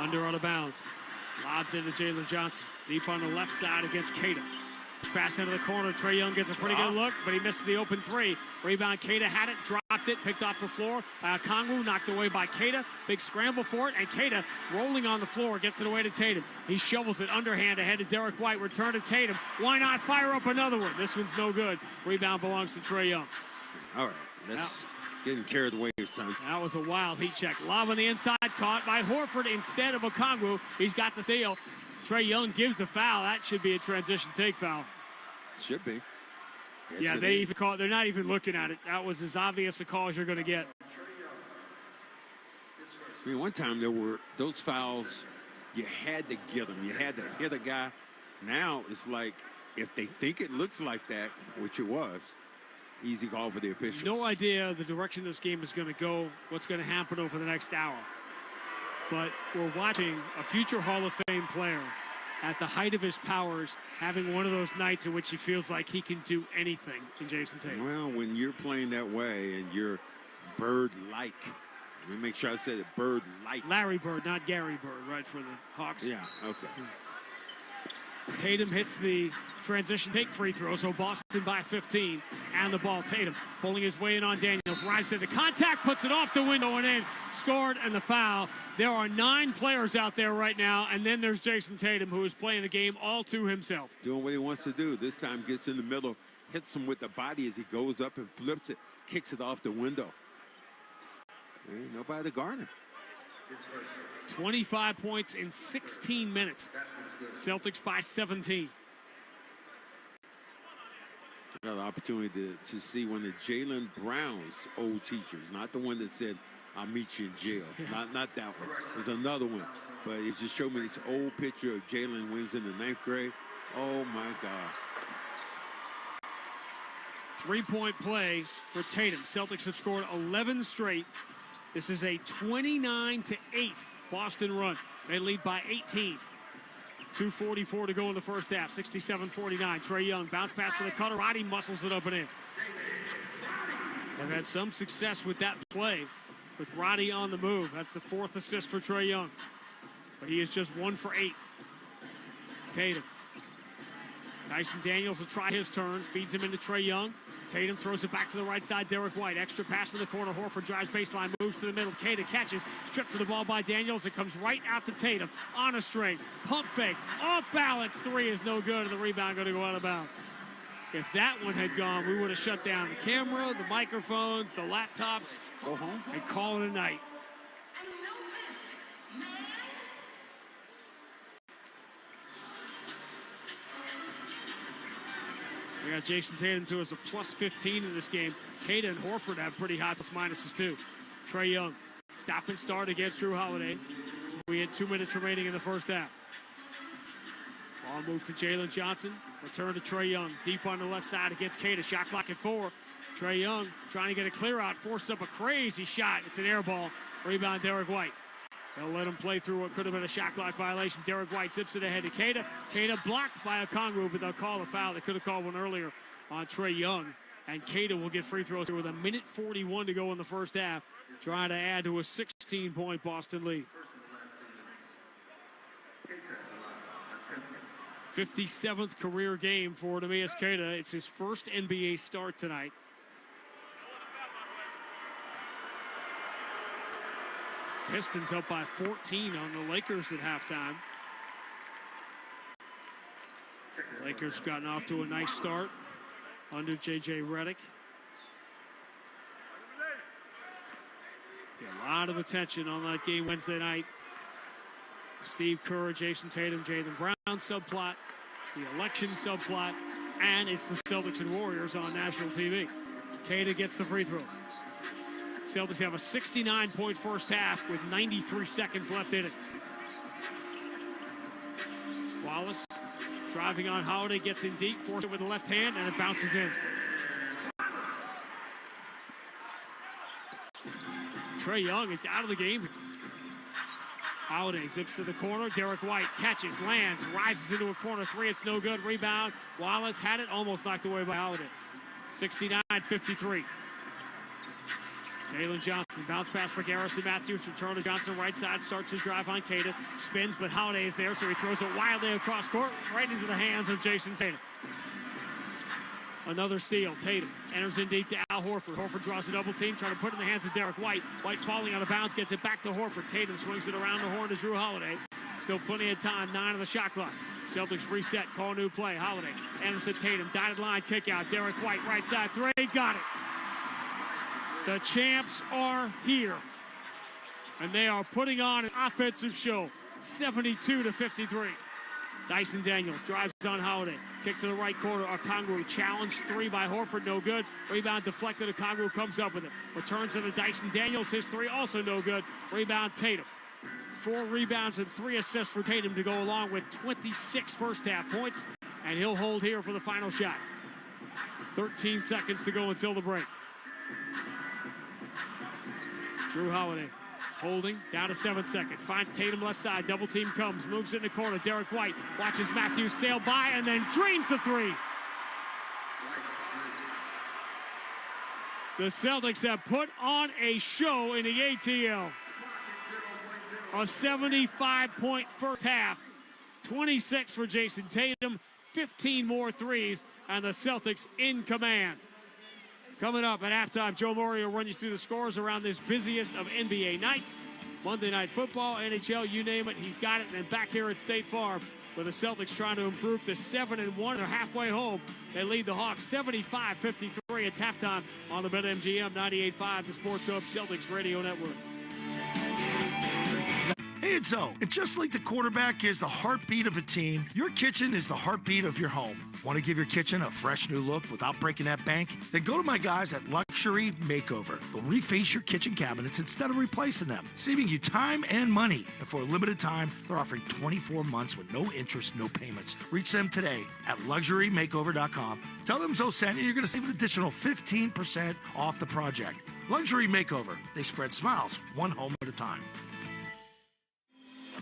Under out of bounds. Lobbed into Jalen Johnson. Deep on the left side against Keita. Pass into the corner. Trae Young gets a pretty good look, but he missed the open three. Rebound, Keita had it, dropped it, picked off the floor. Okongwu knocked away by Keita. Big scramble for it, and Keita rolling on the floor, gets it away to Tatum. He shovels it underhand ahead to Derek White. Return to Tatum. Why not fire up another one? This one's no good. Rebound belongs to Trae Young. All right, that's getting carried away, son. That was a wild heat check. Lob on the inside, caught by Horford instead of Okongwu. He's got the steal. Trae Young gives the foul. That should be a transition take foul. Should be. Yes, yeah, they even call it. They're not even looking at it. That was as obvious a call as you're going to get. I mean, one time there were those fouls, you had to get them. You had to hit a guy. Now it's like if they think it looks like that, which it was, easy call for the officials. No idea the direction this game is going to go, what's going to happen over the next hour. But we're watching a future Hall of Fame player at the height of his powers, having one of those nights in which he feels like he can do anything in Jason Tatum. Well, when you're playing that way and you're Bird-like, let me make sure I said it, Bird-like. Larry Bird, not Gary Bird, right, for the Hawks. Yeah, okay. Tatum hits the transition take free throw, so Boston by 15. And the ball, Tatum pulling his way in on Daniels. Rises into contact, puts it off the window and in. Scored, and the foul There are 9 players out there right now, and then there's Jason Tatum, who is playing the game all to himself. Doing what he wants to do. This time gets in the middle, hits him with the body as he goes up and flips it, kicks it off the window. Ain't nobody to guard him. 25 points in 16 minutes. Celtics by 17. Got an opportunity to see one of Jaylen Brown's old teachers, not the one that said, "I'll meet you in jail." Not that one. There's another one. But he just showed me this old picture of Jalen Wings in the 9th grade. Oh, my God. 3-point play for Tatum. Celtics have scored 11 straight. This is a 29-8 Boston run. They lead by 18. 2:44 to go in the first half. 67-49. Trae Young bounce pass for the cutter. Roddy muscles it up and in. They've had some success with that play with Roddy on the move. That's the 4th assist for Trae Young. But he is just 1 for 8. Tatum. Dyson Daniels will try his turn. Feeds him into Trae Young. Tatum throws it back to the right side. Derek White. Extra pass in the corner. Horford drives baseline. Moves to the middle. Kata catches. Stripped to the ball by Daniels. It comes right out to Tatum. On a string. Pump fake. Off balance. 3 is no good. And the rebound going to go out of bounds. If that one had gone, we would have shut down the camera, the microphones, the laptops. Go home. And call it a night. We got Jason Tatum to us a plus 15 in this game. Kata and Horford have pretty high plus minuses too. Trae Young, stop and start against Drew Holiday. So we had 2 minutes remaining in the first half. Ball move to Jalen Johnson. Return to Trae Young. Deep on the left side against Kata. Shot clock at 4. Trae Young trying to get a clear out. Force up a crazy shot. It's an air ball. Rebound Derek White. They'll let him play through what could have been a shot clock violation. Derek White zips it ahead to Kata. Kata blocked by Okongwu, but they'll call a foul. They could have called one earlier on Trae Young. And Kata will get free throws here with 1:41 to go in the first half, trying to add to a 16-point Boston lead. 57th career game for Neemias Queta. It's his first NBA start tonight. Pistons up by 14 on the Lakers at halftime. Lakers gotten off to a nice start under J.J. Redick. A lot of attention on that game Wednesday night. Steve Kerr, Jason Tatum, Jaylen Brown subplot, the election subplot, and it's the Celtics and Warriors on national TV. Queta gets the free throw. Celtics have a 69-point first half with 93 seconds left in it. Wallace driving on Holiday, gets in deep, forces it with the left hand, and it bounces in. Trae Young is out of the game. Holiday zips to the corner. Derek White catches, lands, rises into a corner 3. It's no good. Rebound. Wallace had it, almost knocked away by Holiday. 69-53. Jalen Johnson, bounce pass for Garrison Matthews. Return to Johnson, right side, starts his drive on Queta. Spins, but Holiday is there, so he throws it wildly across court, right into the hands of Jason Tatum. Another steal. Tatum enters in deep to Al Horford. Horford draws a double team, trying to put it in the hands of Derek White. White falling out of bounds, gets it back to Horford. Tatum swings it around the horn to Drew Holiday. Still plenty of time, 9 on the shot clock. Celtics reset, call new play. Holiday enters to Tatum, dotted line kick out. Derek White, right side, 3, got it. The champs are here. And they are putting on an offensive show. 72-53. Dyson Daniels drives on Holiday. Kick to the right corner. Okongwu challenged 3 by Horford, no good. Rebound deflected. Okongwu comes up with it. Returns to the Dyson Daniels. His 3 also no good. Rebound Tatum. 4 rebounds and 3 assists for Tatum to go along with 26 first half points. And he'll hold here for the final shot. 13 seconds to go until the break. Drew Holiday holding, down to 7 seconds. Finds Tatum left side, double team comes, moves in the corner. Derek White watches Matthews sail by and then drains the 3. The Celtics have put on a show in the ATL. A 75-point first half. 26 for Jason Tatum, 15 more threes, and the Celtics in command. Coming up at halftime, Joe Maury will run you through the scores around this busiest of NBA nights. Monday Night Football, NHL, you name it, he's got it. And back here at State Farm, with the Celtics trying to improve to 7-1. They're halfway home. They lead the Hawks 75-53. It's halftime on the BetMGM 98.5, the Sports Hub Celtics Radio Network. Hey, it's O. And just like the quarterback is the heartbeat of a team, your kitchen is the heartbeat of your home. Want to give your kitchen a fresh new look without breaking that bank? Then go to my guys at Luxury Makeover. They'll reface your kitchen cabinets instead of replacing them, saving you time and money. And for a limited time, they're offering 24 months with no interest, no payments. Reach them today at LuxuryMakeover.com. Tell them Zoe sent you. You're going to save an additional 15% off the project. Luxury Makeover. They spread smiles one home at a time.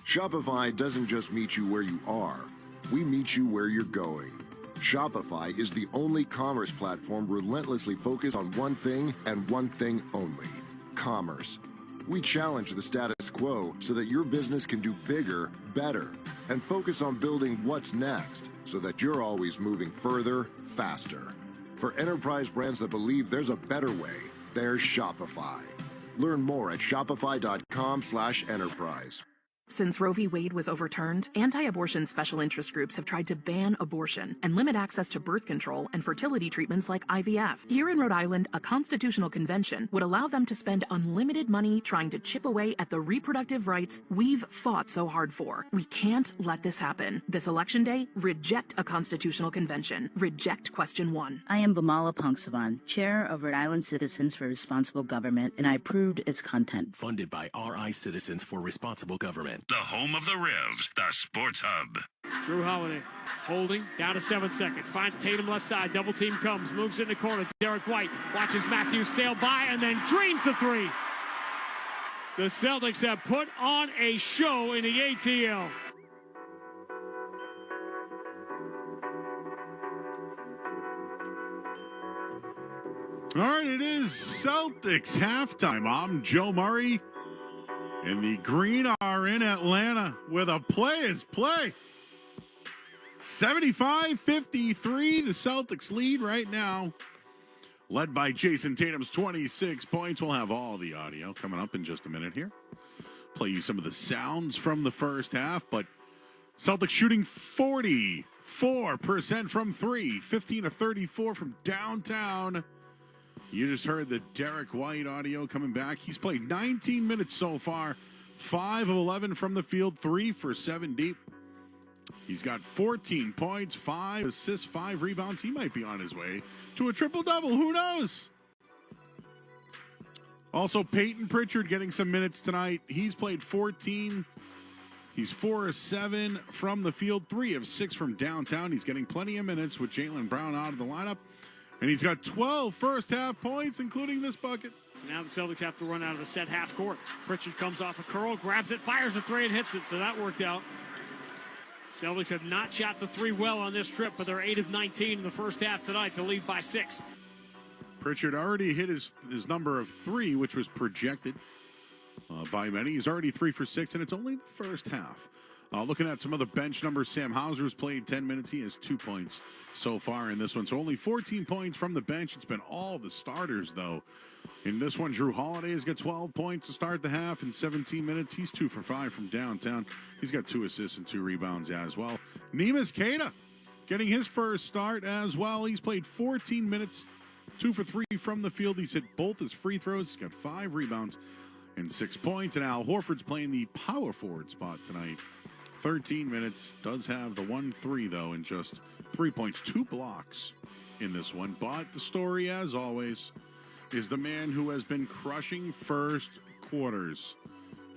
Shopify doesn't just meet you where you are, we meet you where you're going. Shopify is the only commerce platform relentlessly focused on one thing and one thing only: commerce. We challenge the status quo so that your business can do bigger, better, and focus on building what's next so that you're always moving further, faster. For enterprise brands that believe there's a better way, there's Shopify. Learn more at shopify.com/enterprise. Since Roe v. Wade was overturned, anti-abortion special interest groups have tried to ban abortion and limit access to birth control and fertility treatments like IVF. Here in Rhode Island, a constitutional convention would allow them to spend unlimited money trying to chip away at the reproductive rights we've fought so hard for. We can't let this happen. This election day, reject a constitutional convention. Reject question 1. I am Vamala Pongsavan, Chair of Rhode Island Citizens for Responsible Government, and I approved its content. Funded by RI Citizens for Responsible Government. The home of the Revs, the Sports Hub. Drew Holiday holding, down to 7 seconds. Finds Tatum left side. Double team comes. Moves in the corner. Derek White watches Matthews sail by and then drains the three. The Celtics have put on a show in the ATL. All right, it is Celtics halftime. I'm Joe Murray. And the Green are in Atlanta with a players play. 75-53, the Celtics lead right now. Led by Jason Tatum's 26 points. We'll have all the audio coming up in just a minute here. Play you some of the sounds from the first half, but Celtics shooting 44% from three, 15 of 34 from downtown. You just heard the Derek White audio coming back. He's played 19 minutes so far, 5 of 11 from the field, 3 for 7 deep. He's got 14 points, 5 assists, 5 rebounds. He might be on his way to a triple-double. Who knows? Also, Peyton Pritchard getting some minutes tonight. He's played 14. He's 4 of 7 from the field, 3 of 6 from downtown. He's getting plenty of minutes with Jaylen Brown out of the lineup. And he's got 12 first-half points, including this bucket. So now the Celtics have to run out of the set half court. Pritchard comes off a curl, grabs it, fires a three, and hits it. So that worked out. Celtics have not shot the three well on this trip, but they're 8 of 19 in the first half tonight to lead by 6. Pritchard already hit his number of 3, which was projected by many. He's already 3 for 6, and it's only the first half. Looking at some other bench numbers, Sam Hauser's played 10 minutes. He has 2 points so far in this one. So only 14 points from the bench. It's been all the starters, though. In this one, Drew Holiday has got 12 points to start the half in 17 minutes. He's 2 for 5 from downtown. He's got 2 assists and 2 rebounds as well. Neemias Queta getting his first start as well. He's played 14 minutes, 2 for 3 from the field. He's hit both his free throws. He's got 5 rebounds and 6 points. And Al Horford's playing the power forward spot tonight. 13 minutes, does have the 1-3, though, and just 3 points, 2 blocks in this one. But the story, as always, is the man who has been crushing first quarters.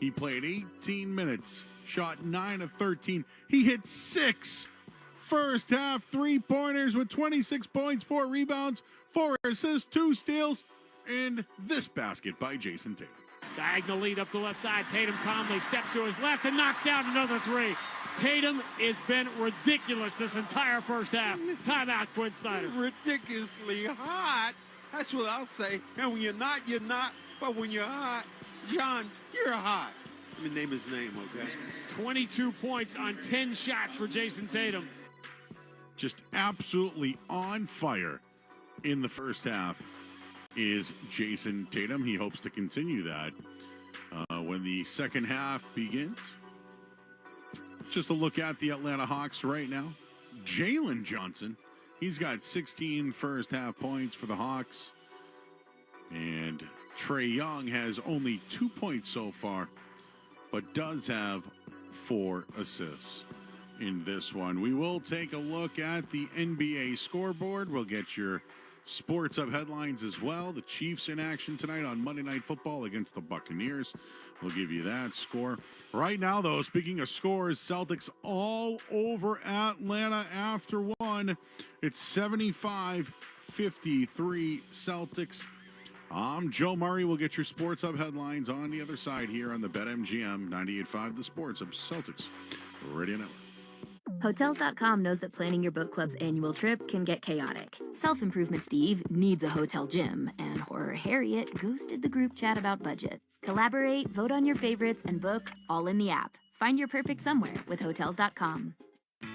He played 18 minutes, shot 9 of 13. He hit 6 first half three-pointers with 26 points, 4 rebounds, 4 assists, 2 steals, and this basket by Jason Tatum. Diagonal lead up the left side. Tatum calmly steps to his left and knocks down another 3. Tatum has been ridiculous this entire first half. Timeout, Quinn Snyder. Ridiculously hot. That's what I'll say. And when you're not, you're not. But when you're hot, John, you're hot. Let me name his name, okay? 22 points on 10 shots for Jason Tatum. Just absolutely on fire in the first half is Jason Tatum. He hopes to continue that when the second half begins. Just a look at the Atlanta Hawks right now. Jalen Johnson, he's got 16 first half points for the Hawks. And Trae Young has only 2 points so far, but does have 4 assists in this one. We will take a look at the NBA scoreboard. We'll get your Sports Hub headlines as well. The Chiefs in action tonight on Monday Night Football against the Buccaneers. We'll give you that score. Right now, though, speaking of scores, Celtics all over Atlanta after one. It's 75-53 Celtics. I'm Joe Murray. We'll get your Sports Hub headlines on the other side here on the BetMGM 98.5, the Sports Hub Celtics Radio Network. Hotels.com knows that planning your book club's annual trip can get chaotic. Self-improvement Steve needs a hotel gym, and Horror Harriet ghosted the group chat about budget. Collaborate, vote on your favorites, and book all in the app. Find your perfect somewhere with Hotels.com.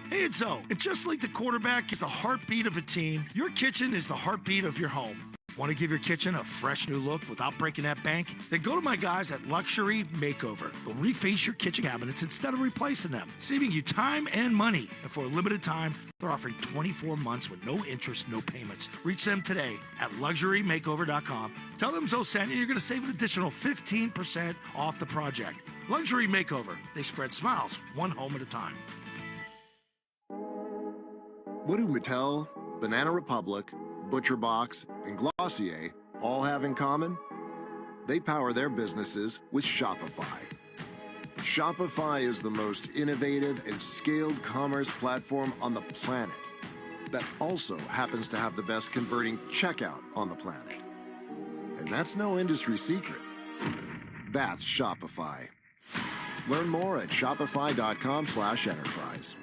Hey, it's Zoe. And just like the quarterback is the heartbeat of a team, your kitchen is the heartbeat of your home. Want to give your kitchen a fresh new look without breaking that bank? Then go to my guys at Luxury Makeover. They'll reface your kitchen cabinets instead of replacing them, saving you time and money. And for a limited time, they're offering 24 months with no interest, no payments. Reach them today at LuxuryMakeover.com. Tell them Zoe sent you. You're going to save an additional 15% off the project. Luxury Makeover. They spread smiles one home at a time. What do Mattel, Banana Republic, ButcherBox, and Glossier all have in common? They power their businesses with Shopify. Shopify is the most innovative and scaled commerce platform on the planet that also happens to have the best converting checkout on the planet. And that's no industry secret. That's Shopify. Learn more at shopify.com/enterprise.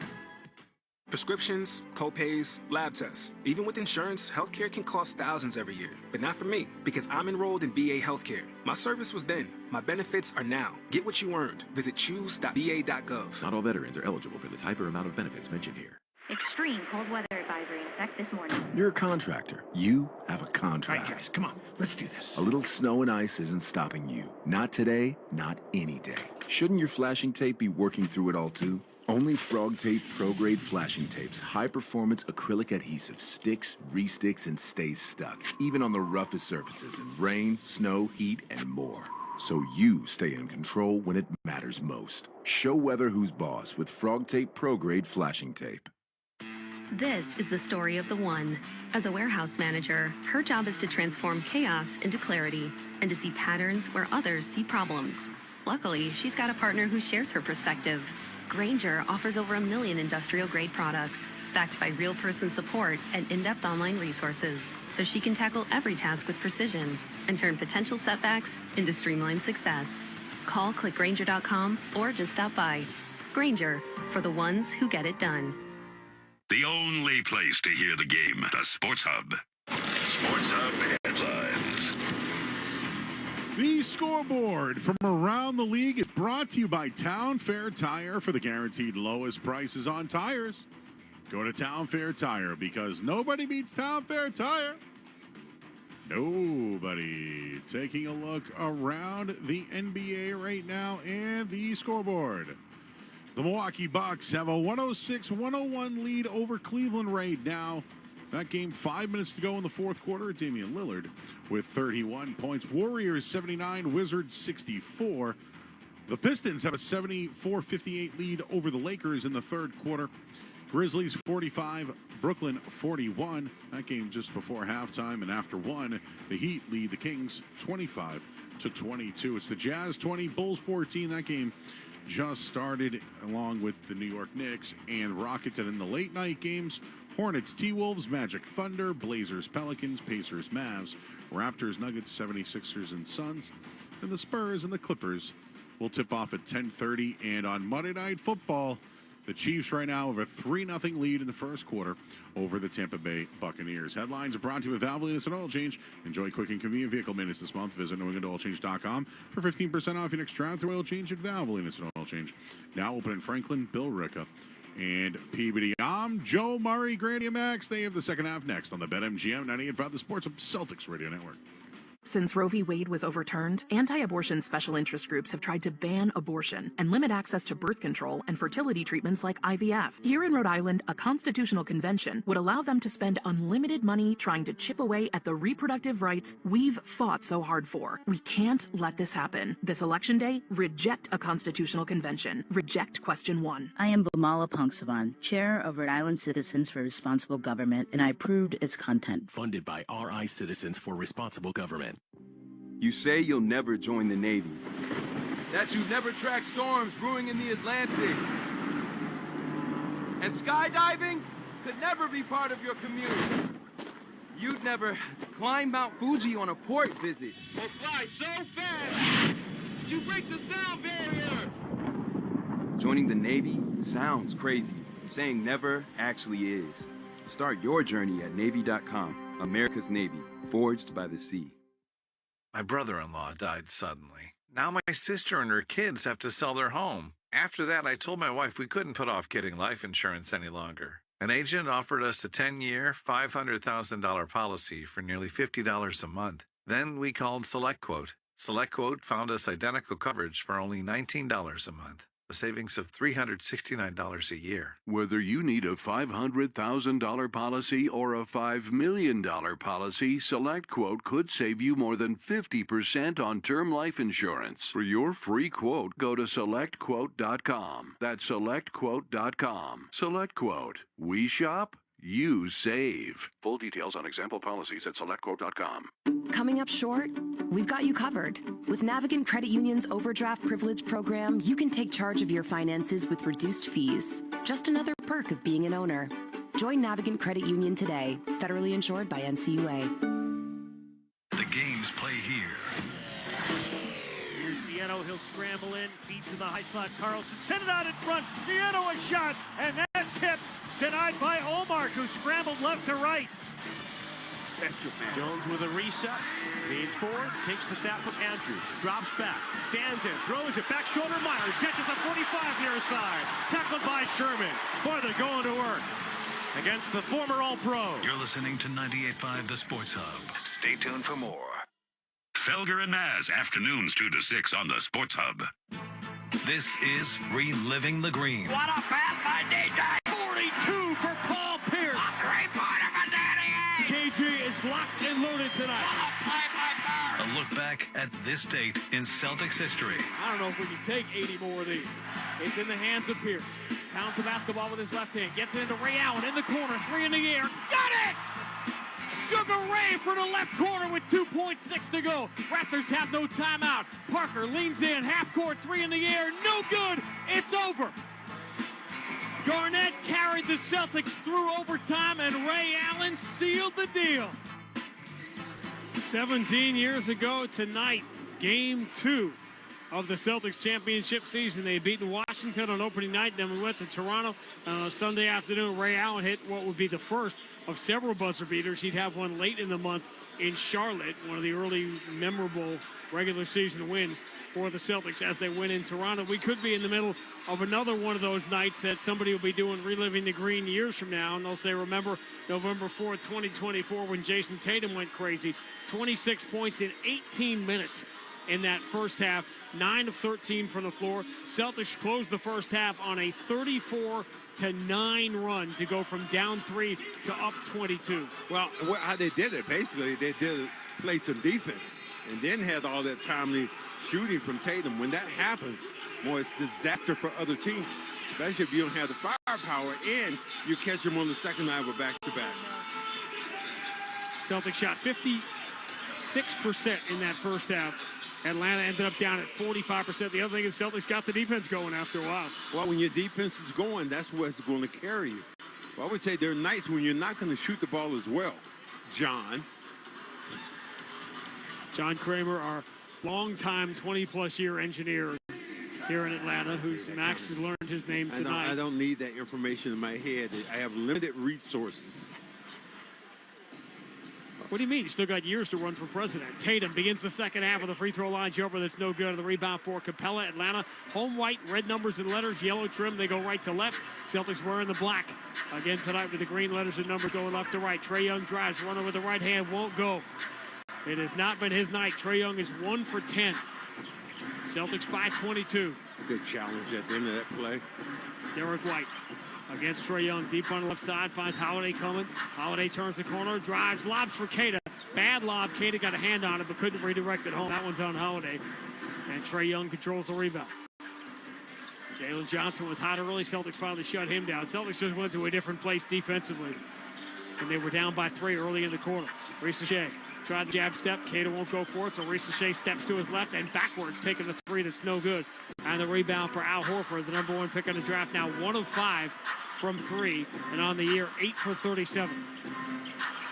Prescriptions, copays, lab tests. Even with insurance, healthcare can cost thousands every year. But not for me, because I'm enrolled in VA Healthcare. My service was then. My benefits are now. Get what you earned. Visit choose.va.gov. Not all veterans are eligible for the type or amount of benefits mentioned here. Extreme cold weather advisory in effect this morning. You're a contractor. You have a contract. All right, guys, come on. Let's do this. A little snow and ice isn't stopping you. Not today, not any day. Shouldn't your flashing tape be working through it all too? Only Frog Tape Pro Grade flashing tapes, high-performance acrylic adhesive, sticks, re-sticks, and stays stuck, even on the roughest surfaces in rain, snow, heat, and more. So you stay in control when it matters most. Show weather who's boss with Frog Tape Pro Grade flashing tape. This is the story of the one. As a warehouse manager, her job is to transform chaos into clarity and to see patterns where others see problems. Luckily, she's got a partner who shares her perspective. Grainger offers over 1 million industrial-grade products, backed by real-person support and in-depth online resources, so she can tackle every task with precision and turn potential setbacks into streamlined success. Call clickgrainger.com or just stop by. Grainger, for the ones who get it done. The only place to hear the game, the Sports Hub. Sports Hub headlines. The scoreboard from around the league is brought to you by Town Fair Tire for the guaranteed lowest prices on tires. Go to Town Fair Tire because nobody beats Town Fair Tire. Nobody. Taking a look around the NBA right now and the scoreboard. The Milwaukee Bucks have a 106-101 lead over Cleveland right now. That game, 5 minutes to go in the fourth quarter. Damian Lillard with 31 points. Warriors 79, Wizards 64. The Pistons have a 74-58 lead over the Lakers in the third quarter. Grizzlies 45, Brooklyn 41. That game just before halftime, and after one, the Heat lead the Kings 25-22. It's the Jazz 20, Bulls 14. That game just started along with the New York Knicks and Rockets. And in the late night games, Hornets, T-Wolves, Magic, Thunder, Blazers, Pelicans, Pacers, Mavs, Raptors, Nuggets, 76ers, and Suns. And the Spurs and the Clippers will tip off at 10:30. And on Monday Night Football, the Chiefs right now have a 3-0 lead in the first quarter over the Tampa Bay Buccaneers. Headlines are brought to you with Valvoline Instant Oil Change. Enjoy quick and convenient vehicle maintenance this month. Visit NewEnglandOilChange.com for 15% off your next drive-through oil change at Valvoline Instant Oil Change. Now open in Franklin, Bill Ricca and Peabody. I'm Joe Murray, Granny and Max. They have the second half next on the BetMGM 98.5 The Sports Hub Celtics Radio Network. Since Roe v. Wade was overturned, anti-abortion special interest groups have tried to ban abortion and limit access to birth control and fertility treatments like IVF. Here in Rhode Island, a constitutional convention would allow them to spend unlimited money trying to chip away at the reproductive rights we've fought so hard for. We can't let this happen. This election day, reject a constitutional convention. Reject question 1. I am Bamala Pongsavan, Chair of Rhode Island Citizens for Responsible Government, and I approved its content. Funded by RI Citizens for Responsible Government. You say you'll never join the Navy. That you never track storms brewing in the Atlantic. And skydiving could never be part of your commute. You'd never climb Mount Fuji on a port visit. Or fly so fast, you break the sound barrier. Joining the Navy sounds crazy. Saying never actually is. Start your journey at Navy.com. America's Navy, forged by the sea. My brother-in-law died suddenly. Now my sister and her kids have to sell their home. After that, I told my wife we couldn't put off getting life insurance any longer. An agent offered us a 10-year, $500,000 policy for nearly $50 a month. Then we called SelectQuote. SelectQuote found us identical coverage for only $19 a month, a savings of $369 a year. Whether you need a $500,000 policy or a $5 million policy, SelectQuote could save you more than 50% on term life insurance. For your free quote, go to SelectQuote.com. That's SelectQuote.com. SelectQuote. We shop, you save. Full details on example policies at SelectQuote.com. Coming up short? We've got you covered. With Navigant Credit Union's Overdraft Privilege program, you can take charge of your finances with reduced fees. Just another perk of being an owner. Join Navigant Credit Union today. Federally insured by NCUA. The games play here. Here's Nieto. He'll scramble in. Feed to the high slot. Carlson sent it out in front. Nieto a shot. And that tip denied by Olmark, who scrambled left to right. Jones with a reset. Leans forward, takes the snap from Andrews, drops back, stands in, throws it back shoulder. Myers catches the 45 near side, tackled by Sherman. Boy, they're going to work against the former All-Pro. You're listening to 98.5 The Sports Hub. Stay tuned for more. Felger and Maz, afternoons 2 to 6 on The Sports Hub. This is Reliving the Green. What a bat by DJ! 42 for Paul Pierce. A three-pointer for Danny A. KG is locked and loaded tonight. A look back at this date in Celtics history. I don't know if we can take 80 more of these. It's in the hands of Pierce. Pounds the basketball with his left hand. Gets it into Ray Allen in the corner. 3 in the air. Got it! Sugar Ray for the left corner with 2.6 to go. Raptors have no timeout. Parker leans in. Half court. 3 in the air. No good. It's over. Garnett carried the Celtics through overtime, and Ray Allen sealed the deal. 17 years ago tonight, Game 2 of the Celtics championship season. They beat Washington on opening night. Then we went to Toronto Sunday afternoon. Ray Allen hit what would be the first of several buzzer beaters. He'd have one late in the month in Charlotte, one of the early memorable regular season wins for the Celtics as they win in Toronto. We could be in the middle of another one of those nights that somebody will be doing Reliving the Green years from now, and they'll say, remember November 4th, 2024, when Jason Tatum went crazy. 26 points in 18 minutes in that first half, 9 of 13 from the floor. Celtics closed the first half on a 34-9 run to go from down 3 to up 22. Well, how they did it, basically, they did play some defense and then had all that timely shooting from Tatum. When that happens, boy, it's disaster for other teams, especially if you don't have the firepower and you catch them on the second line with back-to-back. Celtics shot 56% in that first half. Atlanta ended up down at 45%. The other thing is Celtics got the defense going after a while. Well, when your defense is going, that's what's going to carry you. Well, I would say there are nights when you're not going to shoot the ball as well, John Kramer, our longtime 20-plus year engineer here in Atlanta, whose Max has learned his name tonight. I don't need that information in my head. I have limited resources. What do you mean? You still got years to run for president. Tatum begins the second half with a free throw line jumper that's no good. The rebound for Capella. Atlanta, home white, red numbers and letters, yellow trim. They go right to left. Celtics wearing the black. Again tonight with the green letters and numbers going left to right. Trae Young drives, runner with the right hand, won't go. It has not been his night. Trae Young is 1 for 10. Celtics by 22. Good challenge at the end of that play. Derek White against Trae Young. Deep on the left side. Finds Holiday coming. Holiday turns the corner. Drives. Lobs for Keita. Bad lob. Keita got a hand on it but couldn't redirect it home. That one's on Holiday. And Trae Young controls the rebound. Jalen Johnson was hot early. Celtics finally shut him down. Celtics just went to a different place defensively. And they were down by 3 early in the quarter. Reese Shea tried the jab step. Keita won't go for it, so Reese Shea steps to his left and backwards, taking the 3 that's no good. And the rebound for Al Horford, the number 1 pick in the draft, now 1 of 5 from 3, and on the year 8 for 37.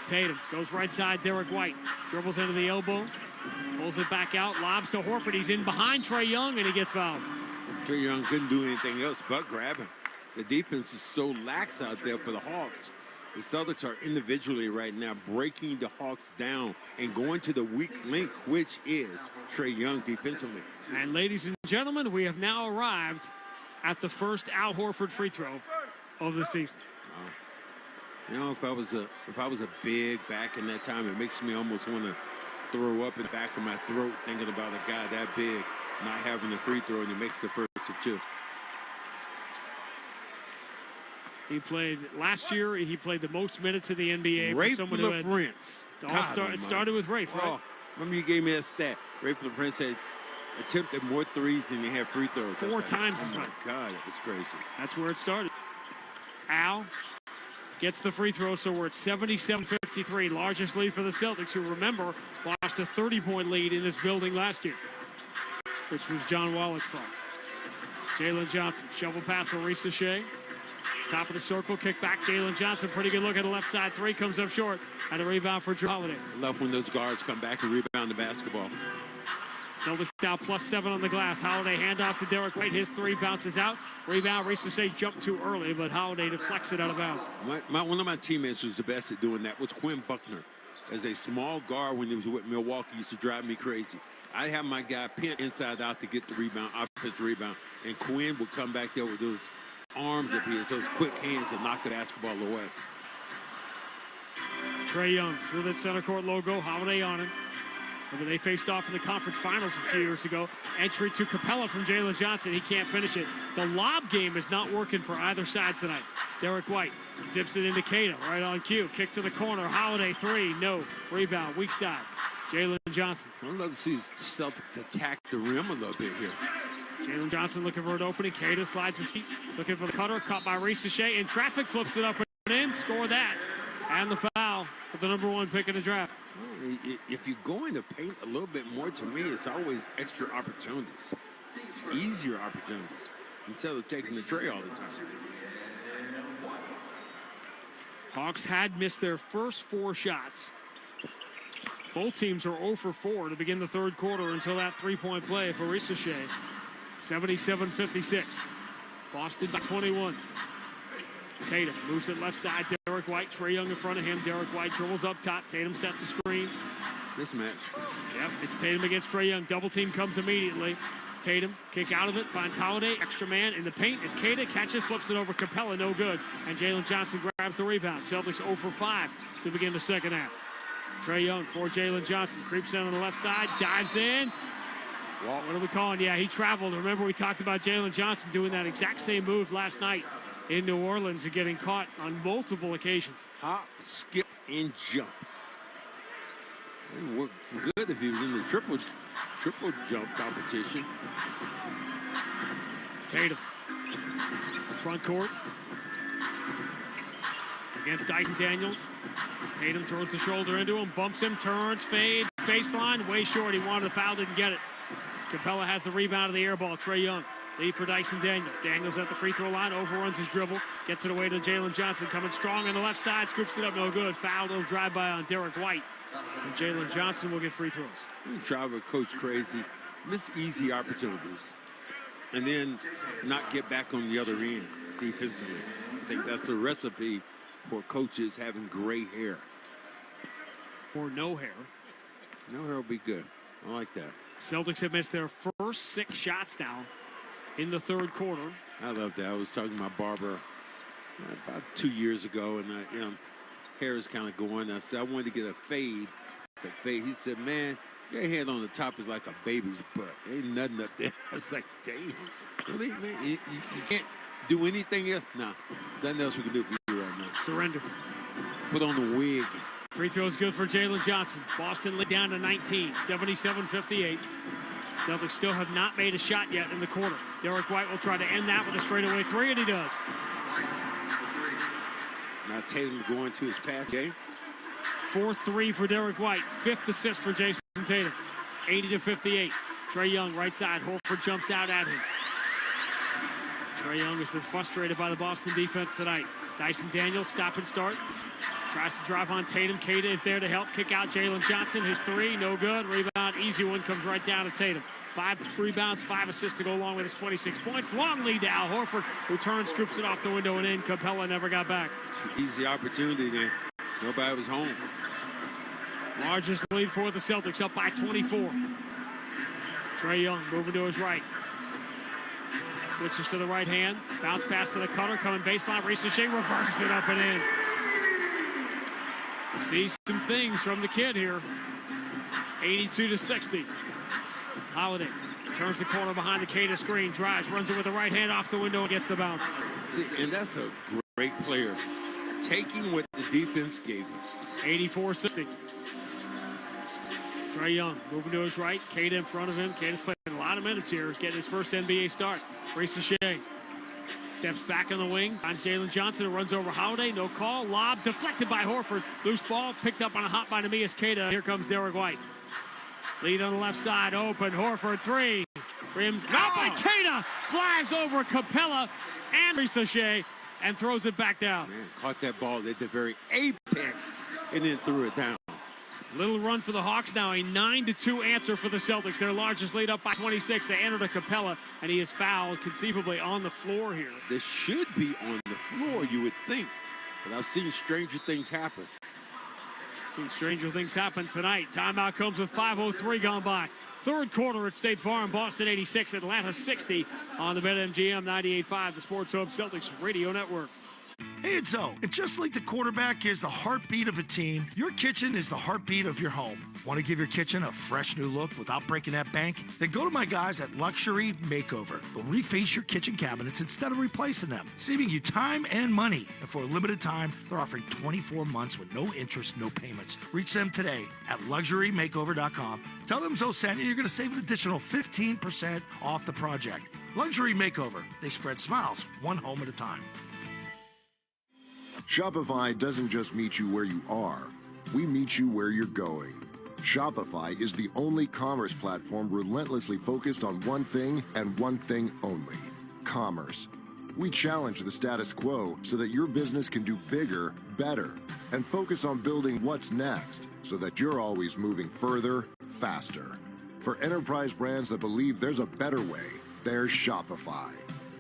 Tatum goes right side. Derek White dribbles into the elbow, pulls it back out, lobs to Horford. He's in behind Trae Young, and he gets fouled. Trae Young couldn't do anything else but grab him. The defense is so lax out there for the Hawks. The Celtics are individually right now breaking the Hawks down and going to the weak link, which is Trae Young defensively. And ladies and gentlemen, we have now arrived at the first Al Horford free throw of the season. Wow. You know, if I was a big back in that time, it makes me almost want to throw up in the back of my throat thinking about a guy that big not having the free throw, and he makes the first of 2. He played last year. He played the most minutes in the NBA. Rafe for someone who had LaFrance. It started with Rafe, right? Oh, remember you gave me that stat. Rafe LaFrance had attempted more threes than he had free throws. 4 times as much. much. Oh, my God, it was crazy. That's where it started. Al gets the free throw, so we're at 77-53. Largest lead for the Celtics, who, remember, lost a 30-point lead in this building last year, which was John Wallach's fault. Jalen Johnson, shovel pass for Reese Shea. Top of the circle, kick back. Jalen Johnson, pretty good look at the left side. 3 comes up short. And a rebound for Drew Holiday. I love when those guards come back and rebound the basketball. Celtics now +7 on the glass. Holiday handoff to Derek White. His 3 bounces out. Rebound, Reese Shea jumped too early, but Holiday deflects it out of bounds. One of my teammates was the best at doing that was Quinn Buckner. As a small guard when he was with Milwaukee, used to drive me crazy. I have my guy pinned inside out to get the rebound, offensive rebound, and Quinn would come back there with those arms of his, those quick hands, and knock the basketball away. Trae Young through that center court logo. Holiday on him. Remember, they faced off in the conference finals a few years ago. Entry to Capella from Jalen Johnson. He can't finish it. The lob game is not working for either side tonight. Derek White zips it into Keita, right on cue. Kick to the corner. Holiday 3, no. Rebound, weak side. Jalen Johnson. I'd love to see the Celtics attack the rim a little bit here. Jalen Johnson looking for an opening. Keita slides his feet, looking for the cutter. Caught by Reese Shea. In traffic, flips it up and in. Score that. And the foul for the number 1 pick in the draft. If you're going to paint a little bit more, to me, it's always extra opportunities. It's easier opportunities instead of taking the tray all the time. Hawks had missed their first 4 shots. Both teams are 0 for 4 to begin the 3rd quarter until that 3-point play for Reese Shea. 77-56. Boston by 21. Tatum moves it left side. Derek White, Trae Young in front of him. Derek White dribbles up top. Tatum sets a screen. Mismatch. Yep, it's Tatum against Trae Young. Double team comes immediately. Tatum, kick out of it, finds Holiday. Extra man in the paint is Keita. Catches, flips it over Capella, no good. And Jalen Johnson grabs the rebound. Celtics 0 for 5 to begin the 2nd half. Trae Young for Jalen Johnson. Creeps in on the left side, dives in. What are we calling? Yeah, he traveled. Remember, we talked about Jalen Johnson doing that exact same move last night in New Orleans and getting caught on multiple occasions. Hop, skip, and jump. It would work good if he was in the triple jump competition. Tatum, front court against Dyson Daniels. Tatum throws the shoulder into him, bumps him, turns, fades, baseline, way short. He wanted a foul, didn't get it. Capella has the rebound of the air ball. Trae Young, lead for Dyson Daniels. Daniels at the free throw line, overruns his dribble, gets it away to Jalen Johnson, coming strong on the left side, scoops it up, no good. Foul, little drive-by on Derek White. And Jalen Johnson will get free throws. Try to coach crazy, miss easy opportunities, and then not get back on the other end defensively. I think that's a recipe for coaches having gray hair. Or no hair. No hair will be good. I like that. Celtics have missed their first 6 shots now in the 3rd quarter. I love that. I was talking to my barber about 2 years ago, and hair is kind of going. I said I wanted to get a fade face. He said, man, your head on the top is like a baby's butt. Ain't nothing up there. I was like, damn. Really, man? You can't do anything else? Nah. Nothing else we can do for you right now. Surrender. Put on the wig. Free throw is good for Jalen Johnson. Boston led down to 19, 77-58. Celtics still have not made a shot yet in the quarter. Derek White will try to end that with a straightaway three, and he does. Now Tatum going to his pass game. 4-3 for Derek White. 5th assist for Jason Tatum. 80-58. Trae Young, right side. Horford jumps out at him. Trae Young has been frustrated by the Boston defense tonight. Dyson Daniels, stop and start. Tries to drive on Tatum. Kata is there to help kick out Jalen Johnson. His three, no good. Rebound, easy one, comes right down to Tatum. 5 rebounds, 5 assists to go along with his 26 points. Long lead to Al Horford, who turns, scoops it off the window and in. Capella never got back. Easy opportunity there. Nobody was home. Largest lead for the Celtics, up by 24. Trae Young moving to his right. Switches to the right hand. Bounce pass to the cutter. Coming baseline. Ricochet reverses it up and in. See some things from the kid here. 82-60. Holiday turns the corner behind the Kata screen. Drives, runs it with the right hand off the window and gets the bounce. And that's a great player. Taking what the defense gave him. 84-60. Trae Young moving to his right. Kata in front of him. Kata's playing a lot of minutes here. Getting his first NBA start. Ricochet steps back on the wing. Finds Jalen Johnson, who runs over Holiday. No call. Lob deflected by Horford. Loose ball picked up on a hot by Neemias Queta. Here comes Derek White. Lead on the left side. Open. Horford three. Rims out by Queta. Flies over Capella and Ricochet and throws it back down. Man, caught that ball at the very apex and then threw it down. Little run for the Hawks now. A 9-2 answer for the Celtics. Their largest lead up by 26. They enter to Capella, and he is fouled conceivably on the floor here. This should be on the floor, you would think. But I've seen stranger things happen. Seen stranger things happen tonight. Timeout comes with 5:03 gone by. Third quarter at State Farm. Boston 86, Atlanta 60 on the BetMGM 98.5, the Sports Hub Celtics Radio Network. Hey, it's Zoe. And just like the quarterback is the heartbeat of a team, your kitchen is the heartbeat of your home. Want to give your kitchen a fresh new look without breaking that bank? Then go to my guys at Luxury Makeover. They'll reface your kitchen cabinets instead of replacing them, saving you time and money. And for a limited time, they're offering 24 months with no interest, no payments. Reach them today at LuxuryMakeover.com. Tell them Zoe sent you. You're going to save an additional 15% off the project. Luxury Makeover. They spread smiles, one home at a time. Shopify doesn't just meet you where you are. We meet you where you're going. Shopify is the only commerce platform relentlessly focused on one thing and one thing only: commerce. We challenge the status quo so that your business can do bigger, better, and focus on building what's next so that you're always moving further, faster. For enterprise brands that believe there's a better way, there's Shopify.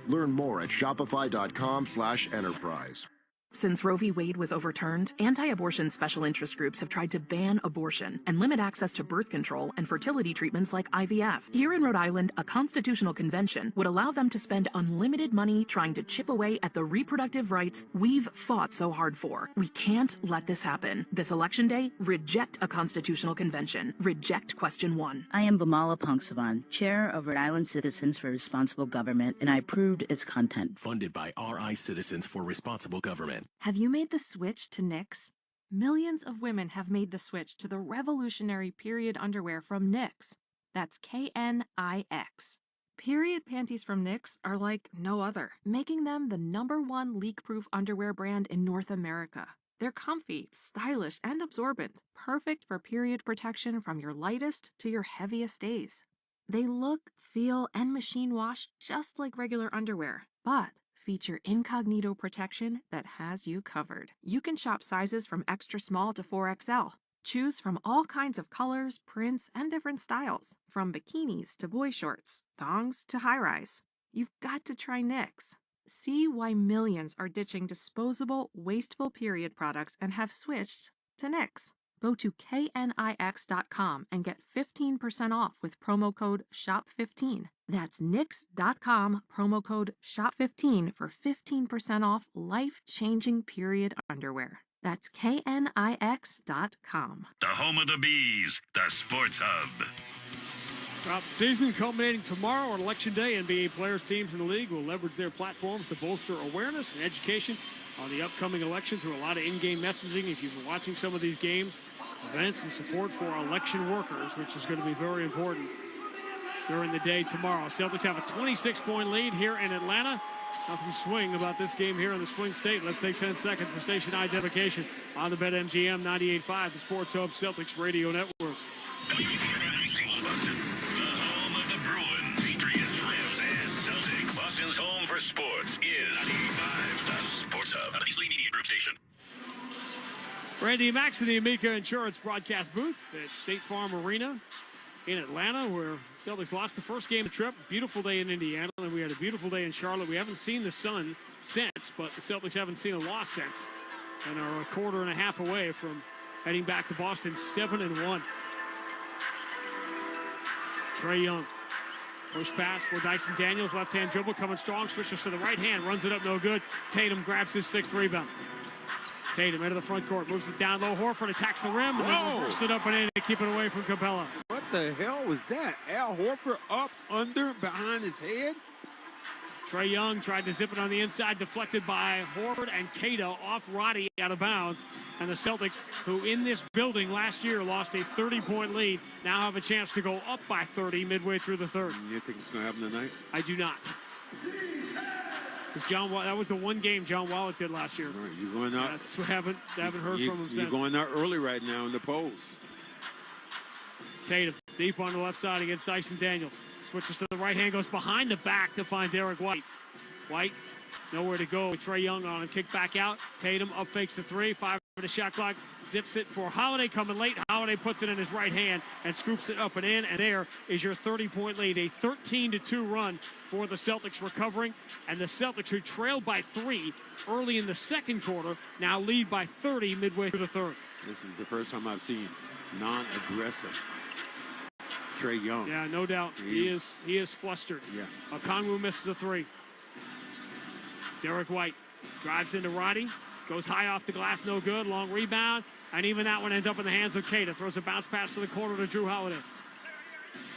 Learn more at shopify.com/enterprise. Since Roe v. Wade was overturned, anti-abortion special interest groups have tried to ban abortion and limit access to birth control and fertility treatments like IVF. Here in Rhode Island, a constitutional convention would allow them to spend unlimited money trying to chip away at the reproductive rights we've fought so hard for. We can't let this happen. This election day, reject a constitutional convention. Reject question 1. I am Bamala Pongsavan, Chair of Rhode Island Citizens for Responsible Government, and I approved its content. Funded by RI Citizens for Responsible Government. Have you made the switch to NYX? Millions of women have made the switch to the revolutionary period underwear from NYX. That's KNIX. Period panties from NYX are like no other, making them the #1 leak-proof underwear brand in North America. They're comfy, stylish, and absorbent, perfect for period protection from your lightest to your heaviest days. They look, feel, and machine wash just like regular underwear, but feature incognito protection that has you covered. You can shop sizes from extra small to 4XL. Choose from all kinds of colors, prints, and different styles, from bikinis to boy shorts, thongs to high-rise. You've got to try NYX. See why millions are ditching disposable, wasteful period products and have switched to NYX. Go to knix.com and get 15% off with promo code SHOP15. That's knix.com, promo code SHOP15 for 15% off life-changing period underwear. That's KNIX.com. The home of the Bees, the Sports Hub. Throughout the season, culminating tomorrow on Election Day, NBA players, teams in the league will leverage their platforms to bolster awareness and education on the upcoming election through a lot of in-game messaging. If you've been watching some of these games, events and support for election workers, which is going to be very important during the day tomorrow. Celtics have a 26-point lead here in Atlanta. Nothing swing about this game here in the Swing State. Let's take 10 seconds for station identification on the BetMGM 98.5, the Sports Hub Celtics Radio Network. Boston's home for sports is 95, the Sports Hub, Beasley Media Group station. Randy Max in the Amica Insurance broadcast booth at State Farm Arena in Atlanta, where Celtics lost the first game of the trip. Beautiful day in Indiana, and we had a beautiful day in Charlotte. We haven't seen the sun since, but the Celtics haven't seen a loss since, and are a quarter and a half away from heading back to Boston 7-1. Trae Young. Push pass for Dyson Daniels. Left-hand dribble coming strong. Switches to the right hand. Runs it up no good. Tatum grabs his sixth rebound. Tatum into the front court. Moves it down low. Horford attacks the rim. And then reverses it up and in to keep it away from Capella. What the hell was that? Al Horford up, under, behind his head? Trae Young tried to zip it on the inside. Deflected by Horford and Keita off Roddy out of bounds. And the Celtics, who in this building last year lost a 30-point lead, now have a chance to go up by 30 midway through the third. You think it's going to happen tonight? I do not. That was the one game John Wallach did last year. Right, you're going out. I haven't heard from him since. You're going out early right now in the polls. Tatum deep on the left side against Dyson Daniels. Switches to the right hand, goes behind the back to find Derek White. White, nowhere to go. Trae Young on him, kick back out. Tatum up fakes the three, 5 for the shot clock. Zips it for Holiday coming late. Holiday puts it in his right hand and scoops it up and in. And there is your 30-point lead. A 13-2 run for the Celtics recovering. And the Celtics, who trailed by 3 early in the second quarter, now lead by 30 midway through the third. This is the first time I've seen non-aggressive Trae Young. Yeah, no doubt. He is flustered. Yeah. Okongwu misses a 3. Derek White drives into Roddy. Goes high off the glass, no good. Long rebound. And even that one ends up in the hands of Keita. Throws a bounce pass to the corner to Drew Holiday.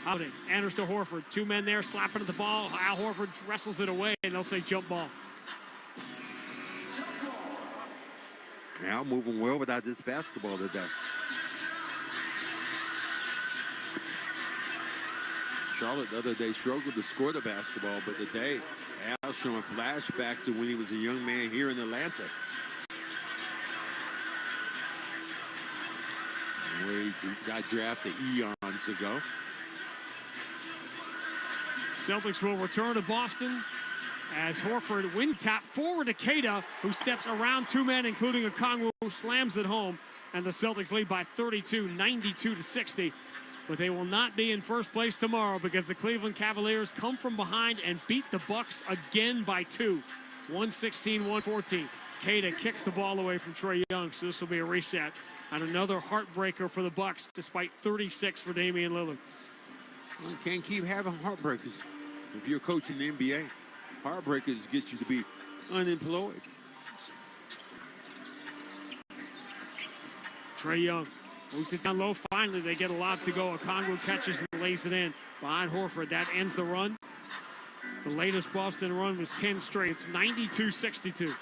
Holiday enters to Horford. 2 men there slapping at the ball. Al Horford wrestles it away, and they'll say jump ball. Al moving well without this basketball today. Charlotte the other day struggled to score the basketball, but today Al showing flashbacks to when he was a young man here in Atlanta. Where he got drafted eons ago. Celtics will return to Boston as Horford wing tap forward to Keita, who steps around 2 men, including Okongwu, who slams it home, and the Celtics lead by 32, 92-60. But they will not be in first place tomorrow because the Cleveland Cavaliers come from behind and beat the Bucks again by 2, 116-114. Keita kicks the ball away from Trae Young, so this will be a reset. And another heartbreaker for the Bucks, despite 36 for Damian Lillard. Well, you can't keep having heartbreakers. If you're coaching the NBA, heartbreakers get you to be unemployed. Trae Young moves it down low. Finally, they get a lot to go. Okongwu catches and lays it in behind Horford. That ends the run. The latest Boston run was 10 straight. It's 92-62.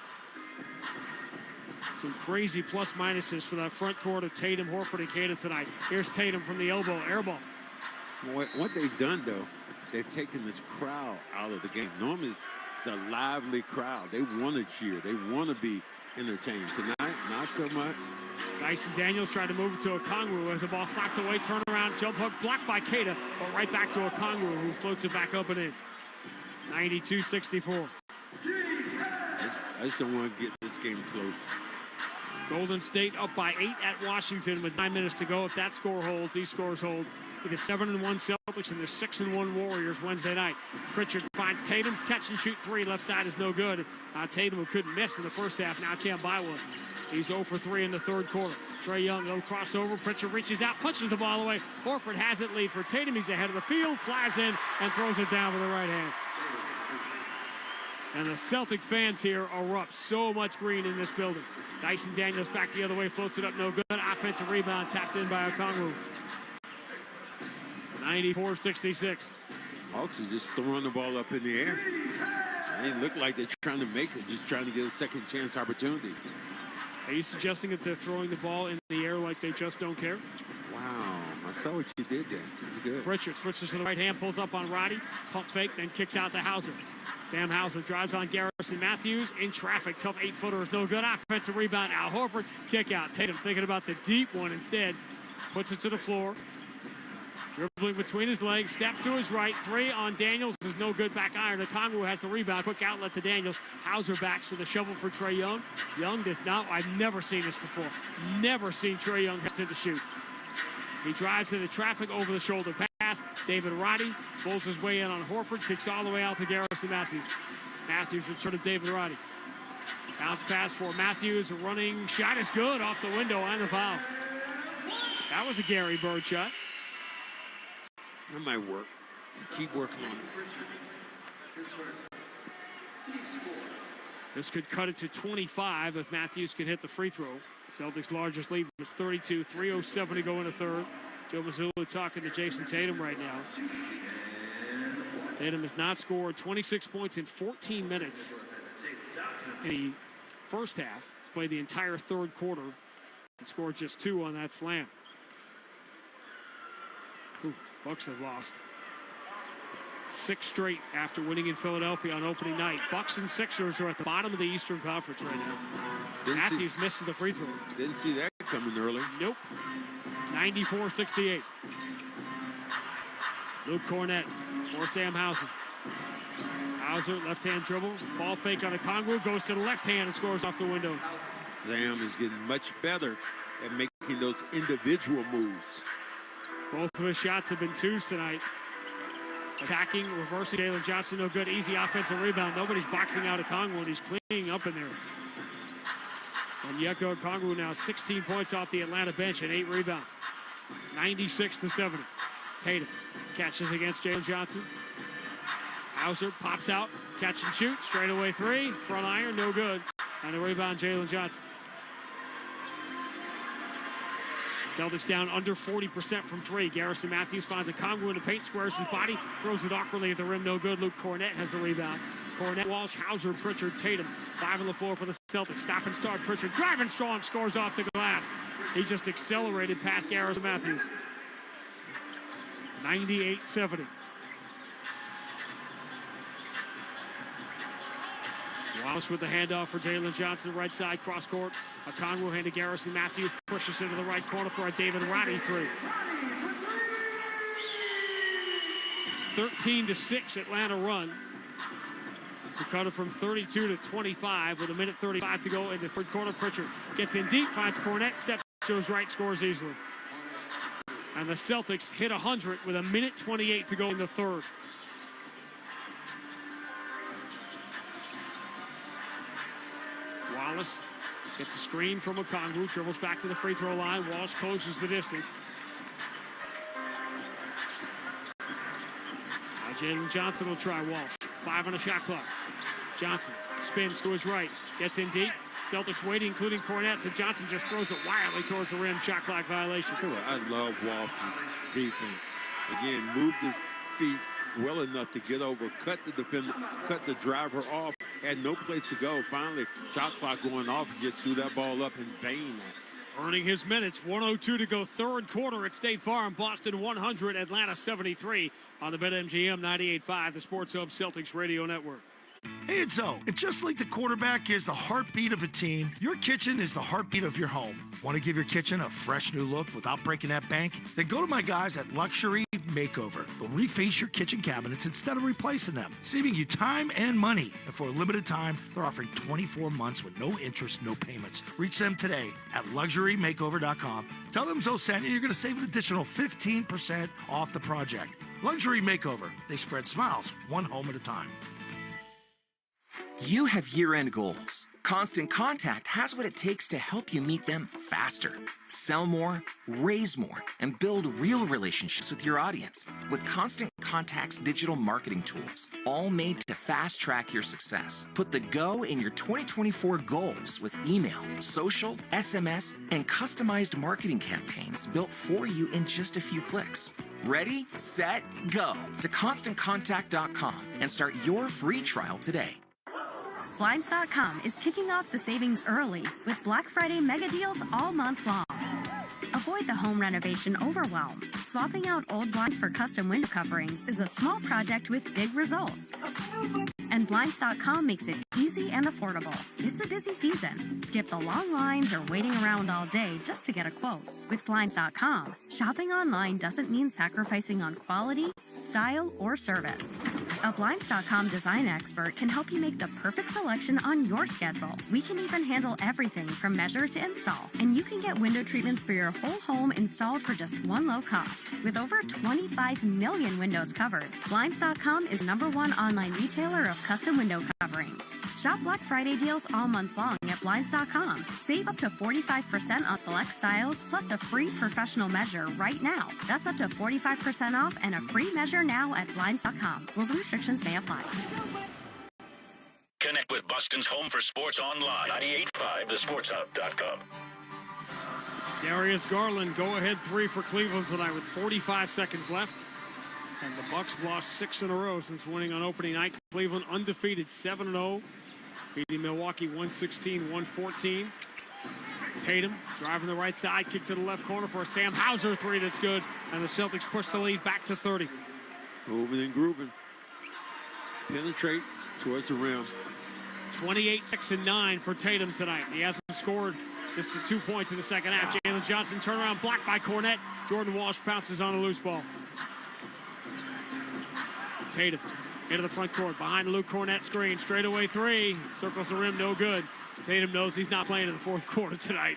Some crazy plus minuses for that front court of Tatum, Horford, and Keita tonight. Here's Tatum from the elbow, air ball. What they've done, though, they've taken this crowd out of the game. Normally, it's a lively crowd. They want to cheer. They want to be entertained. Tonight, not so much. Dyson Daniels tried to move it to Okongwu as the ball slapped away, turn around, jump hook, blocked by Keita, but right back to Okongwu, who floats it back up and in. 92-64. I just don't want to get this game close. Golden State up by 8 at Washington with 9 minutes to go. If that score holds, these scores hold. It is 7-1 Celtics and the 6-1 Warriors Wednesday night. Pritchard finds Tatum, catch and shoot 3. Left side is no good. Tatum, who couldn't miss in the first half, now can't buy one. He's 0 for 3 in the third quarter. Trae Young, no crossover. Pritchard reaches out, punches the ball away. Horford has it, lead for Tatum. He's ahead of the field, flies in, and throws it down with the right hand. And the Celtic fans here erupt. So much green in this building. Dyson Daniels back the other way, floats it up, no good. Offensive rebound tapped in by Okongwu. 94-66. Hawks is just throwing the ball up in the air. They look like they're trying to make it, just trying to get a second chance opportunity. Are you suggesting that they're throwing the ball in the air like they just don't care? Wow, I saw what you did there. It's good. Pritchard switches to the right hand, pulls up on Roddy, pump fake, then kicks out to Hauser. Sam Hauser drives on Garrison Matthews in traffic. Tough 8-footer is no good. Offensive rebound. Al Horford, kick out. Tatum thinking about the deep one instead. Puts it to the floor. Dribbling between his legs, steps to his right. Three on Daniels is no good. Back iron. Okongwu has the rebound. Quick outlet to Daniels. Hauser backs to the shovel for Trae Young. Young does not. I've never seen this before. Never seen Trae Young hesitate to shoot. He drives into traffic over the shoulder pass. David Roddy pulls his way in on Horford. Kicks all the way out to Garrison Matthews. Matthews return to David Roddy. Bounce pass for Matthews. A running shot is good off the window and the foul. That was a Gary Bird shot. That might work. Keep working on it. This could cut it to 25 if Matthews can hit the free throw. Celtics' largest lead was 32. 3:07 to go in the third. Joe Mazzulla talking to Jason Tatum right now. Tatum has not scored 26 points in 14 minutes in the first half. He's played the entire third quarter and scored just 2 on that slam. Bucks have lost 6 straight after winning in Philadelphia on opening night. Bucks and Sixers are at the bottom of the Eastern Conference right now. Matthews misses the free throw. Didn't see that coming early. Nope. 94-68. Luke Cornett for Sam Hauser. Hauser, left-hand dribble. Ball fake on Okongwu. Goes to the left hand and scores off the window. Sam is getting much better at making those individual moves. Both of his shots have been 2s tonight. Attacking, reversing Jalen Johnson, no good. Easy offensive rebound. Nobody's boxing out Okongwu, and he's cleaning up in there. Onyeka Okongwu now 16 points off the Atlanta bench and 8 rebounds. 96-70. Tatum catches against Jalen Johnson. Hauser pops out, catch and shoot, straightaway 3, front iron, no good. And a rebound, Jalen Johnson. Celtics down under 40% from 3. Garrison Matthews finds Okongwu in the paint, squares his body, throws it awkwardly at the rim, no good. Luke Cornett has the rebound. Cornett, Walsh, Hauser, Pritchard, Tatum. 5 on the floor for the Celtics. Stop and start. Pritchard driving strong, scores off the glass. He just accelerated past Garrison Matthews. 98-70. Wallace with the handoff for Jalen Johnson, right side, cross court. Okongwu hand to Garrison Matthews, pushes into the right corner for a David Roddy 3. 13-6 Atlanta run. To cut it from 32 to 25 with 1:35 to go in the third quarter. Pritchard gets in deep, finds Cornett, steps to his right, scores easily. And the Celtics hit 100 with 1:28 to go in the third. Wallace gets a screen from Okongwu, dribbles back to the free throw line. Walsh closes the distance. Now Jalen Johnson will try Walsh. 5 on the shot clock. Johnson spins to his right, gets in deep. Celtics waiting, including Cornett, so Johnson just throws it wildly towards the rim. Shot clock violation. I love Walsh's defense. Again, moved his feet well enough to get over, cut the defender, cut the driver off, had no place to go. Finally, shot clock going off, he just threw that ball up and banged it. Earning his minutes, 1:02 to go third quarter at State Farm. Boston 100, Atlanta 73 on the BetMGM 98.5, the Sports Hub Celtics Radio Network. Hey, it's Zoe. And just like the quarterback is the heartbeat of a team, your kitchen is the heartbeat of your home. Want to give your kitchen a fresh new look without breaking that bank? Then go to my guys at Luxury Makeover. They'll reface your kitchen cabinets instead of replacing them, saving you time and money. And for a limited time, they're offering 24 months with no interest, no payments. Reach them today at LuxuryMakeover.com. Tell them Zoe sent you, you're going to save an additional 15% off the project. Luxury Makeover. They spread smiles, one home at a time. You have year-end goals. Constant Contact has what it takes to help you meet them faster, sell more, raise more, and build real relationships with your audience with Constant Contact's digital marketing tools, all made to fast-track your success. Put the go in your 2024 goals with email, social, SMS, and customized marketing campaigns built for you in just a few clicks. Ready, set, go to ConstantContact.com and start your free trial today. Blinds.com is kicking off the savings early with Black Friday mega deals all month long. Avoid the home renovation overwhelm. Swapping out old blinds for custom window coverings is a small project with big results. And Blinds.com makes it easy and affordable. It's a busy season. Skip the long lines or waiting around all day just to get a quote. With Blinds.com, shopping online doesn't mean sacrificing on quality, style, or service. A Blinds.com design expert can help you make the perfect selection on your schedule. We can even handle everything from measure to install. And you can get window treatments for your whole home installed for just one low cost. With over 25 million windows covered, Blinds.com is #1 online retailer of custom window coverings. Shop Black Friday deals all month long at Blinds.com. Save up to 45% on select styles, plus a free professional measure right now. That's up to 45% off and a free measure now at Blinds.com. Rules and restrictions may apply. Connect with Boston's home for sports online. 98.5thesportshub.com. Darius Garland, go-ahead three for Cleveland tonight with 45 seconds left. And the Bucks lost 6 in a row since winning on opening night. Cleveland undefeated 7-0, beating Milwaukee 116-114. Tatum driving the right side, kick to the left corner for a Sam Hauser three that's good. And the Celtics push the lead back to 30. Moving and grooving. Penetrate towards the rim. 28, 6, and 9 for Tatum tonight. He hasn't scored just the 2 points in the second half. Jalen Johnson turnaround blocked by Cornette. Jordan Walsh pounces on a loose ball. Tatum into the front court behind Luke Cornette screen. Straightaway three. Circles the rim, no good. Tatum knows he's not playing in the fourth quarter tonight.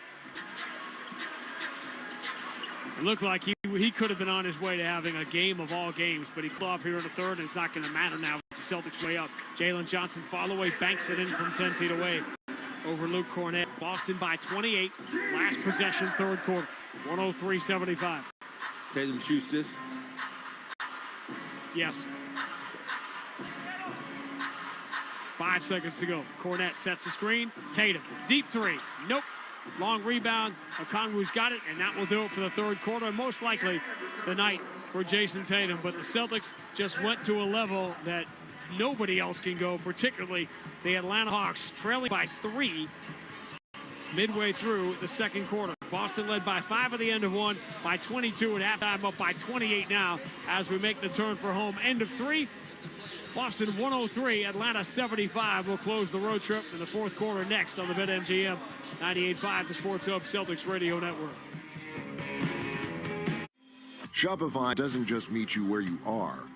It looked like he could have been on his way to having a game of all games, but he clew off here in the third, and it's not going to matter now with the Celtics way up. Jalen Johnson follow away, banks it in from 10 feet away over Luke Cornette. Boston by 28. Last possession, third quarter. 103-75. Tatum shoots this. Yes. 5 seconds to go. Cornette sets the screen. Tatum, deep three. Nope. Long rebound. Okongwu's got it, and that will do it for the third quarter. And most likely the night for Jason Tatum. But the Celtics just went to a level that nobody else can go, particularly the Atlanta Hawks, trailing by 3 midway through the second quarter. Boston led by 5 at the end of one, by 22 at halftime, up by 28 now as we make the turn for home. End of 3. Boston 103, Atlanta 75. We'll close the road trip in the fourth quarter next on the BetMGM 98.5, the Sports Hub Celtics Radio Network. Shopify doesn't just meet you where you are.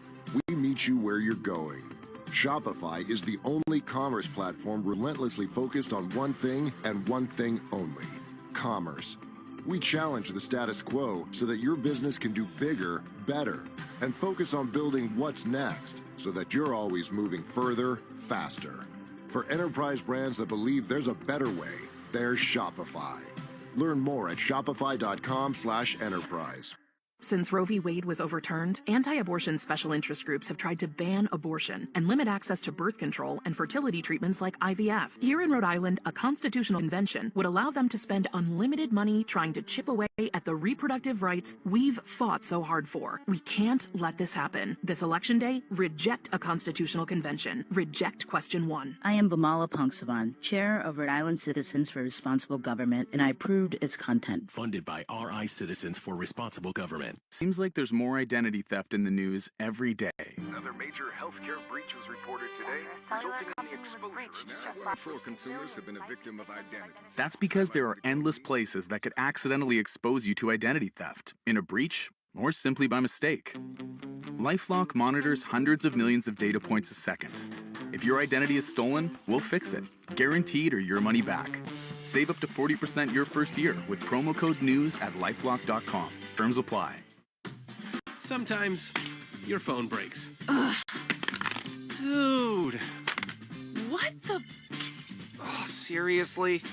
We meet you where you're going. Shopify is the only commerce platform relentlessly focused on one thing and one thing only: commerce. We challenge the status quo so that your business can do bigger, better, and focus on building what's next so that you're always moving further, faster. For enterprise brands that believe there's a better way, there's Shopify. Learn more at shopify.com/enterprise. Since Roe v. Wade was overturned, anti-abortion special interest groups have tried to ban abortion and limit access to birth control and fertility treatments like IVF. Here in Rhode Island, a constitutional convention would allow them to spend unlimited money trying to chip away at the reproductive rights we've fought so hard for. We can't let this happen. This election day, reject a constitutional convention. Reject question 1. I am Bamala Pongsavan, Chair of Rhode Island Citizens for Responsible Government, and I approved its content. Funded by RI Citizens for Responsible Government. Seems like there's more identity theft in the news every day. Another major healthcare breach was reported today, resulting in the exposure. 4 consumers have been a victim of identity. That's because there are endless places that could accidentally expose you to identity theft, in a breach, or simply by mistake. LifeLock monitors hundreds of millions of data points a second. If your identity is stolen, we'll fix it, guaranteed or your money back. Save up to 40% your first year with promo code NEWS at LifeLock.com. Terms apply. Sometimes your phone breaks. Dude, what the... Oh, seriously?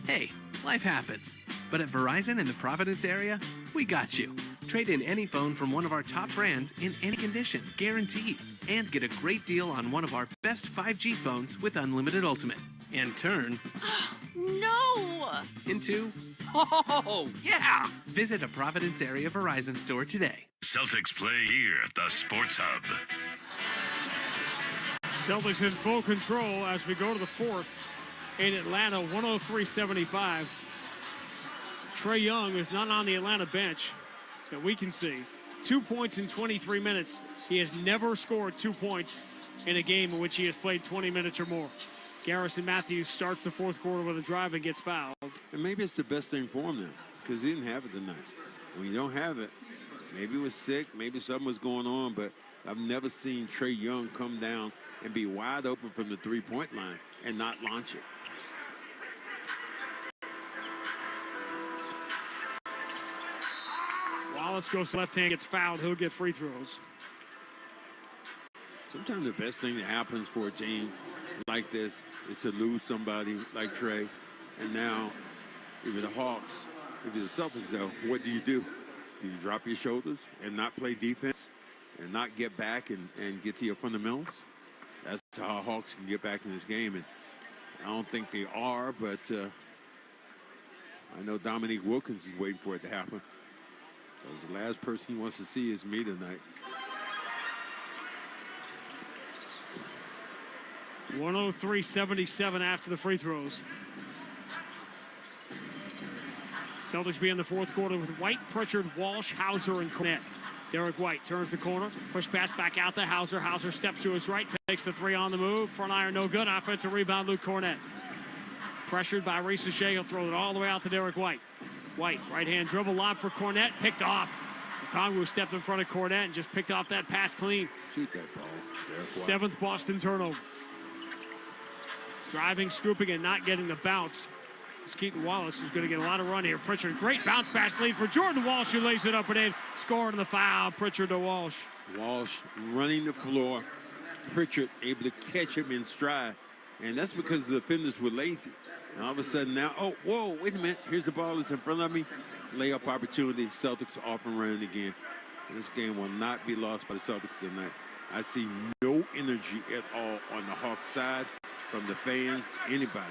Hey, life happens. But at Verizon in the Providence area, we got you. Trade in any phone from one of our top brands in any condition, guaranteed. And get a great deal on one of our best 5G phones with Unlimited Ultimate. And turn No! into, oh, yeah! Visit a Providence area Verizon store today. Celtics play here at the Sports Hub. Celtics in full control as we go to the fourth in Atlanta, 103-75. Trae Young is not on the Atlanta bench that we can see. 2 points in 23 minutes. He has never scored 2 points in a game in which he has played 20 minutes or more. Garrison Matthews starts the fourth quarter with a drive and gets fouled. And maybe it's the best thing for him now because he didn't have it tonight. When you don't have it, maybe he was sick, maybe something was going on, but I've never seen Trae Young come down and be wide open from the three-point line and not launch it. Wallace goes to left hand, gets fouled. He'll get free throws. Sometimes the best thing that happens for a team like this is to lose somebody like Trae. And now, if you're the Hawks, if you're the Celtics, though, what do? Do you drop your shoulders and not play defense and not get back and get to your fundamentals? That's how Hawks can get back in this game. And I don't think they are, but I know Dominique Wilkins is waiting for it to happen. Because the last person he wants to see is me tonight. 103-77 after the free throws. Celtics be in the fourth quarter with White, Pritchard, Walsh, Hauser, and Cornette. Derek White turns the corner, push pass back out to Hauser. Hauser steps to his right, takes the three on the move. Front iron, no good. Offensive rebound, Luke Cornette. Pressured by Reese Shea, he'll throw it all the way out to Derek White. White, right-hand dribble, lob for Cornette, picked off. Okongwu stepped in front of Cornette and just picked off that pass clean. Shoot that ball. Seventh Boston turnover. Driving, scooping, and not getting the bounce. Keaton Wallace is going to get a lot of run here. Pritchard, great bounce pass lead for Jordan Walsh, who lays it up and in. Scoring the foul, Pritchard to Walsh. Walsh running the floor. Pritchard able to catch him in stride. And that's because the defenders were lazy. And all of a sudden now, oh, whoa, wait a minute. Here's the ball that's in front of me. Layup opportunity. Celtics off and running again. This game will not be lost by the Celtics tonight. I see no energy at all on the Hawks side from the fans, anybody.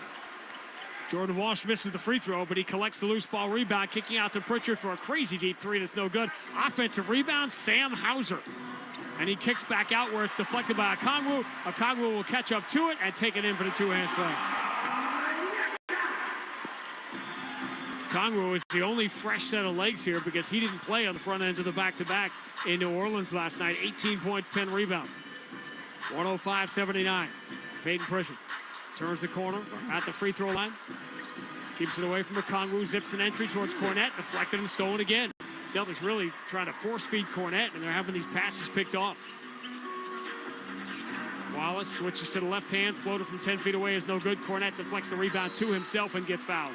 Jordan Walsh misses the free throw, but he collects the loose ball rebound, kicking out to Pritchard for a crazy deep three that's no good. Offensive rebound, Sam Hauser. And he kicks back out where it's deflected by Okongwu. Okongwu will catch up to it and take it in for the two-hand slam. Okongwu is the only fresh set of legs here because he didn't play on the front end of the back-to-back in New Orleans last night. 18 points, 10 rebounds. 105-79. Peyton Pritchard turns the corner at the free throw line. Keeps it away from Okongwu, zips an entry towards Cornette, deflected and stolen again. Celtics really trying to force feed Cornette, and they're having these passes picked off. Wallace switches to the left hand, floated from 10 feet away is no good. Cornette deflects the rebound to himself and gets fouled.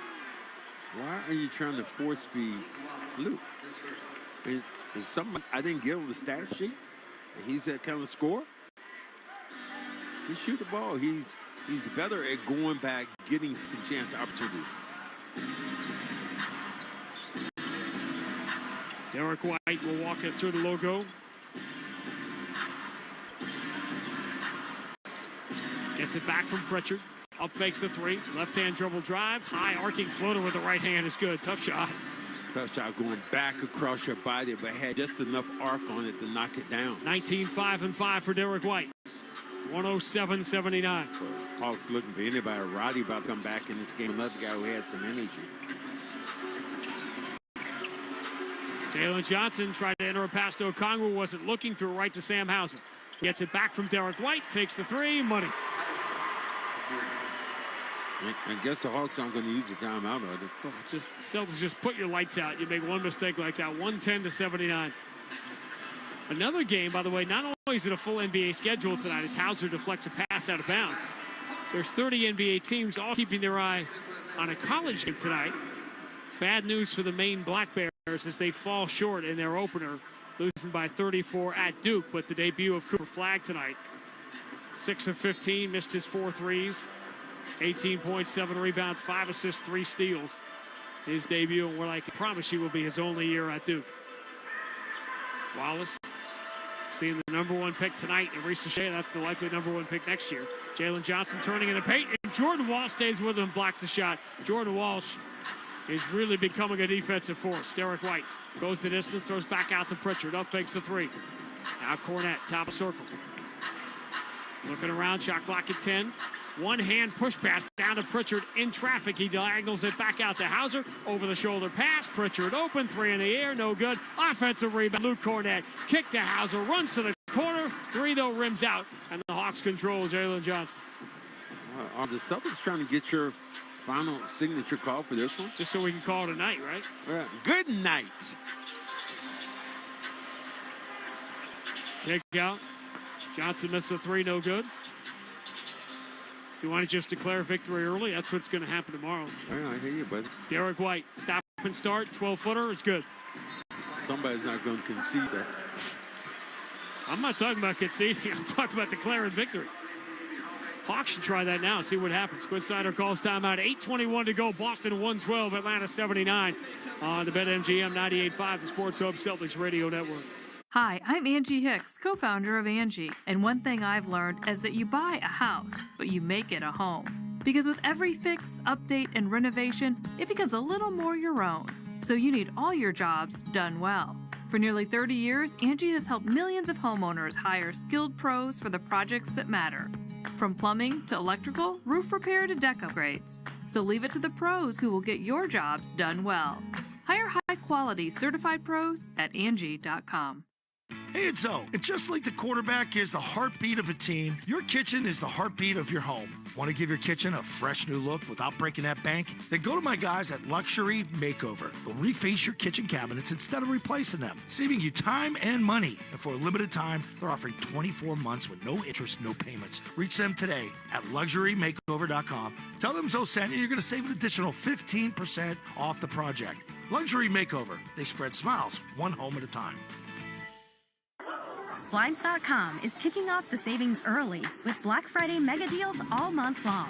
Why are you trying to force feed Luke? I mean, is something I didn't give him the stat sheet? He's that kind of scorer. He shoot the ball. He's better at going back, getting chance opportunities. Derek White will walk it through the logo. Gets it back from Pritchard. Up fakes the three. Left-hand dribble drive. High arcing floater with the right hand is good. Tough shot. Tough shot going back across your body, but had just enough arc on it to knock it down. 19-5-5 for Derek White. 107-79. Hawks looking for anybody. Roddy about to come back in this game. Another guy who had some energy. Jalen Johnson tried to enter a pass to Okongwu. Wasn't looking, through right to Sam Hauser. Gets it back from Derek White. Takes the three. Money. I guess the Hawks aren't going to use the timeout, are they? Oh, just Celtics just put your lights out. You make one mistake like that. 110-79. Another game, by the way, not only is it a full NBA schedule tonight as Hauser deflects a pass out of bounds. There's 30 NBA teams all keeping their eye on a college game tonight. Bad news for the Maine Black Bears as they fall short in their opener, losing by 34 at Duke. But the debut of Cooper Flagg tonight, 6 of 15, missed his 4 threes. 18 points, 7 rebounds, 5 assists, 3 steals. His debut, and what I can promise you will be his only year at Duke. Wallace, seeing the #1 pick tonight, and Reese Shea, that's the likely #1 pick next year. Jalen Johnson turning in the paint, and Jordan Walsh stays with him, blocks the shot. Jordan Walsh is really becoming a defensive force. Derek White goes the distance, throws back out to Pritchard, up fakes the 3. Now Cornette, top of circle. Looking around, shot clock at 10. One-hand push pass down to Pritchard in traffic. He diagonals it back out to Hauser. Over-the-shoulder pass. Pritchard open. 3 in the air. No good. Offensive rebound. Luke Cornette. Kick to Hauser. Runs to the corner. 3, though, rims out. And the Hawks control Jalen Johnson. Are the Celtics trying to get your final signature call for this one? Just so we can call it a night, right? Good night. Kick out. Johnson missed the 3. No good. You want to just declare victory early? That's what's going to happen tomorrow. Yeah, I hear you, buddy. Derek White, stop and start, 12-footer, it's good. Somebody's not going to concede that. I'm not talking about conceding. I'm talking about declaring victory. Hawks should try that now, see what happens. Quinn Snyder calls timeout. 8:21 to go. Boston 112, Atlanta 79 on the BetMGM 98.5, the Sports Hub Celtics Radio Network. Hi, I'm Angie Hicks, co-founder of Angie, and one thing I've learned is that you buy a house, but you make it a home. Because with every fix, update, and renovation, it becomes a little more your own. So you need all your jobs done well. For nearly 30 years, Angie has helped millions of homeowners hire skilled pros for the projects that matter. From plumbing to electrical, roof repair to deck upgrades. So leave it to the pros who will get your jobs done well. Hire high-quality certified pros at Angie.com. Hey, it's Zoe. And just like the quarterback is the heartbeat of a team, your kitchen is the heartbeat of your home. Want to give your kitchen a fresh new look without breaking that bank? Then go to my guys at Luxury Makeover. They'll reface your kitchen cabinets instead of replacing them, saving you time and money. And for a limited time, they're offering 24 months with no interest, no payments. Reach them today at LuxuryMakeover.com. Tell them Zoe sent you. You're going to save an additional 15% off the project. Luxury Makeover. They spread smiles, one home at a time. Blinds.com is kicking off the savings early with Black Friday mega deals all month long.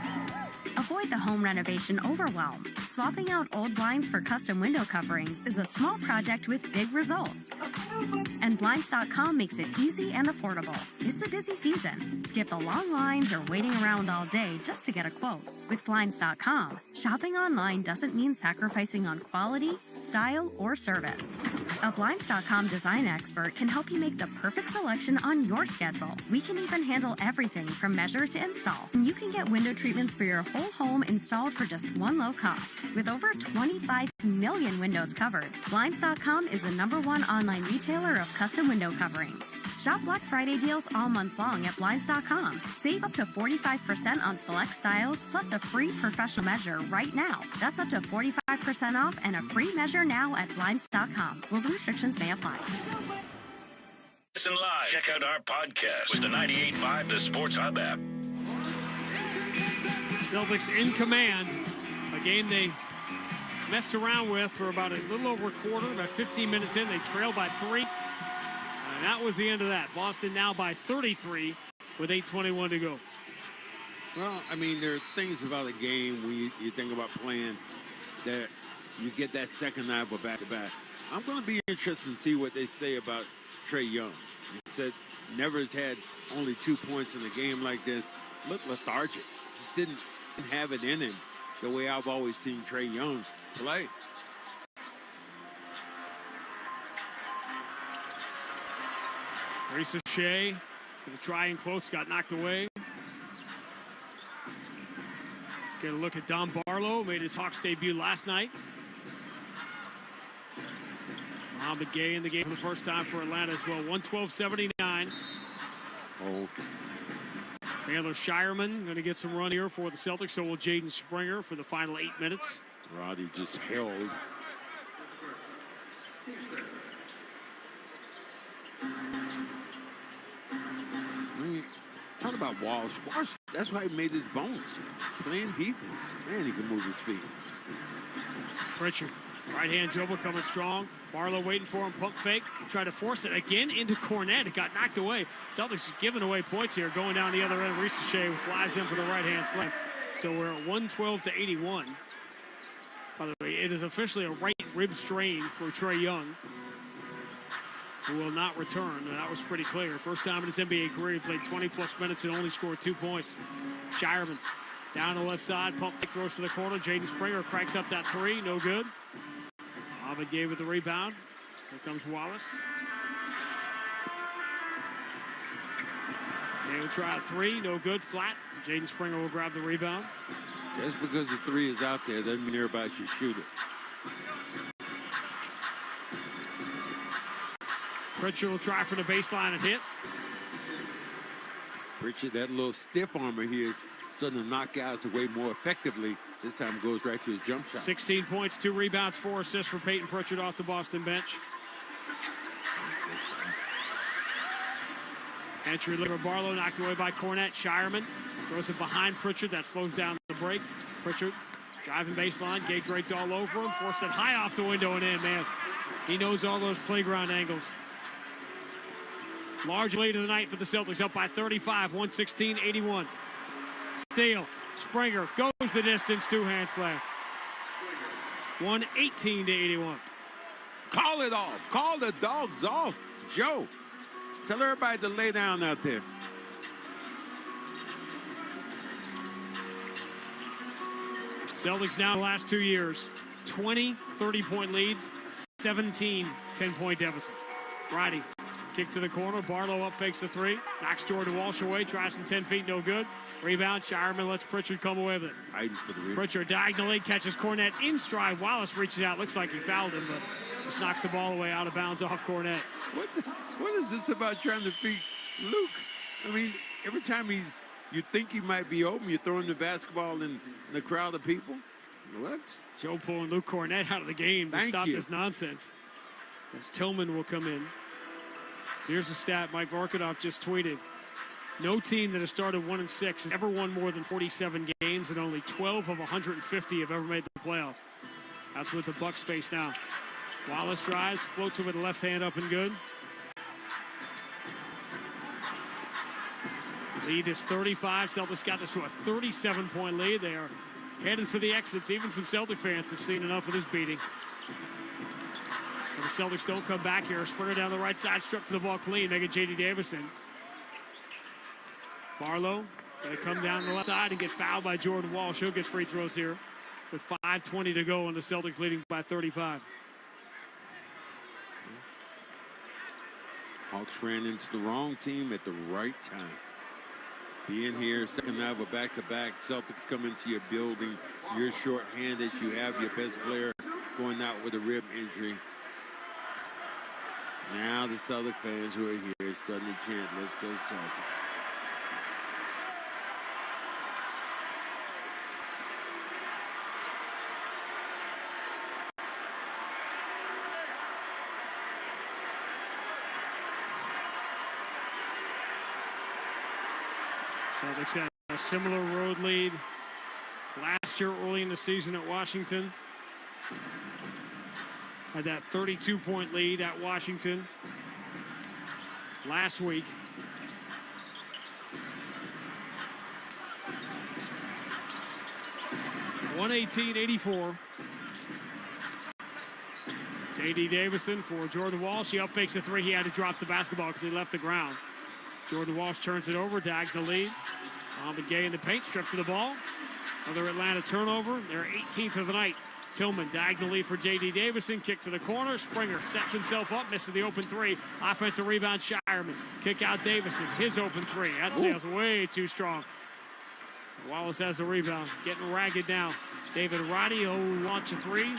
Avoid the home renovation overwhelm. Swapping out old blinds for custom window coverings is a small project with big results. And Blinds.com makes it easy and affordable. It's a busy season. Skip the long lines or waiting around all day just to get a quote. With Blinds.com, shopping online doesn't mean sacrificing on quality, style, or service. A Blinds.com design expert can help you make the perfect selection on your schedule. We can even handle everything from measure to install. And you can get window treatments for your whole home installed for just one low cost. With over 25 million windows covered, Blinds.com is the #1 online retailer of custom window coverings. Shop Black Friday deals all month long at Blinds.com. Save up to 45% on select styles, plus a free professional measure right now. That's up to 45% off and a free measure now at Blinds.com. Rules and restrictions may apply. Listen live. Check out our podcast with the 98.5 The Sports Hub app. Celtics in command. A game they messed around with for about a little over a quarter. About 15 minutes in, they trailed by 3. And that was the end of that. Boston now by 33 with 8:21 to go. Well, I mean, there are things about a game when you think about playing that you get that second night of a back-to-back. I'm going to be interested to see what they say about Trae Young. He said never has had only 2 points in a game like this. Looked lethargic. Just didn't have it in him the way I've always seen Trae Young play. Reese Shea with a try and close, got knocked away. Get a look at Don Barlow, made his Hawks debut last night. Mohamed Gay in the game for the first time for Atlanta as well. 112-79. Oh. Baylor Shireman going to get some run here for the Celtics. So will Jaden Springer for the final 8 minutes. Roddy just held. Talk about Walsh. Walsh, that's why he made his bones. Playing defense. Man, he can move his feet. Pritchard, right-hand dribble coming strong. Barlow waiting for him, pump fake. Try to force it again into Cornette. It got knocked away. Celtics giving away points here. Going down the other end, Reese Shea flies in for the right-hand slam. So we're at 112-81. By the way, it is officially a right rib strain for Trae Young, who will not return, and that was pretty clear. First time in his NBA career, he played 20-plus minutes and only scored 2 points. Shireman down the left side, pump fake, throws to the corner. Jaden Springer cranks up that three, no good. Ovid gave it the rebound. Here comes Wallace. They will try a three, no good, flat. Jaden Springer will grab the rebound. Just because the three is out there doesn't mean everybody should shoot it. Pritchard will try for the baseline and hit. Pritchard, that little stiff armor here is starting to knock guys away more effectively. This time goes right to his jump shot. 16 points, 2 rebounds, 4 assists for Peyton Pritchard off the Boston bench. Entry for Barlow, knocked away by Cornette. Shireman throws it behind Pritchard. That slows down the break. Pritchard driving baseline. Gage raked all over him. Forced it high off the window and in, man. He knows all those playground angles. Large lead of the night for the Celtics, up by 35, 116-81. Steele, Springer goes the distance, two-hand slam. 118-81. Call it off. Call the dogs off, Joe. Tell everybody to lay down out there. Celtics now the last 2 years, 20 30-point leads, 17 10-point deficits. Roddy, kick to the corner. Barlow up, fakes the three. Knocks Jordan Walsh away, tries from 10 feet, no good. Rebound, Shireman lets Pritchard come away with it. Hiding for the rebound. Pritchard diagonally catches Cornette in stride. Wallace reaches out, looks like he fouled him, but just knocks the ball away out of bounds off Cornette. What is this about trying to beat Luke? I mean, every time you think he might be open, you throw him the basketball in the crowd of people. What? Joe pulling Luke Cornette out of the game to stop this nonsense. As Tillman will come in. So here's a stat Mike Vorkadov just tweeted. No team that has started 1-6 has ever won more than 47 games, and only 12 of 150 have ever made the playoffs. That's what the Bucks face now. Wallace drives, floats it with the left hand up and good. Lead is 35. Celtics got this to a 37-point lead. They are headed for the exits. Even some Celtic fans have seen enough of this beating. And the Celtics don't come back here. Springer down the right side, stripped to the ball clean. They get J.D. Davison. Barlow going to come down the left side and get fouled by Jordan Walsh. He'll get free throws here with 5:20 to go, and the Celtics leading by 35. Hawks ran into the wrong team at the right time. Being here, second night of a back-to-back, Celtics come into your building. You're short-handed. You have your best player going out with a rib injury. Now the Celtic fans who are here starting to chant, "Let's go Celtics." Celtics had a similar road lead last year early in the season at Washington. Had that 32-point lead at Washington last week. (118-84). J.D. Davison for Jordan Walsh. He up fakes the three. He had to drop the basketball because he left the ground. Jordan Walsh turns it over, diagonal lead. Alvin Gay in the paint, stripped to the ball. Another Atlanta turnover. They're 18th of the night. Tillman, diagonal lead for J.D. Davison. Kick to the corner. Springer sets himself up, misses the open three. Offensive rebound, Shireman. Kick out Davison. His open three. That sails way too strong. Wallace has the rebound. Getting ragged now. David Roddy will launch a three.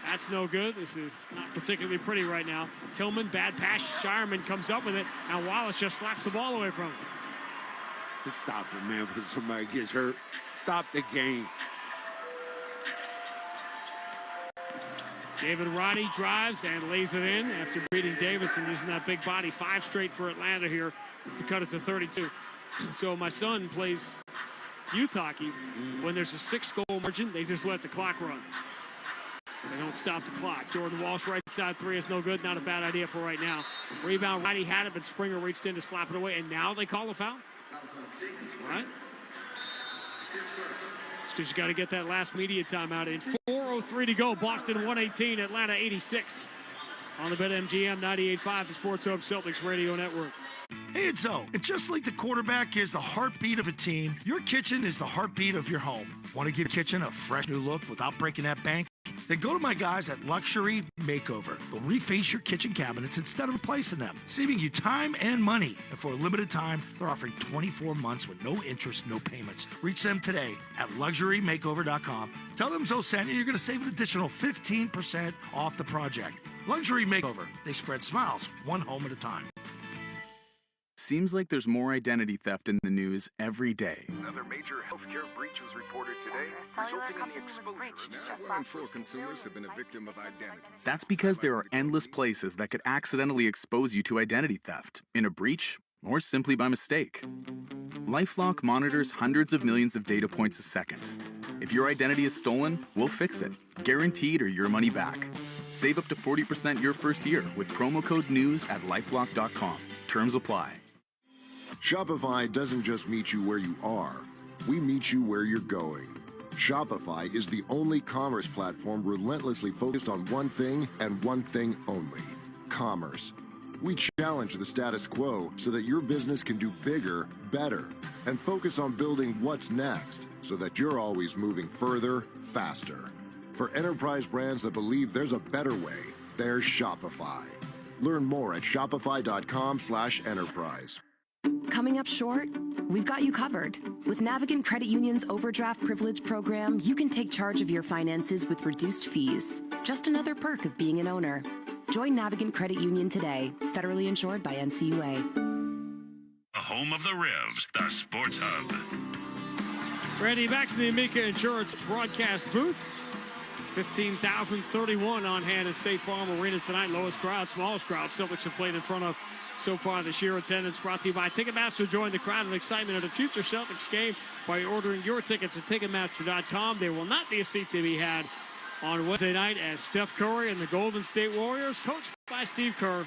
That's no good. This is not particularly pretty right now. Tillman, bad pass. Shireman comes up with it, and Wallace just slaps the ball away from him. Just stop it, man, because somebody gets hurt. Stop the game. David Roddy drives and lays it in after beating Davison, using that big body. 5 straight for Atlanta here to cut it to 32. So my son plays youth hockey. When there's a 6-goal margin, they just let the clock run. They don't stop the clock. Jordan Walsh, right side three is no good. Not a bad idea for right now. Rebound, Roddy had it, but Springer reached in to slap it away, and now they call a foul? All right. because you got to get that last media timeout in. 4:03 to go. Boston 118, Atlanta 86. On the BetMGM 98.5, the Sports Hub Celtics Radio Network. Hey, it's Zoe. And just like the quarterback is the heartbeat of a team, your kitchen is the heartbeat of your home. Want to give your kitchen a fresh new look without breaking that bank? Then go to my guys at Luxury Makeover. They'll reface your kitchen cabinets instead of replacing them, saving you time and money. And for a limited time, they're offering 24 months with no interest, no payments. Reach them today at LuxuryMakeover.com. Tell them Zoe sent you. You're going to save an additional 15% off the project. Luxury Makeover. They spread smiles, one home at a time. Seems like there's more identity theft in the news every day. Another major healthcare breach was reported today, resulting in the exposure. Now 1 in 4 consumers have been a victim of identity. That's because there are endless places that could accidentally expose you to identity theft, in a breach, or simply by mistake. LifeLock monitors hundreds of millions of data points a second. If your identity is stolen, we'll fix it, guaranteed or your money back. Save up to 40% your first year with promo code NEWS at LifeLock.com. Terms apply. Shopify doesn't just meet you where you are, we meet you where you're going. Shopify is the only commerce platform relentlessly focused on one thing and one thing only: commerce. We challenge the status quo so that your business can do bigger, better, and focus on building what's next so that you're always moving further, faster. For enterprise brands that believe there's a better way, there's Shopify. Learn more at shopify.com/enterprise. Coming up short? We've got you covered. With Navigant Credit Union's Overdraft Privilege program, you can take charge of your finances with reduced fees. Just another perk of being an owner. Join Navigant Credit Union today. Federally insured by NCUA. The home of the Revs, the Sports Hub. Randy, back to the Amica Insurance broadcast booth. 15,031 on hand at State Farm Arena tonight. Lowest crowd, smallest crowd Celtics have played in front of so far this year. Attendance brought to you by Ticketmaster. Join the crowd and excitement of the future Celtics game by ordering your tickets at Ticketmaster.com. There will not be a seat to be had on Wednesday night as Steph Curry and the Golden State Warriors, coached by Steve Kerr,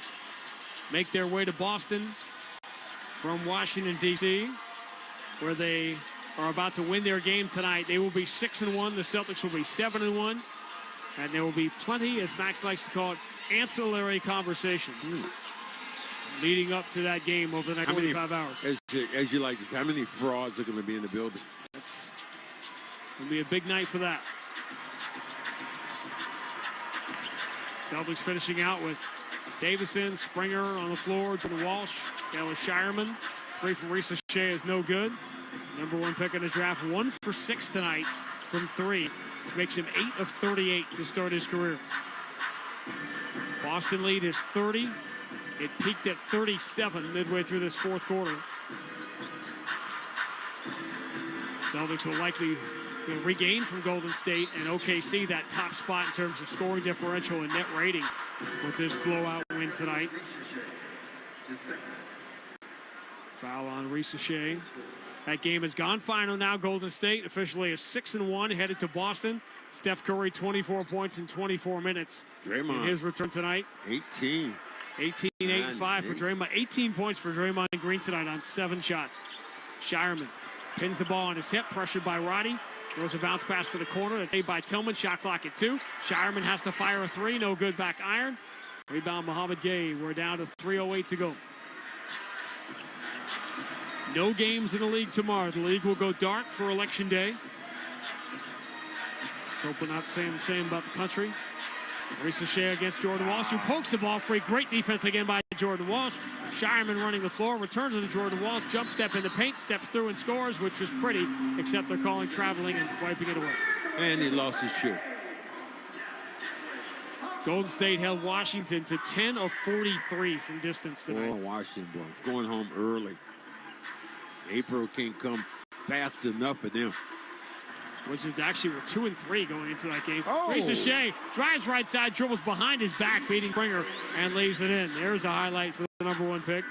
make their way to Boston from Washington, D.C., where they are about to win their game tonight. They will be 6-1. The Celtics will be 7-1. And there will be plenty, as Max likes to call it, ancillary conversation leading up to that game over the next 45 hours. As you like to say, how many frauds are going to be in the building? It's going to be a big night for that. Celtics finishing out with Davison, Springer on the floor, Jordan Walsh, Dallas Shireman. 3 from Reese Shea is no good. Number 1 pick in the draft, 1 for 6 tonight from 3, which makes him 8 of 38 to start his career. Boston lead is 30. It peaked at 37 midway through this fourth quarter. Celtics will likely regain from Golden State and OKC that top spot in terms of scoring differential and net rating with this blowout win tonight. Foul on Reese Shea. That game has gone final now. Golden State officially is 6-1, headed to Boston. Steph Curry, 24 points in 24 minutes. Draymond. In his return tonight. 18. 8 and 5 for Draymond. 18 points for Draymond Green tonight on 7 shots. Shireman pins the ball on his hip, pressured by Roddy. Throws a bounce pass to the corner. That's made by Tillman. Shot clock at 2. Shireman has to fire a 3. No good, back iron. Rebound Mohamed Gay. We're down to 3:08 to go. No games in the league tomorrow. The league will go dark for Election Day. Let's hope we're not saying the same about the country. Reese Shea against Jordan Walsh, who pokes the ball free. Great defense again by Jordan Walsh. Shireman running the floor, returns to Jordan Walsh, jump step in the paint, steps through and scores, which was pretty, except they're calling traveling and wiping it away. And he lost his shoe. Golden State held Washington to 10 of 43 from distance tonight. Oh, Washington, boy, going home early. April can't come fast enough for them. Wizards actually were 2 and 3 going into that game. Oh. Reese Shea drives right side, dribbles behind his back, beating Springer, and leaves it in. There's a highlight for the number 1 pick.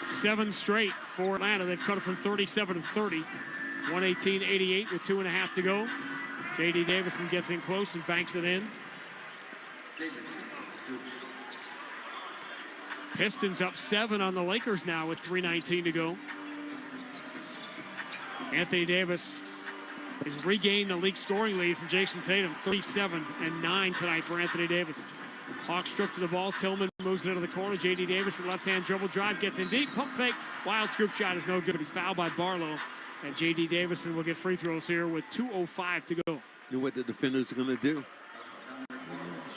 7 straight for Atlanta. They've cut it from 37 to 30. 118-88 with 2.5 to go. J.D. Davison gets in close and banks it in. Pistons up 7 on the Lakers now with 3:19 to go. Anthony Davis has regained the league scoring lead from Jason Tatum, 37-9 tonight for Anthony Davis. Hawks strip to the ball. Tillman moves into the corner. J.D. Davis, the left-hand dribble drive, gets in deep. Pump fake. Wild scoop shot is no good. He's fouled by Barlow. And J.D. Davison will get free throws here with 2:05 to go. Know what the defenders are going to do.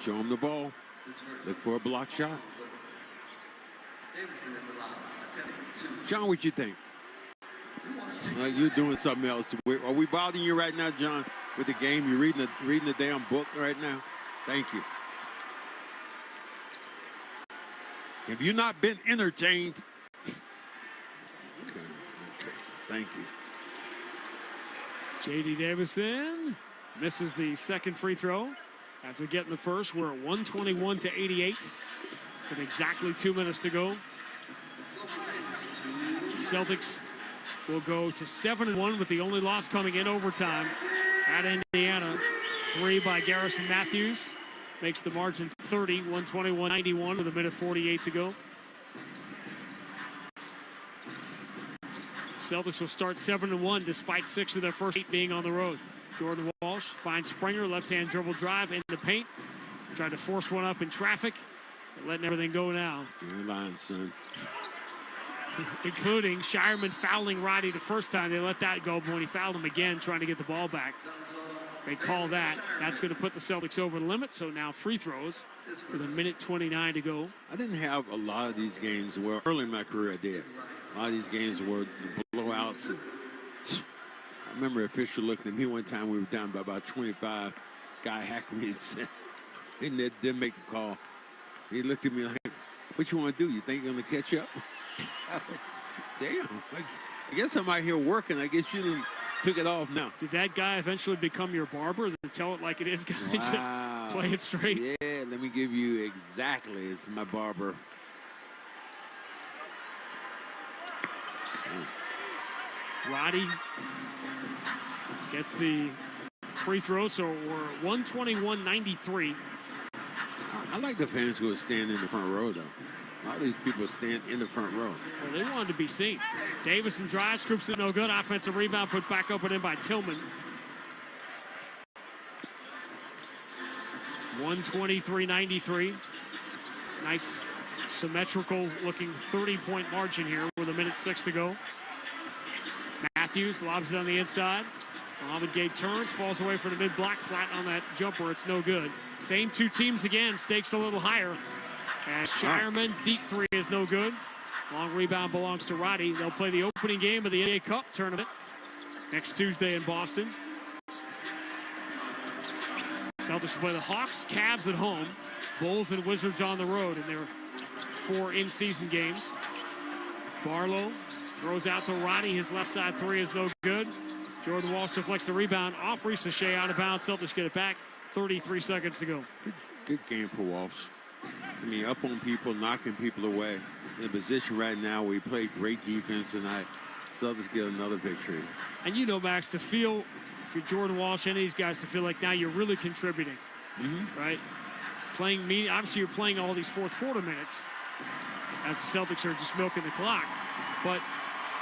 Show them the ball. Look for a block shot. John, what you think? You're doing something else. Are we bothering you right now, John, with the game? You're reading the damn book right now? Thank you. Have you not been entertained? Okay. Thank you. J.D. Davison misses the second free throw. After getting the first, we're at 121-88 with exactly 2 minutes to go. Celtics will go to 7-1 with the only loss coming in overtime at Indiana. 3 by Garrison Matthews makes the margin 30, 121-91 with 1:48 to go. Celtics will start 7-1 despite 6 of their first 8 being on the road. Jordan Walsh finds Springer, left-hand dribble drive in the paint. Tried to force one up in traffic. Letting everything go now. You're lying, son. Including Shireman fouling Roddy the first time. They let that go, but when he fouled him again, trying to get the ball back, they call that. That's going to put the Celtics over the limit, so now free throws with 1:29 to go. I didn't have a lot of these games where early in my career I did. A lot of these games were blowouts. And I remember a official looking at me one time. We were down by about 25. Guy hacked me and said, and didn't make a call. He looked at me like, what you want to do? You think you're going to catch up? Damn. I guess I'm out here working. I guess you didn't took it off now. Did that guy eventually become your barber? Then tell it like it is, guys. Wow. Just play it straight. Yeah, let me give you exactly. It's my barber. Roddy gets the free throw, so we're 121-93. I like the fans who are standing in the front row, though. A lot of these people stand in the front row. Well, they wanted to be seen. Davison drives, scoops it no good. Offensive rebound put back up and in by Tillman. 123-93. Nice symmetrical looking 30-point margin here with 1:06 to go. Matthews lobs it on the inside. Mohamed Gay turns, falls away from the mid-block, flat on that jumper. It's no good. Same two teams again, stakes a little higher. And Shireman, deep three is no good. Long rebound belongs to Roddy. They'll play the opening game of the NBA Cup tournament next Tuesday in Boston. Celtics play the Hawks, Cavs at home, Bulls and Wizards on the road in their 4 in-season games. Barlow throws out to Roddy. His left side three is no good. Jordan Walsh deflects the rebound off Reese Shea, out of bounds. Celtics get it back. 33 seconds to go. Good game for Walsh. I mean, up on people, knocking people away. In a position right now where he played great defense tonight. Celtics get another victory. And you know, Max, to feel, if you're Jordan Walsh, any of these guys, to feel like now you're really contributing, right? Playing me, obviously you're playing all these fourth quarter minutes as the Celtics are just milking the clock. But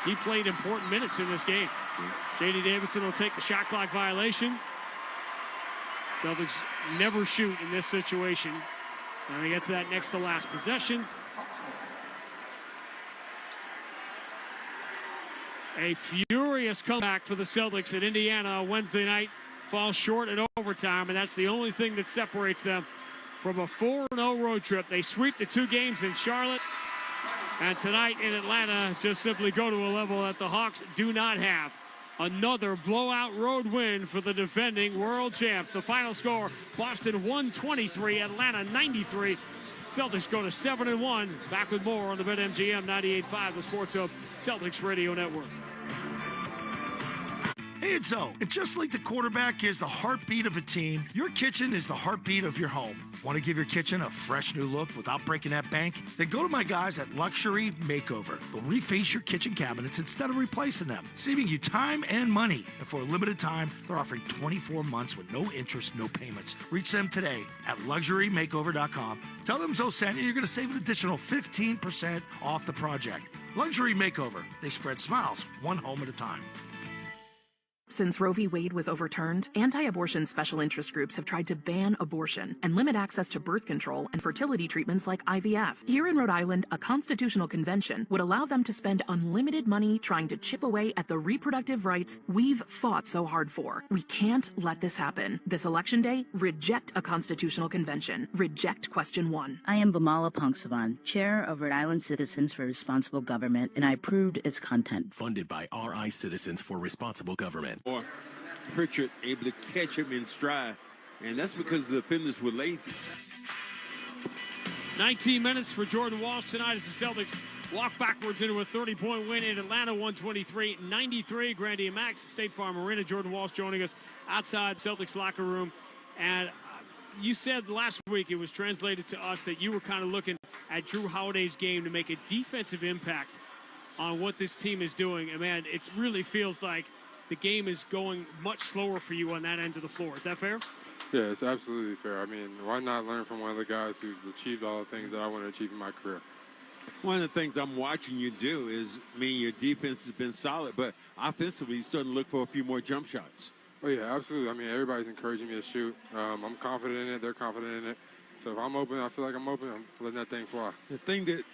he played important minutes in this game. J.D. Davison will take the shot clock violation. Celtics never shoot in this situation. And they get to that next to last possession. A furious comeback for the Celtics at Indiana Wednesday night. Falls short in overtime, and that's the only thing that separates them from a 4-0 road trip. They sweep the 2 games in Charlotte. And tonight in Atlanta, just simply go to a level that the Hawks do not have. Another blowout road win for the defending world champs. The final score, Boston 123, Atlanta 93. Celtics go to 7-1. Back with more on the BetMGM 98.5, the Sports Hub Celtics Radio Network. Hey, it's O. And just like the quarterback is the heartbeat of a team, your kitchen is the heartbeat of your home. Want to give your kitchen a fresh new look without breaking that bank? Then go to my guys at Luxury Makeover. They'll reface your kitchen cabinets instead of replacing them, saving you time and money. And for a limited time, they're offering 24 months with no interest, no payments. Reach them today at LuxuryMakeover.com. Tell them Zoe sent you, you're going to save an additional 15% off the project. Luxury Makeover. They spread smiles, one home at a time. Since Roe v. Wade was overturned, anti-abortion special interest groups have tried to ban abortion and limit access to birth control and fertility treatments like IVF. Here in Rhode Island, a constitutional convention would allow them to spend unlimited money trying to chip away at the reproductive rights we've fought so hard for. We can't let this happen. This election day, reject a constitutional convention. Reject question 1. I am Vamala Pongsavan, Chair of Rhode Island Citizens for Responsible Government, and I approved its content. Funded by RI Citizens for Responsible Government. Or Pritchard able to catch him in stride, and that's because the defenders were lazy. 19 minutes for Jordan Walsh tonight as the Celtics walk backwards into a 30-point win in Atlanta, 123-93. Grandy and Max, State Farm Arena. Jordan Walsh joining us outside Celtics locker room. And you said last week, it was translated to us, that you were kind of looking at Drew Holiday's game to make a defensive impact on what this team is doing. And, man, it really feels like the game is going much slower for you on that end of the floor. Is that fair? Yeah, it's absolutely fair. I mean, why not learn from one of the guys who's achieved all the things that I want to achieve in my career? One of the things I'm watching you do is, your defense has been solid, but offensively, you're starting to look for a few more jump shots. Oh, yeah, absolutely. I mean, everybody's encouraging me to shoot. I'm confident in it. They're confident in it. So if I'm open, I feel like I'm open, I'm letting that thing fly. The thing that,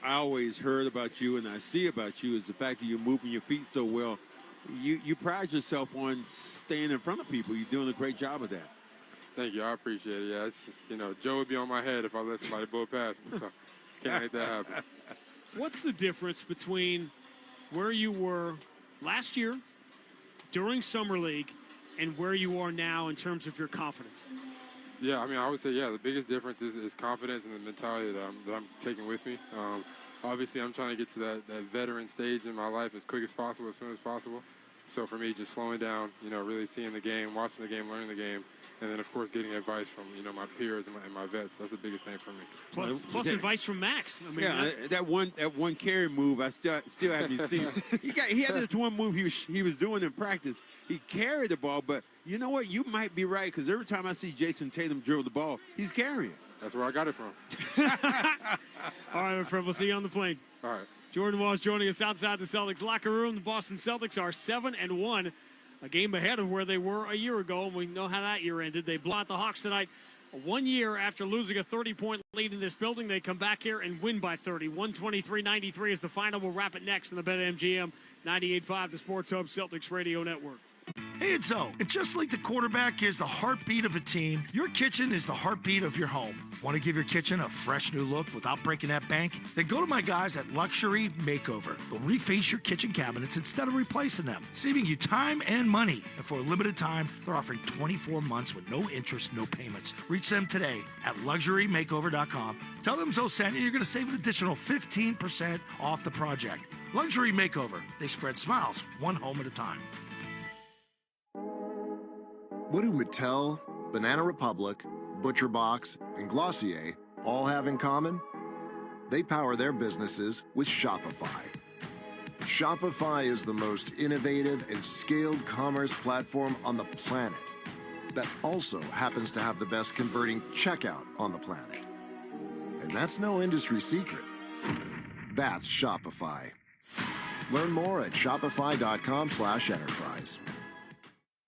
I always heard about you and I see about you is the fact that you're moving your feet so well. You pride yourself on staying in front of people. You're doing a great job of that. Thank you. I appreciate it. Yeah, it's just, Joe would be on my head if I let somebody blow past me. So can't make that happen. What's the difference between where you were last year during Summer League and where you are now in terms of your confidence? Yeah, I would say, the biggest difference is confidence and the mentality that I'm taking with me. Obviously, I'm trying to get to that veteran stage in my life as quick as possible, as soon as possible. So for me, just slowing down, really seeing the game, watching the game, learning the game, and then, of course, getting advice from, my peers and my vets. That's the biggest thing for me. Plus advice from Max. That one carry move, I still haven't seen. He had this one move he was doing in practice. He carried the ball, but you know what? You might be right, because every time I see Jason Tatum dribble the ball, he's carrying. That's where I got it from. All right, my friend, we'll see you on the plane. All right. Jordan Walsh joining us outside the Celtics locker room. The Boston Celtics are 7-1, a game ahead of where they were a year ago, and we know how that year ended. They blow out the Hawks tonight. 1 year after losing a 30-point lead in this building, they come back here and win by 30. 123-93 is the final. We'll wrap it next on the BetMGM 98.5, the Sports Hub Celtics Radio Network. Hey, it's O. And just like the quarterback is the heartbeat of a team, your kitchen is the heartbeat of your home. Want to give your kitchen a fresh new look without breaking that bank? Then go to my guys at Luxury Makeover. They'll reface your kitchen cabinets instead of replacing them, saving you time and money. And for a limited time, they're offering 24 months with no interest, no payments. Reach them today at LuxuryMakeover.com. Tell them Zoe sent you, you're going to save an additional 15% off the project. Luxury Makeover. They spread smiles, one home at a time. What do Mattel, Banana Republic, ButcherBox, and Glossier all have in common? They power their businesses with Shopify. Shopify is the most innovative and scaled commerce platform on the planet that also happens to have the best converting checkout on the planet. And that's no industry secret. That's Shopify. Learn more at shopify.com/enterprise.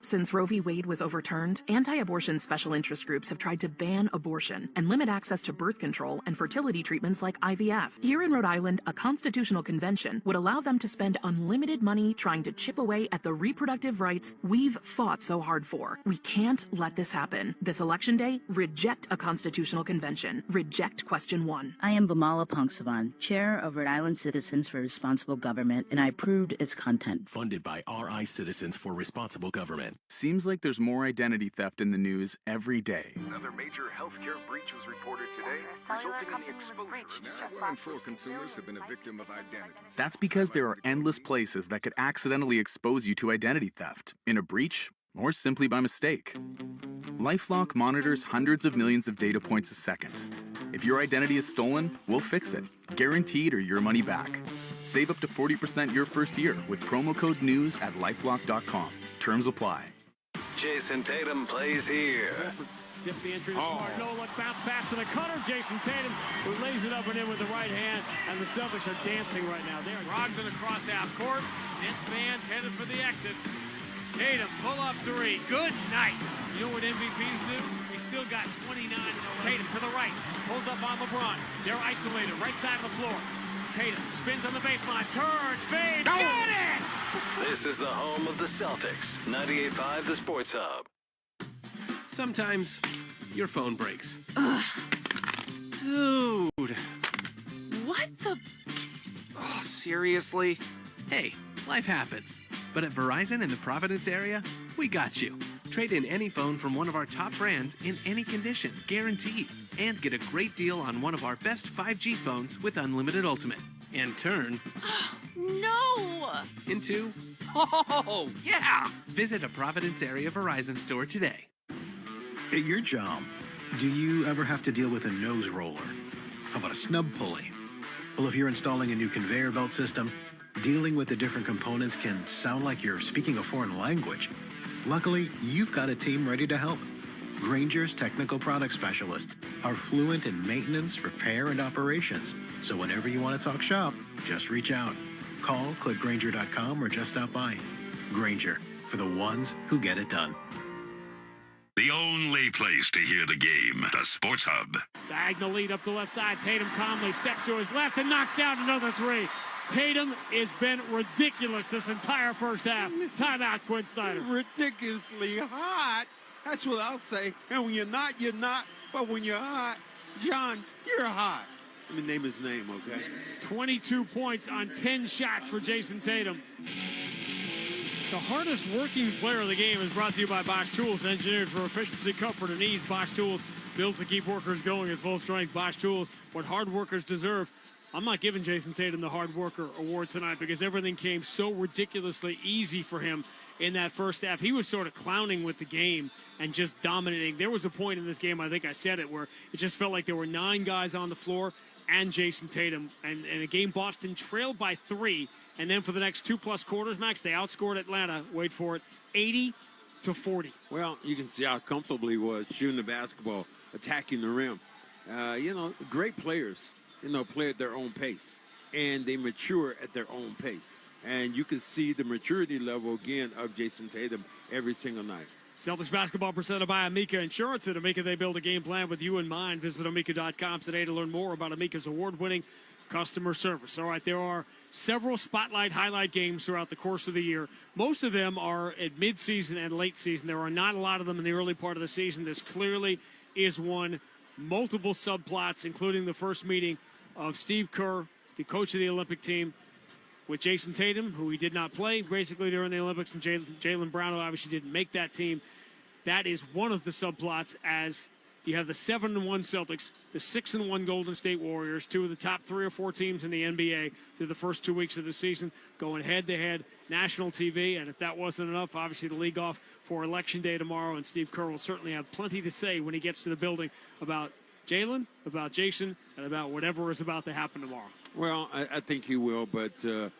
Since Roe v. Wade was overturned, anti-abortion special interest groups have tried to ban abortion and limit access to birth control and fertility treatments like IVF. Here in Rhode Island, a constitutional convention would allow them to spend unlimited money trying to chip away at the reproductive rights we've fought so hard for. We can't let this happen. This election day, reject a constitutional convention. Reject question 1. I am Vamala Pongsavan, Chair of Rhode Island Citizens for Responsible Government, and I approved its content. Funded by RI Citizens for Responsible Government. Seems like there's more identity theft in the news every day. Another major healthcare breach was reported today, resulting in the exposure. Now, 1 in 4 consumers have been a victim of identity. That's because there are endless places that could accidentally expose you to identity theft, in a breach, or simply by mistake. LifeLock monitors hundreds of millions of data points a second. If your identity is stolen, we'll fix it, guaranteed or your money back. Save up to 40% your first year with promo code NEWS at LifeLock.com. Terms apply. Jason Tatum plays here. Zip the entry to Smart. No look bounce pass to the cutter. Jason Tatum, who lays it up and in with the right hand. And the Celtics are dancing right now. They're Brogdon across half court. Nets fans headed for the exit. Tatum, pull-up three. Good night. You know what MVPs do? They still got 29 in the lead. Tatum to the right. Pulls up on LeBron. They're isolated. Right side of the floor. Tatum spins on the baseline. Turns. Fade. Got it! This is the home of the Celtics. 98.5 The Sports Hub. Sometimes your phone breaks. Ugh. Dude. What the? Oh, seriously? Hey, life happens. But at Verizon in the Providence area, we got you. Trade in any phone from one of our top brands in any condition, guaranteed. And get a great deal on one of our best 5G phones with unlimited ultimate. And turn No! into, oh, yeah! Visit a Providence area Verizon store today. At your job, do you ever have to deal with a nose roller? How about a snub pulley? Well, if you're installing a new conveyor belt system, dealing with the different components can sound like you're speaking a foreign language. Luckily, you've got a team ready to help. Grainger's technical product specialists are fluent in maintenance, repair, and operations. So whenever you want to talk shop, just reach out. Call, click Grainger.com, or just stop by. Grainger, for the ones who get it done. The only place to hear the game, the Sports Hub. Diagonal lead up the left side. Tatum calmly steps to his left and knocks down another three. Tatum has been ridiculous this entire first half. Timeout, Quinn Snyder. Ridiculously hot. That's what I'll say. And when you're not, you're not. But when you're hot, John, you're hot. Let me name his name, okay? 22 points on 10 shots for Jason Tatum. The hardest working player of the game is brought to you by Bosch Tools, engineered for efficiency, comfort, and ease. Bosch Tools, built to keep workers going at full strength. Bosch Tools, what hard workers deserve. I'm not giving Jason Tatum the Hard Worker Award tonight because everything came so ridiculously easy for him in that first half. He was sort of clowning with the game and just dominating. There was a point in this game, I think I said it, where it just felt like there were 9 guys on the floor and Jason Tatum. And in a game Boston trailed by 3, and then for the next 2+ quarters, Max, they outscored Atlanta, wait for it, 80-40. Well, you can see how comfortable he was shooting the basketball, attacking the rim. Great players, play at their own pace, and they mature at their own pace. And you can see the maturity level, again, of Jason Tatum every single night. Celtics basketball presented by Amica Insurance. At Amica, they build a game plan with you in mind. Visit Amica.com today to learn more about Amica's award-winning customer service. All right, there are several spotlight highlight games throughout the course of the year. Most of them are at midseason and late season. There are not a lot of them in the early part of the season. This clearly is one. Multiple subplots, including the first meeting of Steve Kerr, the coach of the Olympic team, with Jason Tatum, who he did not play basically during the Olympics, and Jaylen Brown, who obviously didn't make that team. That is one of the subplots, as you have the 7-1 Celtics, the 6-1 Golden State Warriors, 2 of the top 3 or 4 teams in the NBA through the first 2 weeks of the season, going head-to-head national TV. And if that wasn't enough, obviously the league off for Election Day tomorrow, and Steve Kerr will certainly have plenty to say when he gets to the building about Jaylen, about Jason, and about whatever is about to happen tomorrow. Well, I think he will, but, at the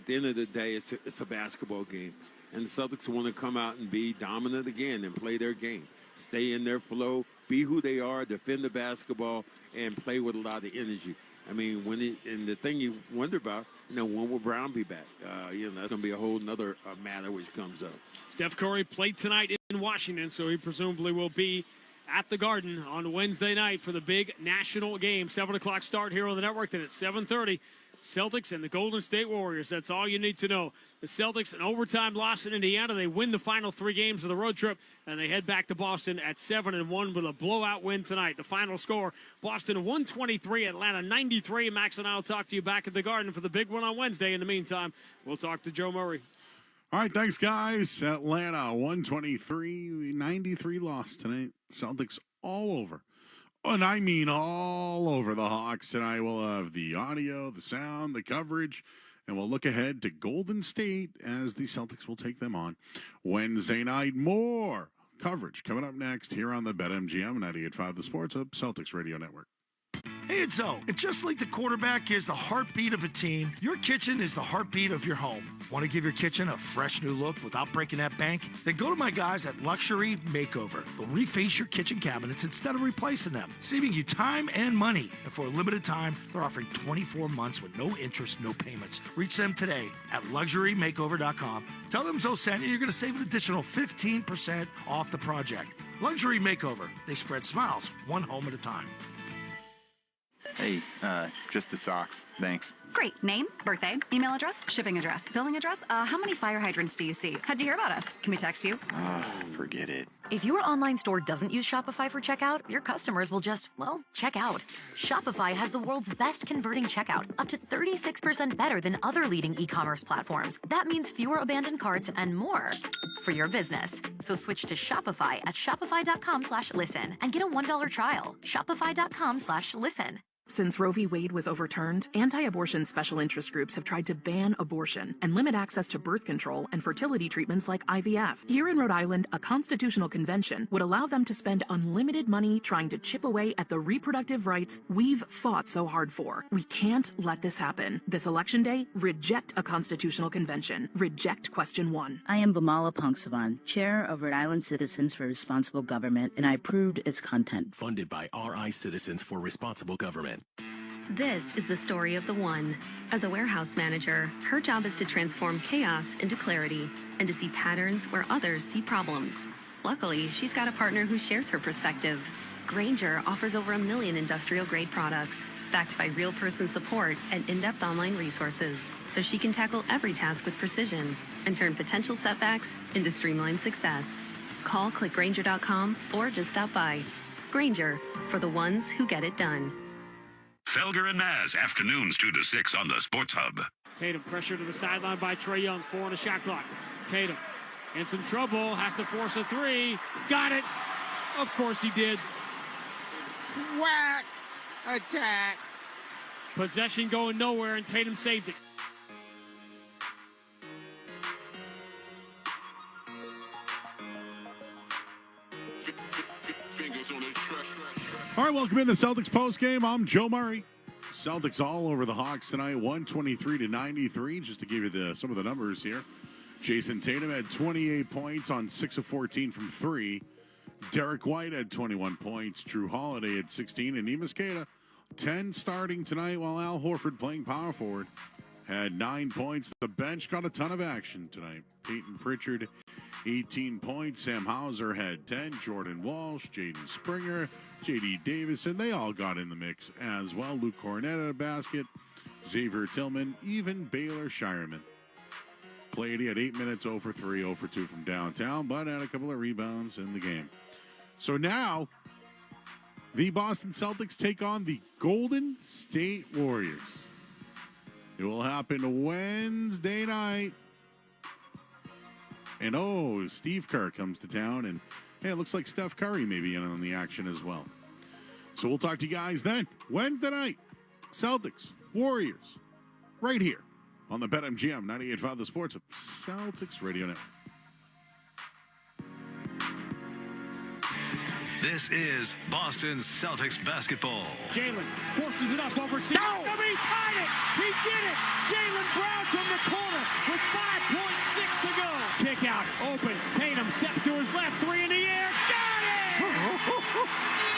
end of the day, it's a basketball game. And the Celtics want to come out and be dominant again and play their game. Stay in their flow, be who they are, defend the basketball, and play with a lot of energy. I mean, and the thing you wonder about, when will Brown be back? That's going to be a whole nother matter which comes up. Steph Curry played tonight in Washington, so he presumably will be at the Garden on Wednesday night for the big national game. 7 o'clock start here on the network. Then at 7:30, Celtics and the Golden State Warriors. That's all you need to know. The Celtics, an overtime loss in Indiana. They win the final 3 games of the road trip, and they head back to Boston at 7-1 with a blowout win tonight. The final score, Boston 123, Atlanta 93. Max and I will talk to you back at the Garden for the big one on Wednesday. In the meantime, we'll talk to Joe Murray. All right, thanks, guys. Atlanta 123-93 loss tonight. Celtics all over. And I mean all over the Hawks tonight. We'll have the audio, the sound, the coverage, and we'll look ahead to Golden State as the Celtics will take them on Wednesday night. More coverage coming up next here on the BetMGM 98.5 The Sports Hub Celtics Radio Network. Hey, it's Zoe. And just like the quarterback is the heartbeat of a team, your kitchen is the heartbeat of your home. Want to give your kitchen a fresh new look without breaking that bank? Then go to my guys at Luxury Makeover. They'll reface your kitchen cabinets instead of replacing them, saving you time and money. And for a limited time, they're offering 24 months with no interest, no payments. Reach them today at luxurymakeover.com. Tell them Zoe sent you, you're going to save an additional 15% off the project. Luxury Makeover. They spread smiles, one home at a time. Hey, just the socks. Thanks. Great. Name, birthday, email address, shipping address, billing address. How many fire hydrants do you see? How'd you hear about us? Can we text you? Forget it. If your online store doesn't use Shopify for checkout, your customers will just, well, check out. Shopify has the world's best converting checkout, up to 36% better than other leading e-commerce platforms. That means fewer abandoned carts and more for your business. So switch to Shopify at shopify.com/listen and get a $1 trial. Shopify.com/listen. Since Roe v. Wade was overturned, anti-abortion special interest groups have tried to ban abortion and limit access to birth control and fertility treatments like IVF. Here in Rhode Island, a constitutional convention would allow them to spend unlimited money trying to chip away at the reproductive rights we've fought so hard for. We can't let this happen. This election day, reject a constitutional convention. Reject question 1. I am Bamala Pongsavan, Chair of Rhode Island Citizens for Responsible Government, and I approved its content. Funded by RI Citizens for Responsible Government. This is the story of the one. As a warehouse manager, her job is to transform chaos into clarity and to see patterns where others see problems. Luckily, she's got a partner who shares her perspective. Grainger offers over 1 million industrial-grade products, backed by real-person support and in-depth online resources, so she can tackle every task with precision and turn potential setbacks into streamlined success. Call clickgrainger.com or just stop by. Grainger, for the ones who get it done. Felger and Maz, afternoons 2 to 6 on the Sports Hub. Tatum pressure to the sideline by Trae Young. 4 on the shot clock. Tatum in some trouble. Has to force a 3. Got it. Of course he did. Whack! Attack! Possession going nowhere, and Tatum saved it. All right, welcome into Celtics postgame. I'm Joe Murray. Celtics all over the Hawks tonight, 123-93. Just to give you some of the numbers here. Jason Tatum had 28 points on 6 of 14 from 3. Derek White had 21 points. Drew Holiday had 16. And Neemias Queta, 10 starting tonight, while Al Horford, playing power forward, had 9 points. The bench got a ton of action tonight. Peyton Pritchard, 18 points. Sam Hauser had 10. Jordan Walsh, Jaden Springer, J.D. Davison, they all got in the mix as well. Luke Cornett at a basket. Xavier Tillman, even Baylor Shireman. Played, he had 8 minutes, 0 for 3, 0 for 2 from downtown, but had a couple of rebounds in the game. So now, the Boston Celtics take on the Golden State Warriors. It will happen Wednesday night. And Steve Kerr comes to town, and hey, it looks like Steph Curry may be in on the action as well. So we'll talk to you guys then. Wednesday night, Celtics, Warriors, right here on the BetMGM 98.5 The Sports of Celtics Radio Network. This is Boston Celtics basketball. Jalen forces it up over Seaton. No! He tied it! He did it! Jalen Brown from the corner with 5.6 to go. Kick out, open. Tatum steps to his left, 3 in the air. Got it!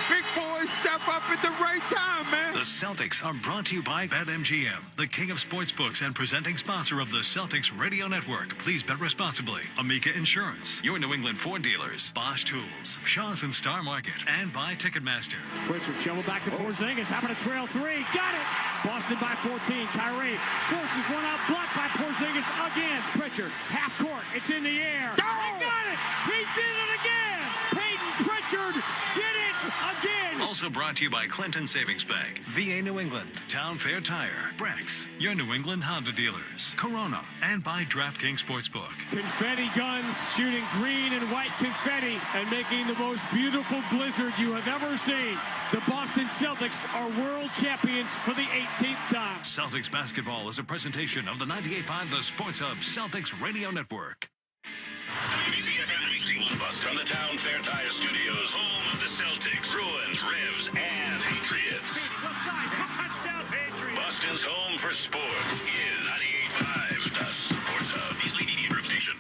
Big boys step up at the right time, man. The Celtics are brought to you by BetMGM, the king of sportsbooks and presenting sponsor of the Celtics Radio Network. Please bet responsibly. Amica Insurance, your New England Ford dealers, Bosch Tools, Shaw's and Star Market, and by Ticketmaster. Pritchard shovel back to Porzingis. Having a trail 3. Got it! Boston by 14. Kyrie forces one out. Blocked by Porzingis again. Pritchard, half court. It's in the air. No! He got it! He did it again! Peyton Pritchard did it again! Also brought to you by Clinton Savings Bank, VA New England, Town Fair Tire, Brex, your New England Honda dealers, Corona, and by DraftKings Sportsbook. Confetti guns shooting green and white confetti and making the most beautiful blizzard you have ever seen. The Boston Celtics are world champions for the 18th time. Celtics basketball is a presentation of the 98.5 The Sports Hub Celtics Radio Network. From the Town Fair Tire Studios, home of the Celtics, Bruins, Revs, and Patriots. side. Touchdown, Patriots. Boston's home for sports is 98.5, the Sports Hub, Easily Media Group Station.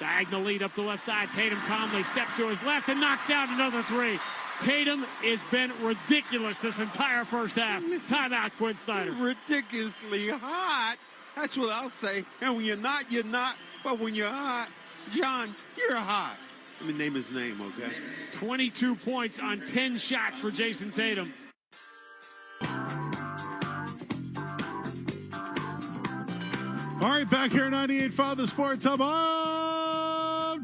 Diagonal lead up the left side. Tatum calmly steps to his left and knocks down another three. Tatum has been ridiculous this entire first half. Timeout, Quinn Snyder. Ridiculously hot. That's what I'll say. And when you're not, you're not. But when you're hot, John, you're hot. Let me name his name, okay? 22 points on 10 shots for Jason Tatum. All right, back here at 98.5 The Sports Hub.